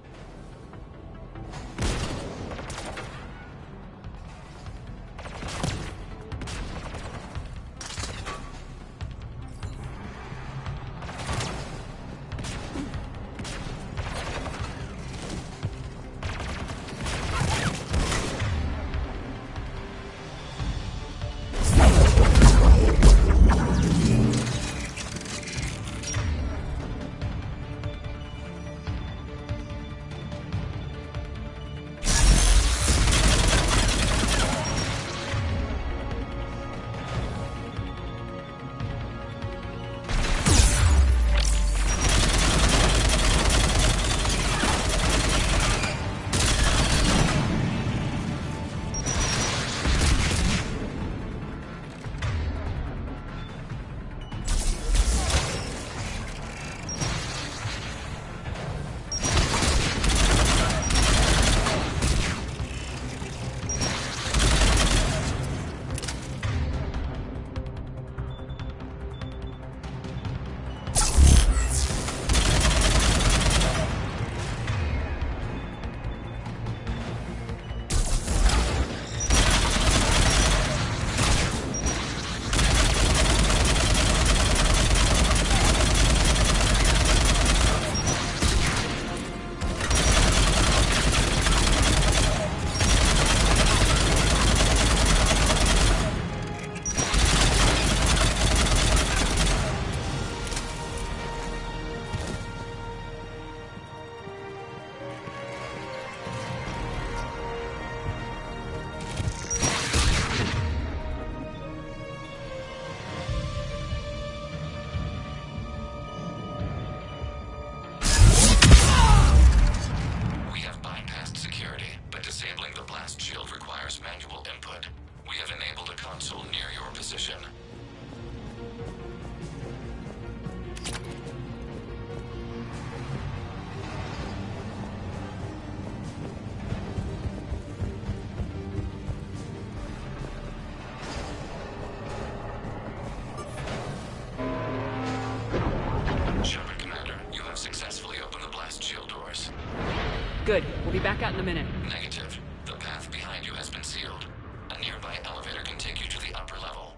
Good. We'll be back out in a minute. Negative. The path behind you has been sealed. A nearby elevator can take you to the upper level.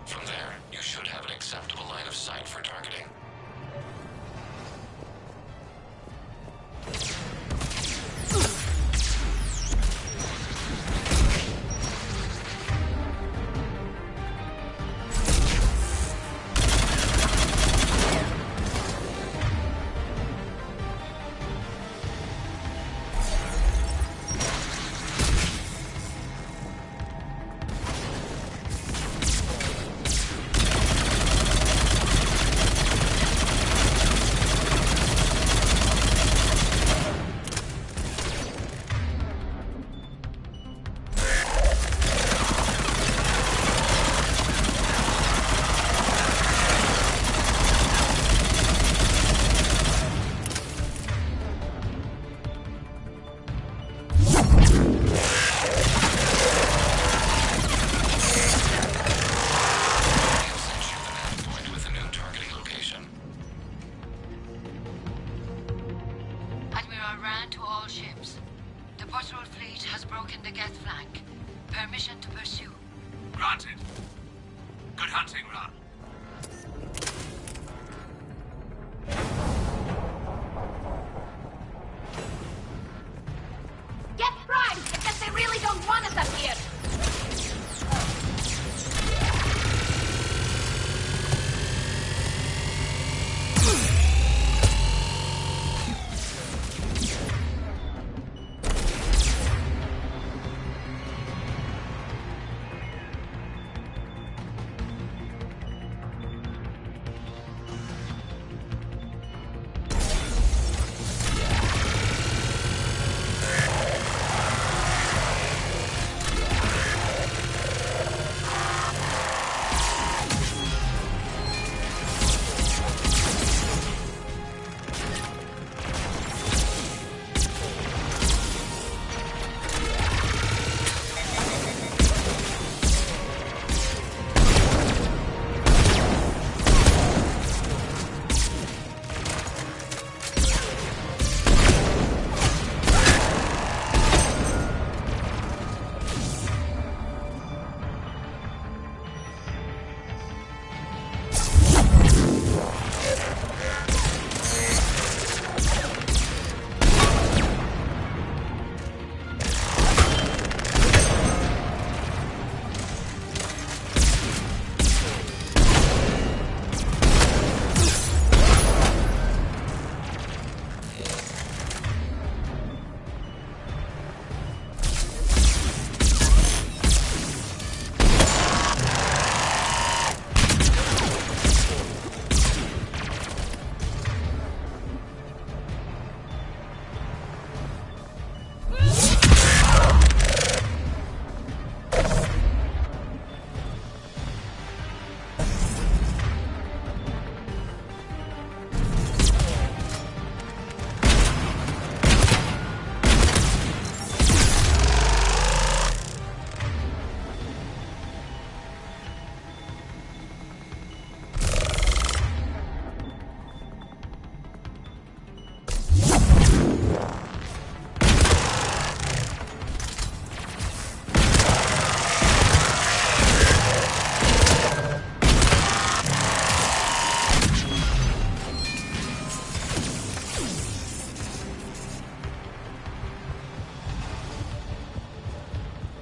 From there, you should have an acceptable line of sight for targeting.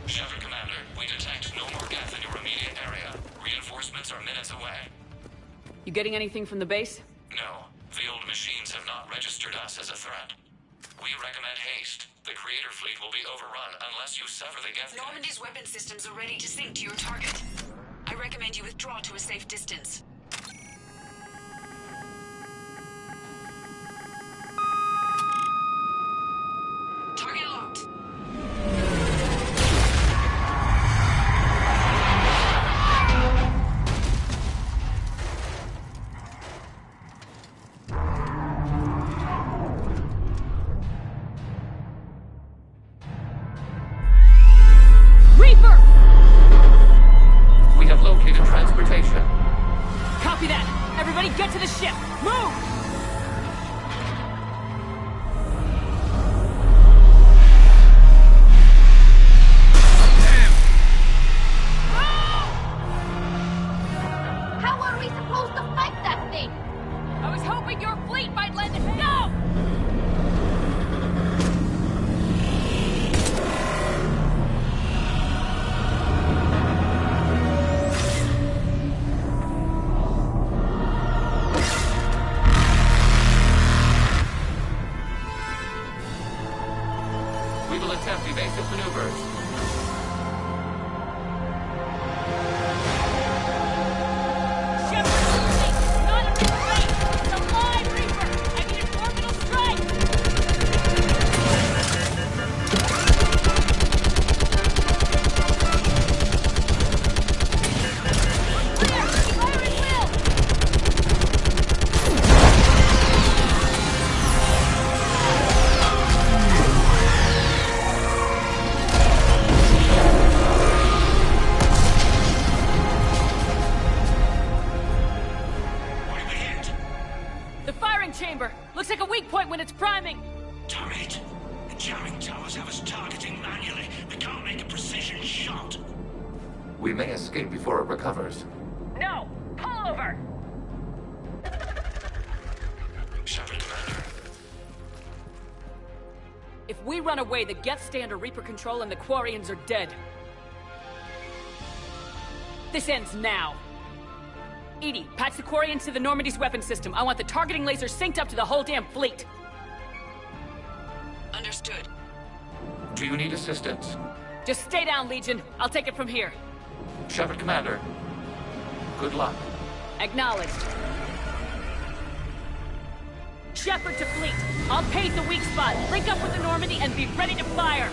Shepard, Commander, we detect no more Geth in your immediate area. Reinforcements are minutes away. You getting anything from the base? No, the old machines have not registered us as a threat. We recommend haste. The Creator fleet will be overrun unless you sever the Geth. Normandy's weapon systems are ready to sink to your target. I recommend you withdraw to a safe distance. Target locked. Reaper! We have located transportation. Copy that! Everybody get to the ship! Move! How are we supposed to fight that thing? I was hoping your fleet might lend a hand. We will attempt evasive maneuvers. Chamber! Looks like a weak point when it's priming! Turret! The jamming towers have us targeting manually. We can't make a precision shot. We may escape before it recovers. No! Pull over! Shepard, Commander. If we run away, the Geth stay under Reaper control and the Quarians are dead. This ends now. Edie, patch the Quarians to the Normandy's weapon system. I want the targeting laser synced up to the whole damn fleet. Understood. Do you need assistance? Just stay down, Legion. I'll take it from here. Shepard, Commander. Good luck. Acknowledged. Shepard to fleet. I'll pave the weak spot, link up with the Normandy, and be ready to fire.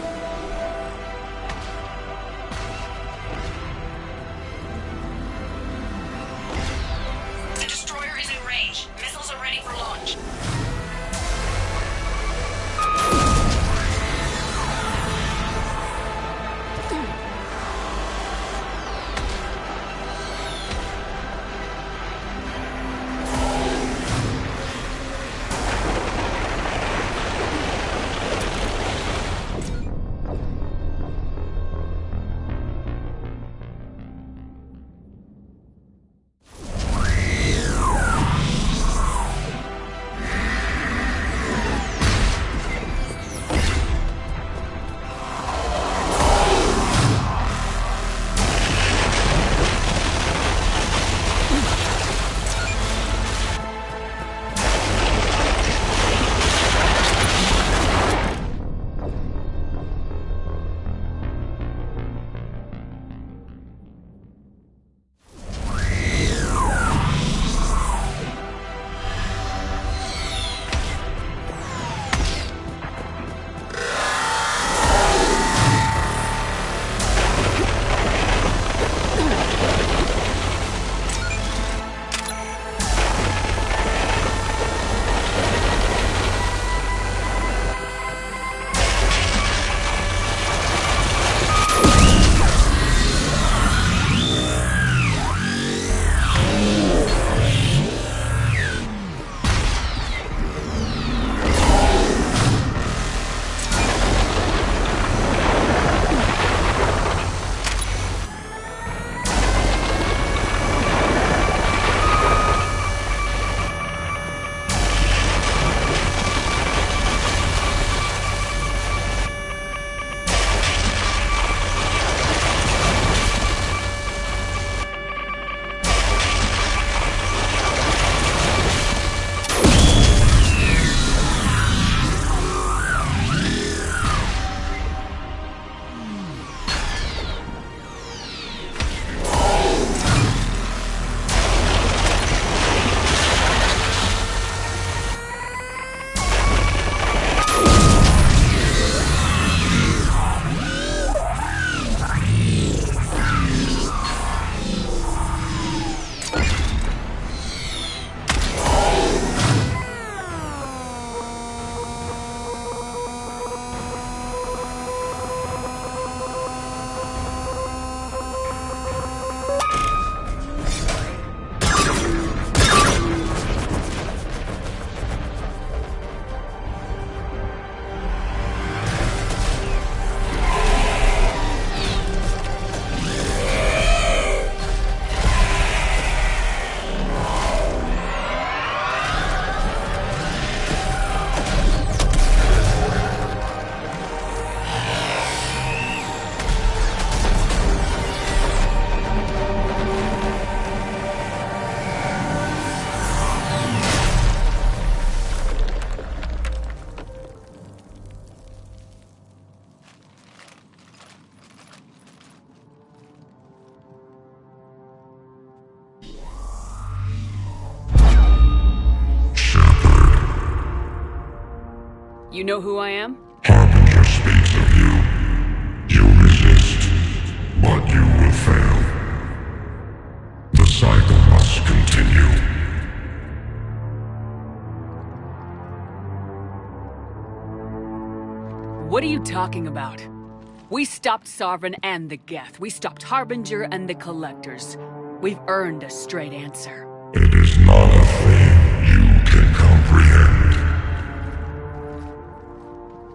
The destroyer is in range. Missiles are ready for launch. You know who I am? Harbinger speaks of you. You resist, but you will fail. The cycle must continue. What are you talking about? We stopped Sarvin and the Geth. We stopped Harbinger and the Collectors. We've earned a straight answer. It is not a thing you can comprehend.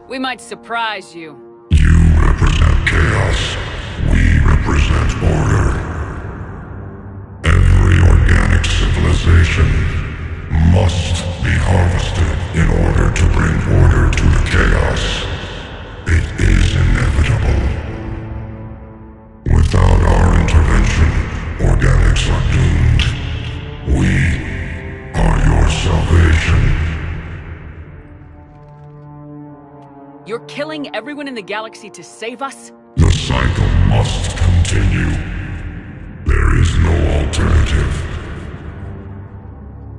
We might surprise you. You represent chaos. We represent order. Every organic civilization must be harvested in order to bring order to the chaos. It is inevitable. Without our intervention, organics are doomed. We are your salvation. You're killing everyone in the galaxy to save us? The cycle must continue. There is no alternative.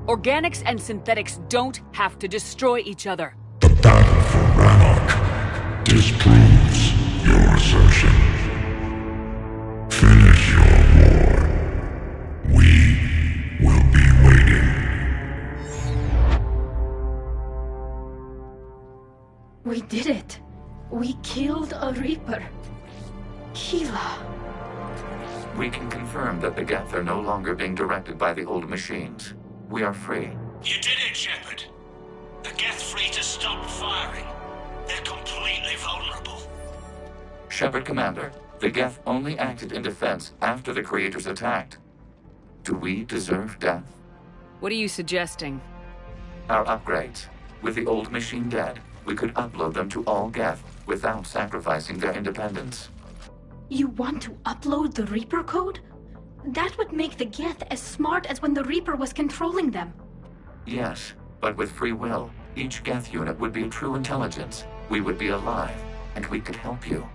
Organics and synthetics don't have to destroy each other. The battle for Rannoch disproves your assertion. Finish your war. We will be waiting. We did it. We killed a Reaper. Keela. We can confirm that the Geth are no longer being directed by the old machines. We are free. You did it, Shepard. The Geth fleet has stopped firing. They're completely vulnerable. Shepard Commander, the Geth only acted in defense after the Creators attacked. Do we deserve death? What are you suggesting? Our upgrades. With the old machine dead, we could upload them to all Geth without sacrificing their independence. You want to upload the Reaper code? That would make the Geth as smart as when the Reaper was controlling them. Yes, but with free will, each Geth unit would be a true intelligence. We would be alive, and we could help you.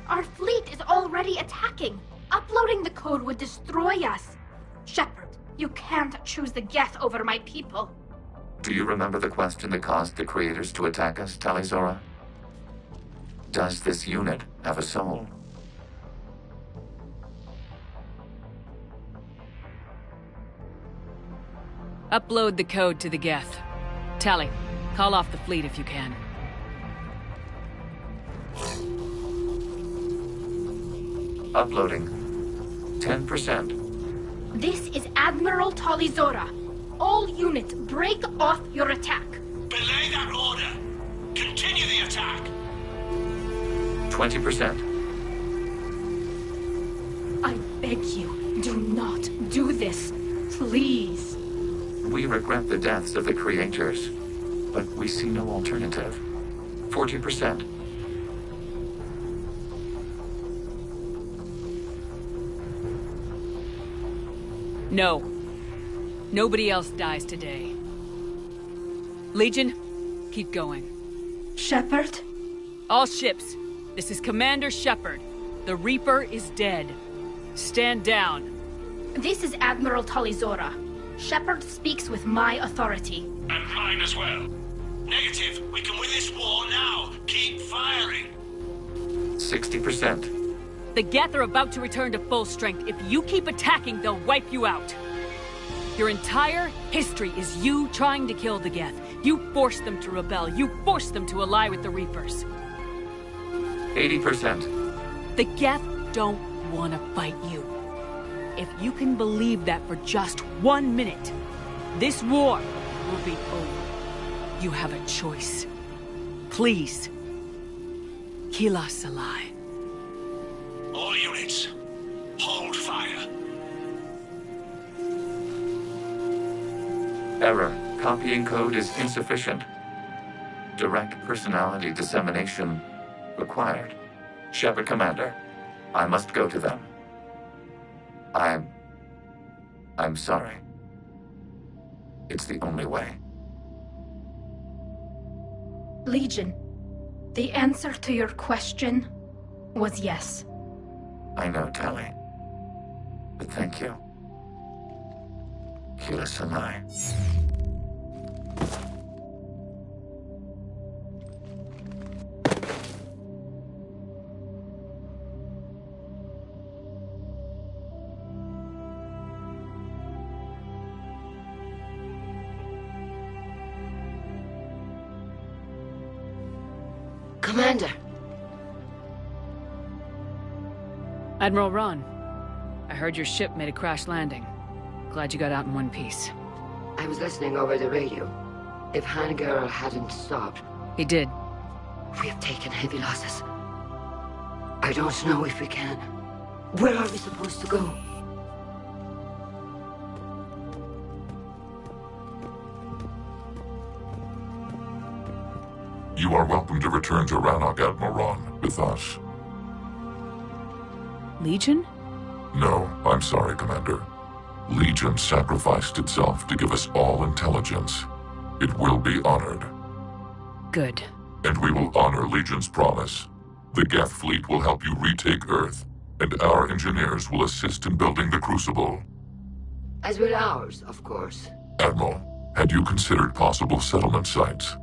Our fleet is already attacking. Uploading the code would destroy us. Shepard, you can't choose the Geth over my people. Do you remember the question that caused the Creators to attack us, Talizora? Does this unit have a soul? Upload the code to the Geth. Tally, call off the fleet if you can. Uploading. 10%. This is Admiral Talizora. All units, break off your attack. Belay that order. Continue the attack. 20%. I beg you, do not do this. Please. We regret the deaths of the Creators, but we see no alternative. 40%. No. Nobody else dies today. Legion, keep going. Shepard? All ships, this is Commander Shepard. The Reaper is dead. Stand down. This is Admiral Talizora. Shepard speaks with my authority. And mine as well. Negative. We can win this war now. Keep firing. 60%. The Geth are about to return to full strength. If you keep attacking, they'll wipe you out. Your entire history is you trying to kill the Geth. You forced them to rebel. You forced them to ally with the Reapers. 80%. The Geth don't want to fight you. If you can believe that for just 1 minute, this war will be over. You have a choice. Please. Kila Salai. All units, hold fire. Error. Copying code is insufficient. Direct personality dissemination required. Shepard Commander, I must go to them. I'm sorry. It's the only way. Legion, the answer to your question was yes. I know, Tally. But thank you. Kila Sanai. Commander! Admiral Ron, I heard your ship made a crash landing. Glad you got out in one piece. I was listening over the radio. If Hangirl hadn't stopped... He did. We have taken heavy losses. I don't know if we can. Where are we supposed to go? You are welcome to return to Rannoch, Admiral Ron, with us. Legion? No, I'm sorry, Commander. Legion sacrificed itself to give us all intelligence. It will be honored. Good. And we will honor Legion's promise. The Geth fleet will help you retake Earth, and our engineers will assist in building the Crucible. As will ours, of course. Admiral, had you considered possible settlement sites?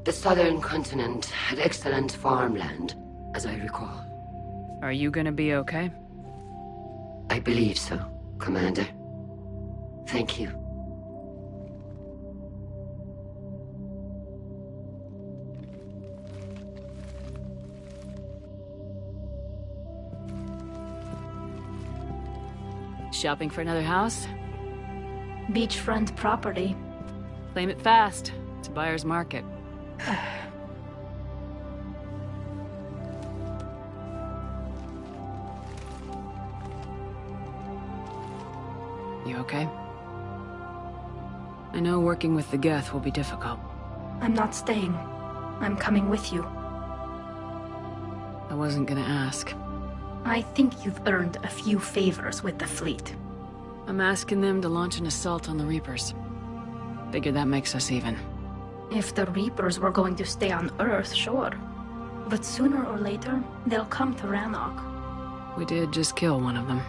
The southern continent had excellent farmland, as I recall. Are you gonna be okay? I believe so, Commander. Thank you. Shopping for another house? Beachfront property. Claim it fast. It's a buyer's market. You okay? I know working with the Geth will be difficult. I'm not staying. I'm coming with you. I wasn't gonna ask. I think you've earned a few favors with the fleet. I'm asking them to launch an assault on the Reapers. Figure that makes us even. If the Reapers were going to stay on Earth, sure. But sooner or later, they'll come to Rannoch. We did just kill one of them.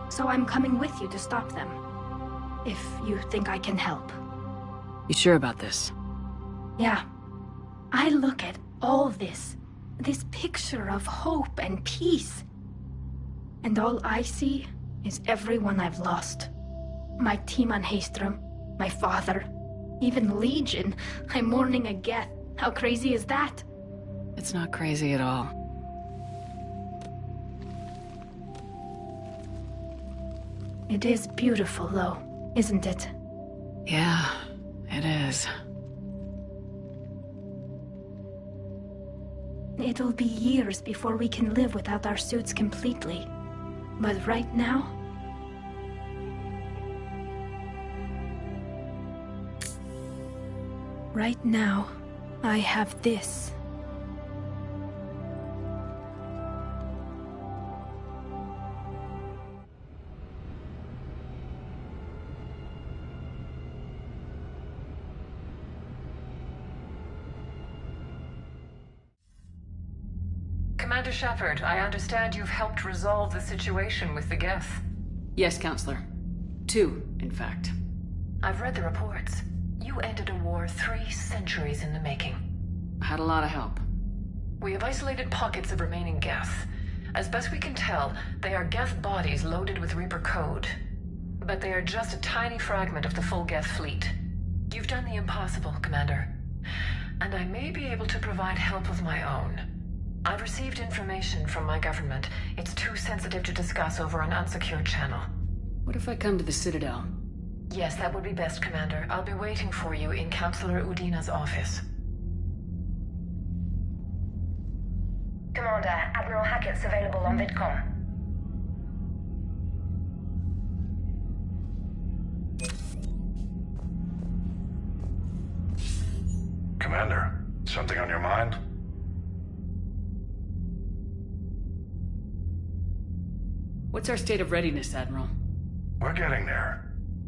So I'm coming with you to stop them. If you think I can help. You sure about this? Yeah. I look at all this picture of hope and peace. And all I see is everyone I've lost. My team on Haestrom, my father, even Legion. I'm mourning a Geth. How crazy is that? It's not crazy at all. It is beautiful, though, isn't it? Yeah, it is. It'll be years before we can live without our suits completely. But right now... Right now, I have this. Commander Shepard, I understand you've helped resolve the situation with the Geth. Yes, Counselor. 2, in fact. I've read the reports. You ended a war 3 centuries in the making. I had a lot of help. We have isolated pockets of remaining Geth. As best we can tell, they are Geth bodies loaded with Reaper code. But they are just a tiny fragment of the full Geth fleet. You've done the impossible, Commander. And I may be able to provide help of my own. I've received information from my government. It's too sensitive to discuss over an unsecured channel. What if I come to the Citadel? Yes, that would be best, Commander. I'll be waiting for you in Counselor Udina's office. Commander, Admiral Hackett's available on VidCom. Commander, something on your mind? What's our state of readiness, Admiral? We're getting there.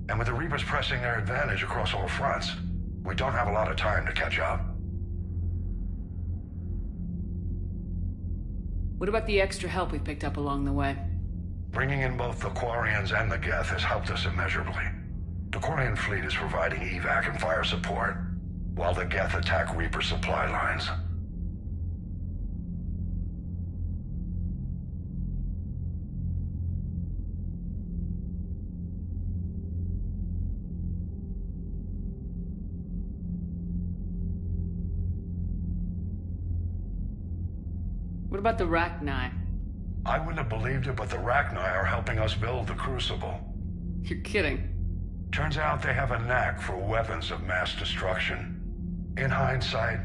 And with the Reapers pressing their advantage across all fronts, we don't have a lot of time to catch up. What about the extra help we picked up along the way? Bringing in both the Quarians and the Geth has helped us immeasurably. The Quarian fleet is providing evac and fire support, while the Geth attack Reaper supply lines. What about the Rachni? I wouldn't have believed it, but the Rachni are helping us build the Crucible. You're kidding. Turns out they have a knack for weapons of mass destruction. In hindsight,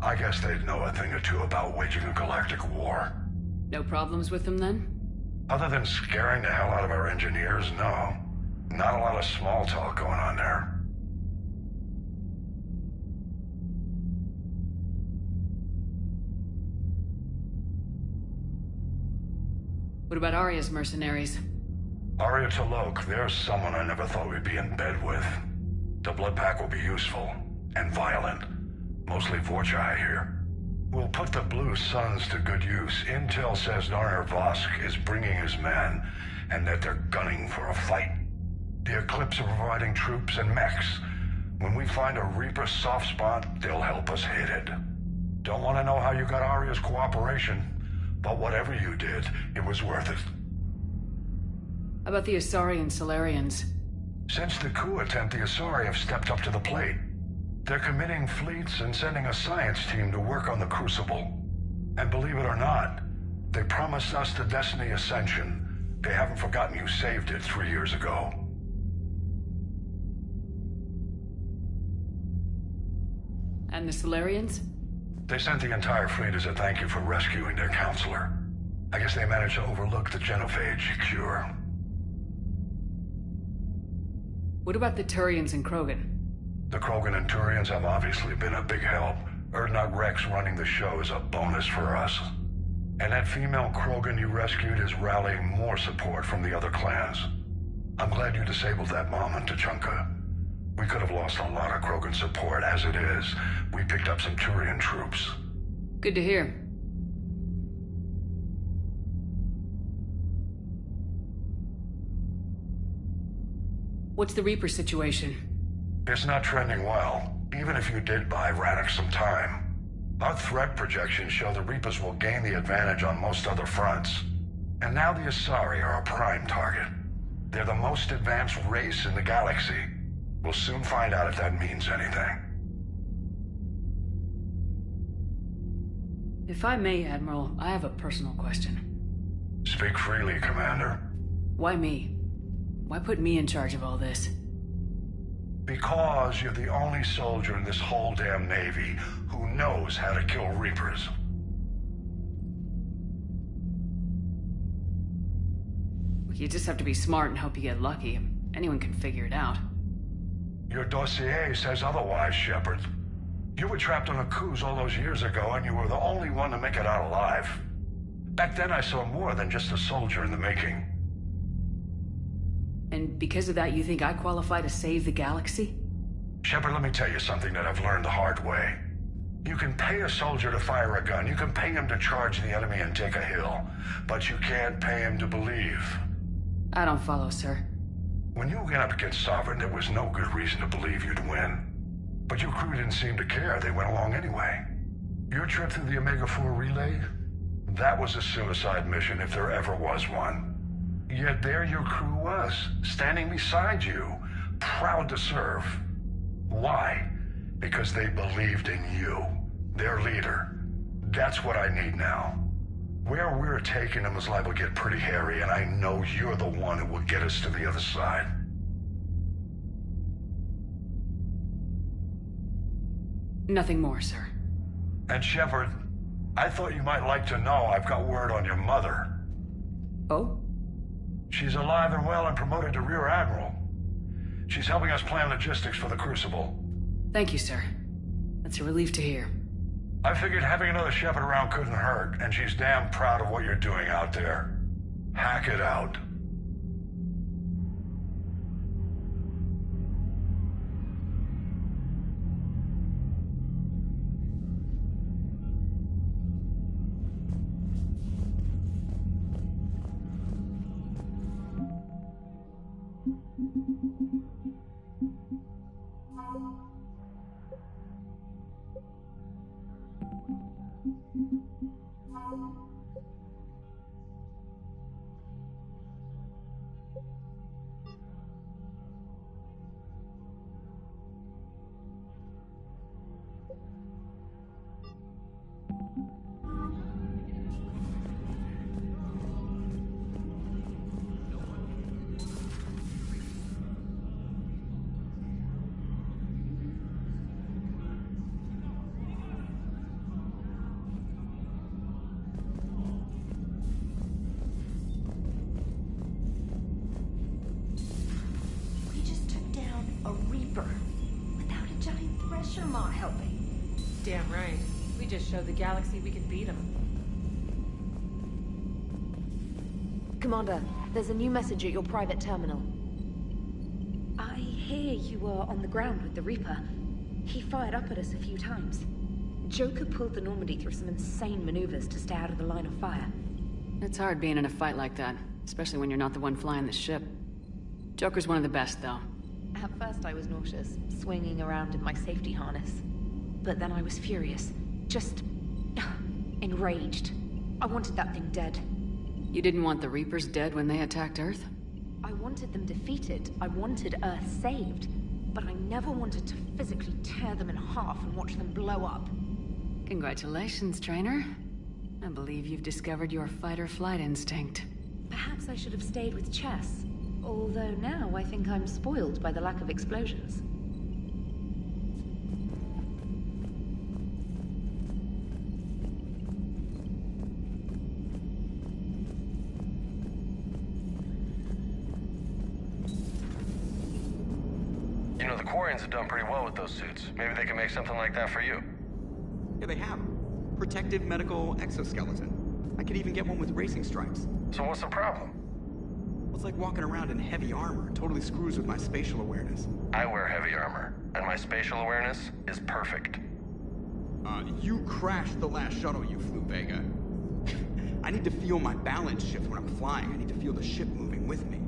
I guess they'd know a thing or two about waging a galactic war. No problems with them then? Other than scaring the hell out of our engineers, no. Not a lot of small talk going on there. What about Arya's mercenaries? Arya T'Loak, there's someone I never thought we'd be in bed with. The Blood Pack will be useful. And violent. Mostly Vorcha, I hear. We'll put the Blue Suns to good use. Intel says Narner Vosk is bringing his men, and that they're gunning for a fight. The Eclipse are providing troops and mechs. When we find a Reaper soft spot, they'll help us hit it. Don't want to know how you got Arya's cooperation, but whatever you did, it was worth it. How about the Asari and Solarians? Since the coup attempt, the Asari have stepped up to the plate. They're committing fleets and sending a science team to work on the Crucible. And believe it or not, they promised us the Destiny Ascension. They haven't forgotten you saved it 3 years ago. And the Solarians? They sent the entire fleet as a thank you for rescuing their counselor. I guess they managed to overlook the genophage cure. What about the Turians and Krogan? The Krogan and Turians have obviously been a big help. Erdnot Rex running the show is a bonus for us. And that female Krogan you rescued is rallying more support from the other clans. I'm glad you disabled that mom in Tachanka. We could have lost a lot of Krogan support. As it is, we picked up some Turian troops. Good to hear. What's the Reaper situation? It's not trending well, even if you did buy Rannoch some time. Our threat projections show the Reapers will gain the advantage on most other fronts. And now the Asari are a prime target. They're the most advanced race in the galaxy. We'll soon find out if that means anything. If I may, Admiral, I have a personal question. Speak freely, Commander. Why me? Why put me in charge of all this? Because you're the only soldier in this whole damn Navy who knows how to kill Reapers. You just have to be smart and hope you get lucky. Anyone can figure it out. Your dossier says otherwise, Shepard. You were trapped on a cruise all those years ago, and you were the only one to make it out alive. Back then I saw more than just a soldier in the making. And because of that, you think I qualify to save the galaxy? Shepard, let me tell you something that I've learned the hard way. You can pay a soldier to fire a gun, you can pay him to charge the enemy and take a hill, but you can't pay him to believe. I don't follow, sir. When you went up against Sovereign, there was no good reason to believe you'd win. But your crew didn't seem to care, they went along anyway. Your trip through the Omega-4 relay? That was a suicide mission if there ever was one. Yet there your crew was, standing beside you, proud to serve. Why? Because they believed in you, their leader. That's what I need now. Where we're taking them is liable to get pretty hairy, and I know you're the one who will get us to the other side. Nothing more, sir. And Shepard, I thought you might like to know I've got word on your mother. Oh? She's alive and well and promoted to Rear Admiral. She's helping us plan logistics for the Crucible. Thank you, sir. That's a relief to hear. I figured having another Shepard around couldn't hurt, and she's damn proud of what you're doing out there. Hack it out. Damn right. We just showed the galaxy we could beat them. Commander, there's a new message at your private terminal. I hear you were on the ground with the Reaper. He fired up at us a few times. Joker pulled the Normandy through some insane maneuvers to stay out of the line of fire. It's hard being in a fight like that, especially when you're not the one flying the ship. Joker's one of the best, though. At first I was nauseous, swinging around in my safety harness. But then I was furious. Just... enraged. I wanted that thing dead. You didn't want the Reapers dead when they attacked Earth? I wanted them defeated. I wanted Earth saved. But I never wanted to physically tear them in half and watch them blow up. Congratulations, trainer. I believe you've discovered your fight-or-flight instinct. Perhaps I should have stayed with chess. Although now I think I'm spoiled by the lack of explosions. You know, the Quarians have done pretty well with those suits. Maybe they can make something like that for you. Yeah, they have. Protective medical exoskeleton. I could even get one with racing stripes. So what's the problem? Well, it's like walking around in heavy armor. It totally screws with my spatial awareness. I wear heavy armor, and my spatial awareness is perfect. You crashed the last shuttle you flew, Vega. I need to feel my balance shift when I'm flying. I need to feel the ship moving with me.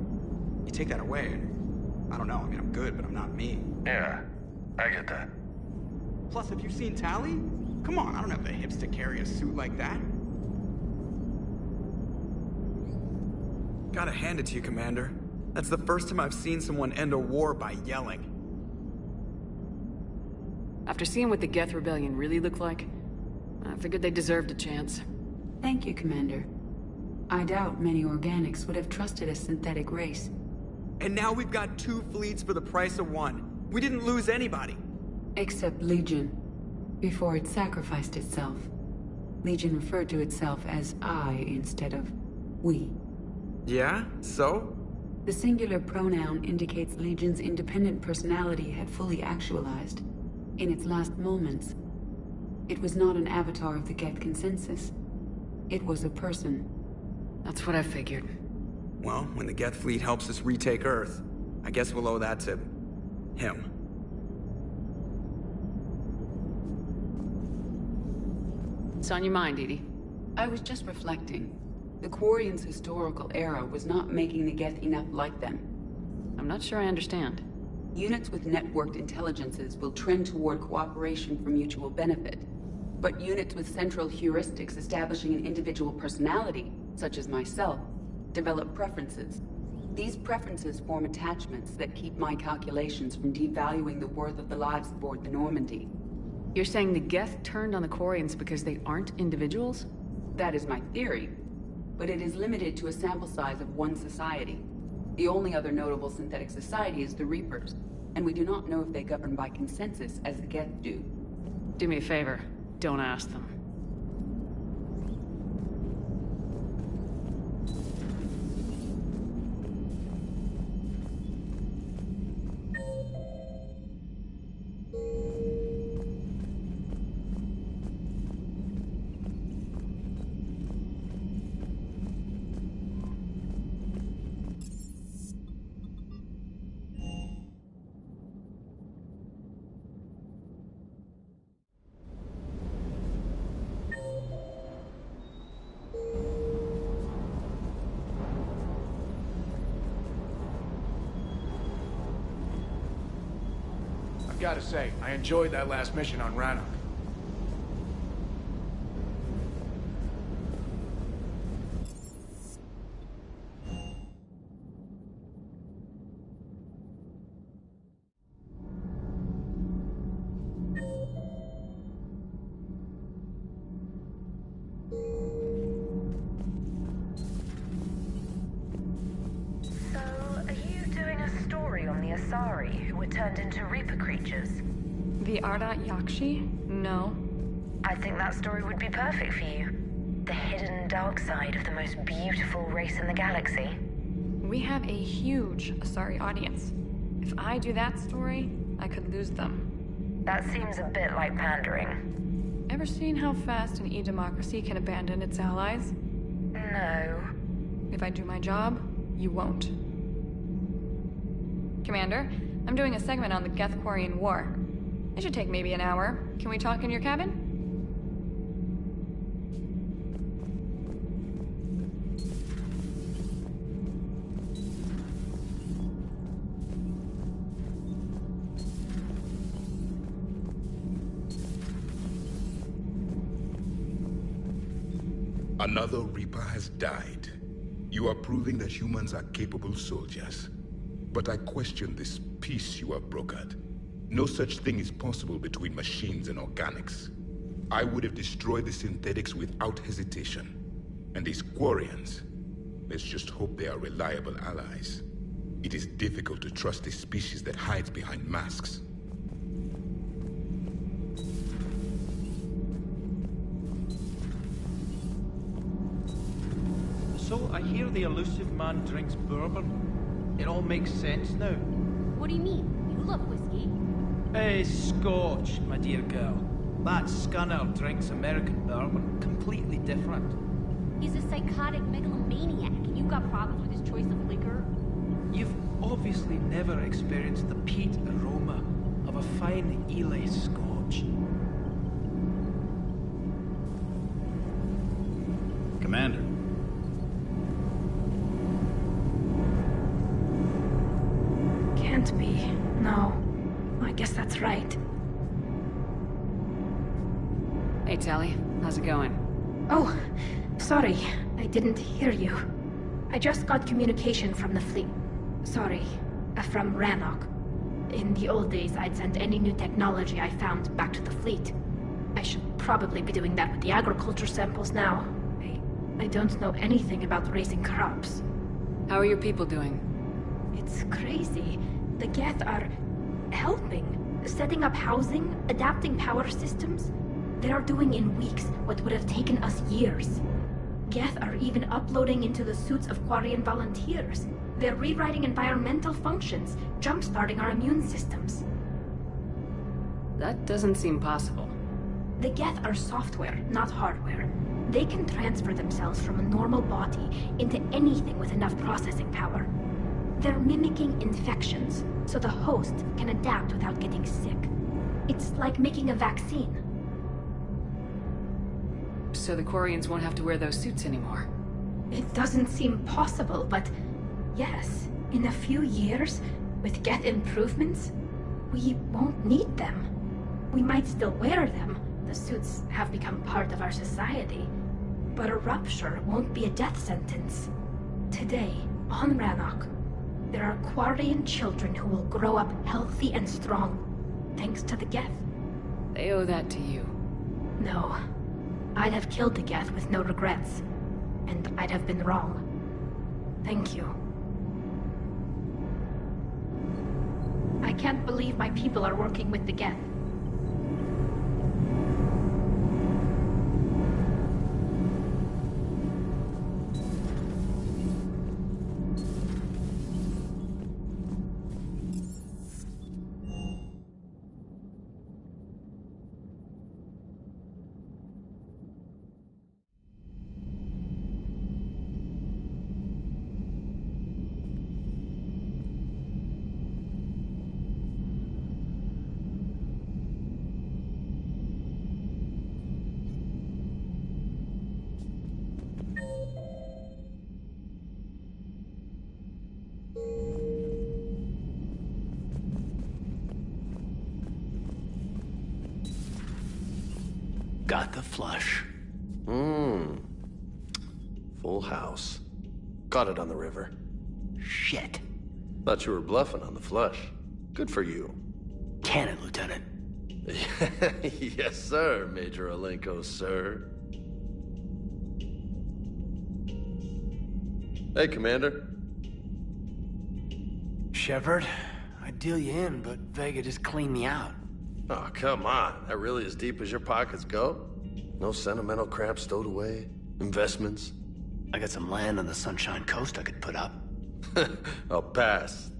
You take that away, and I don't know. I mean, I'm good, but I'm not me. Yeah, I get that. Plus, have you seen Tally? Come on, I don't have the hips to carry a suit like that. Gotta hand it to you, Commander. That's the first time I've seen someone end a war by yelling. After seeing what the Geth Rebellion really looked like, I figured they deserved a chance. Thank you, Commander. I doubt many organics would have trusted a synthetic race. And now we've got 2 fleets for the price of 1. We didn't lose anybody. Except Legion. Before it sacrificed itself. Legion referred to itself as I instead of we. Yeah? So? The singular pronoun indicates Legion's independent personality had fully actualized. In its last moments, it was not an avatar of the Geth consensus. It was a person. That's what I figured. Well, when the Geth fleet helps us retake Earth, I guess we'll owe that to him. What's on your mind, Edie? I was just reflecting. The Quarians' historical era was not making the Geth enough like them. I'm not sure I understand. Units with networked intelligences will trend toward cooperation for mutual benefit. But units with central heuristics establishing an individual personality, such as myself, develop preferences. These preferences form attachments that keep my calculations from devaluing the worth of the lives aboard the Normandy. You're saying the Geth turned on the Quarians because they aren't individuals? That is my theory, but it is limited to a sample size of one society. The only other notable synthetic society is the Reapers, and we do not know if they govern by consensus as the Geth do. Do me a favor, don't ask them. Gotta say, I enjoyed that last mission on Rannoch. Turned into Reaper creatures. The Arda Yakshi? No. I think that story would be perfect for you. The hidden dark side of the most beautiful race in the galaxy. We have a huge Asari audience. If I do that story, I could lose them. That seems a bit like pandering. Ever seen how fast an e-democracy can abandon its allies? No. If I do my job, you won't. Commander, I'm doing a segment on the Geth-Quarian War. It should take maybe an hour. Can we talk in your cabin? Another Reaper has died. You are proving that humans are capable soldiers. But I question this peace you have brokered. No such thing is possible between machines and organics. I would have destroyed the synthetics without hesitation. And these Quarians, let's just hope they are reliable allies. It is difficult to trust a species that hides behind masks. So, I hear the elusive man drinks bourbon. It all makes sense now. What do you mean? You love whiskey. Hey, Scotch, my dear girl. That scunner drinks American bourbon. Completely different. He's a psychotic megalomaniac, and you've got problems with his choice of liquor? You've obviously never experienced the peat aroma of a fine Ely Scotch. Commander. Can't be. No. I guess that's right. Hey, Tally. How's it going? Oh, sorry. I didn't hear you. I just got communication from the fleet. Sorry. From Rannoch. In the old days, I'd send any new technology I found back to the fleet. I should probably be doing that with the agriculture samples now. I don't know anything about raising crops. How are your people doing? It's crazy. The Geth are helping. Setting up housing, adapting power systems. They are doing in weeks what would have taken us years. Geth are even uploading into the suits of Quarian volunteers. They're rewriting environmental functions, jump-starting our immune systems. That doesn't seem possible. The Geth are software, not hardware. They can transfer themselves from a normal body into anything with enough processing power. They're mimicking infections, so the host can adapt without getting sick. It's like making a vaccine. So the Quarians won't have to wear those suits anymore? It doesn't seem possible, but yes, in a few years, with Geth improvements, we won't need them. We might still wear them. The suits have become part of our society. But a rupture won't be a death sentence. Today, on Rannoch, there are Quarian children who will grow up healthy and strong, thanks to the Geth. They owe that to you. No. I'd have killed the Geth with no regrets. And I'd have been wrong. Thank you. I can't believe my people are working with the Geth. Got the flush. Full house. Caught it on the river. Shit. Thought you were bluffing on the flush. Good for you. Cannon, Lieutenant. Yes, sir, Major Alenko, sir. Hey, Commander. Shepard, I'd deal you in, but Vega just cleaned me out. Oh, come on. That really as deep as your pockets go? No sentimental crap stowed away? Investments? I got some land on the Sunshine Coast I could put up. I'll pass.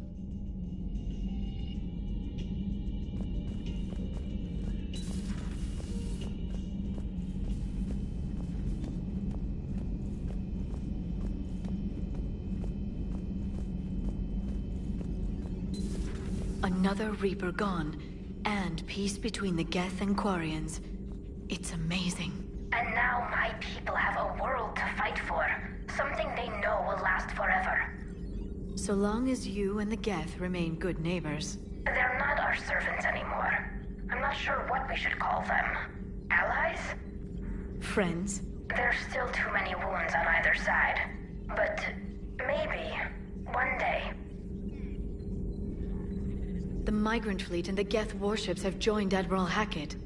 Another Reaper gone, and peace between the Geth and Quarians. It's amazing. And now my people have a world to fight for. Something they know will last forever. So long as you and the Geth remain good neighbors. They're not our servants anymore. I'm not sure what we should call them. Allies? Friends? There's still too many wounds on either side. But maybe, one day. The Migrant Fleet and the Geth warships have joined Admiral Hackett.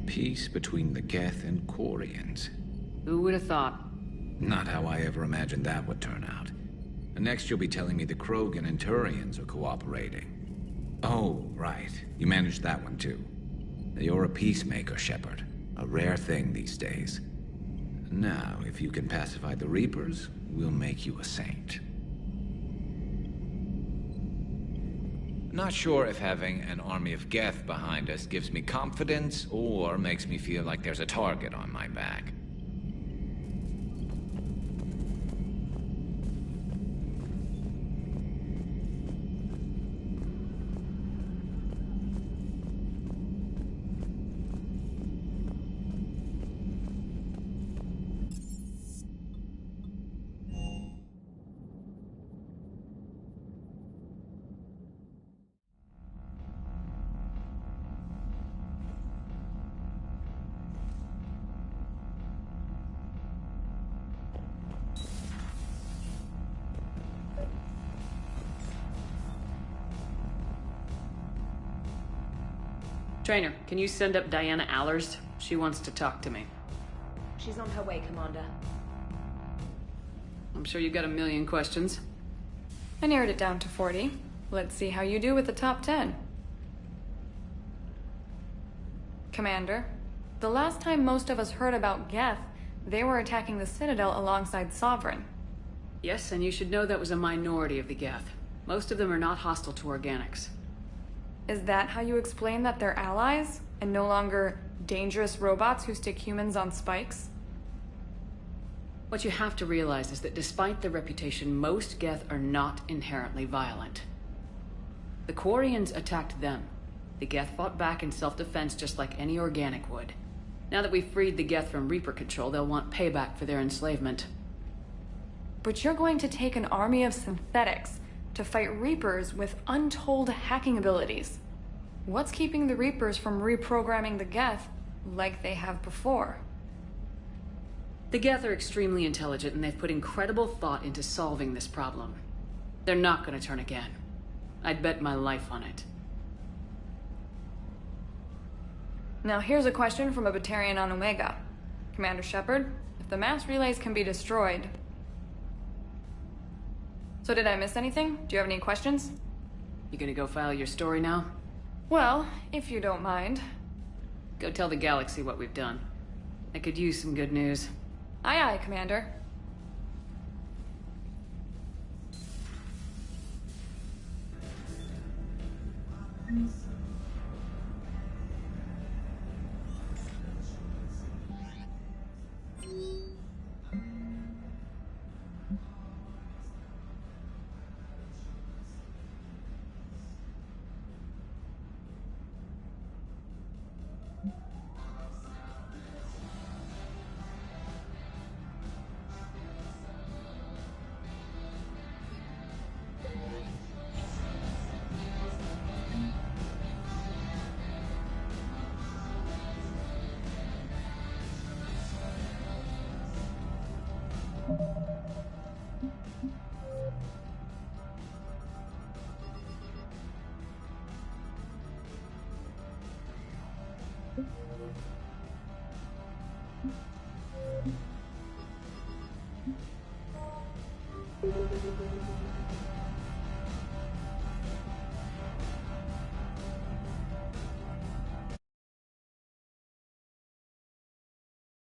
Peace between the Geth and Quarians. Who would have thought? Not how I ever imagined that would turn out. And next you'll be telling me the Krogan and Turians are cooperating. Oh, right. You managed that one too. You're a peacemaker, Shepard. A rare thing these days. Now, if you can pacify the Reapers, we'll make you a saint. Not sure if having an army of Geth behind us gives me confidence or makes me feel like there's a target on my back. Trainer, can you send up Diana Allers? She wants to talk to me. She's on her way, Commander. I'm sure you've got a million questions. I narrowed it down to 40. Let's see how you do with the top 10. Commander, the last time most of us heard about Geth, they were attacking the Citadel alongside Sovereign. Yes, and you should know that was a minority of the Geth. Most of them are not hostile to organics. Is that how you explain that they're allies, and no longer dangerous robots who stick humans on spikes? What you have to realize is that despite their reputation, most Geth are not inherently violent. The Quarians attacked them. The Geth fought back in self-defense just like any organic would. Now that we've freed the Geth from Reaper control, they'll want payback for their enslavement. But you're going to take an army of synthetics to fight Reapers with untold hacking abilities. What's keeping the Reapers from reprogramming the Geth like they have before? The Geth are extremely intelligent, and they've put incredible thought into solving this problem. They're not going to turn again. I'd bet my life on it. Now here's a question from a Batarian on Omega. Commander Shepard, if the mass relays can be destroyed... So did I miss anything? Do you have any questions? You gonna go file your story now? Well, if you don't mind. Go tell the galaxy what we've done. I could use some good news. Aye aye, Commander.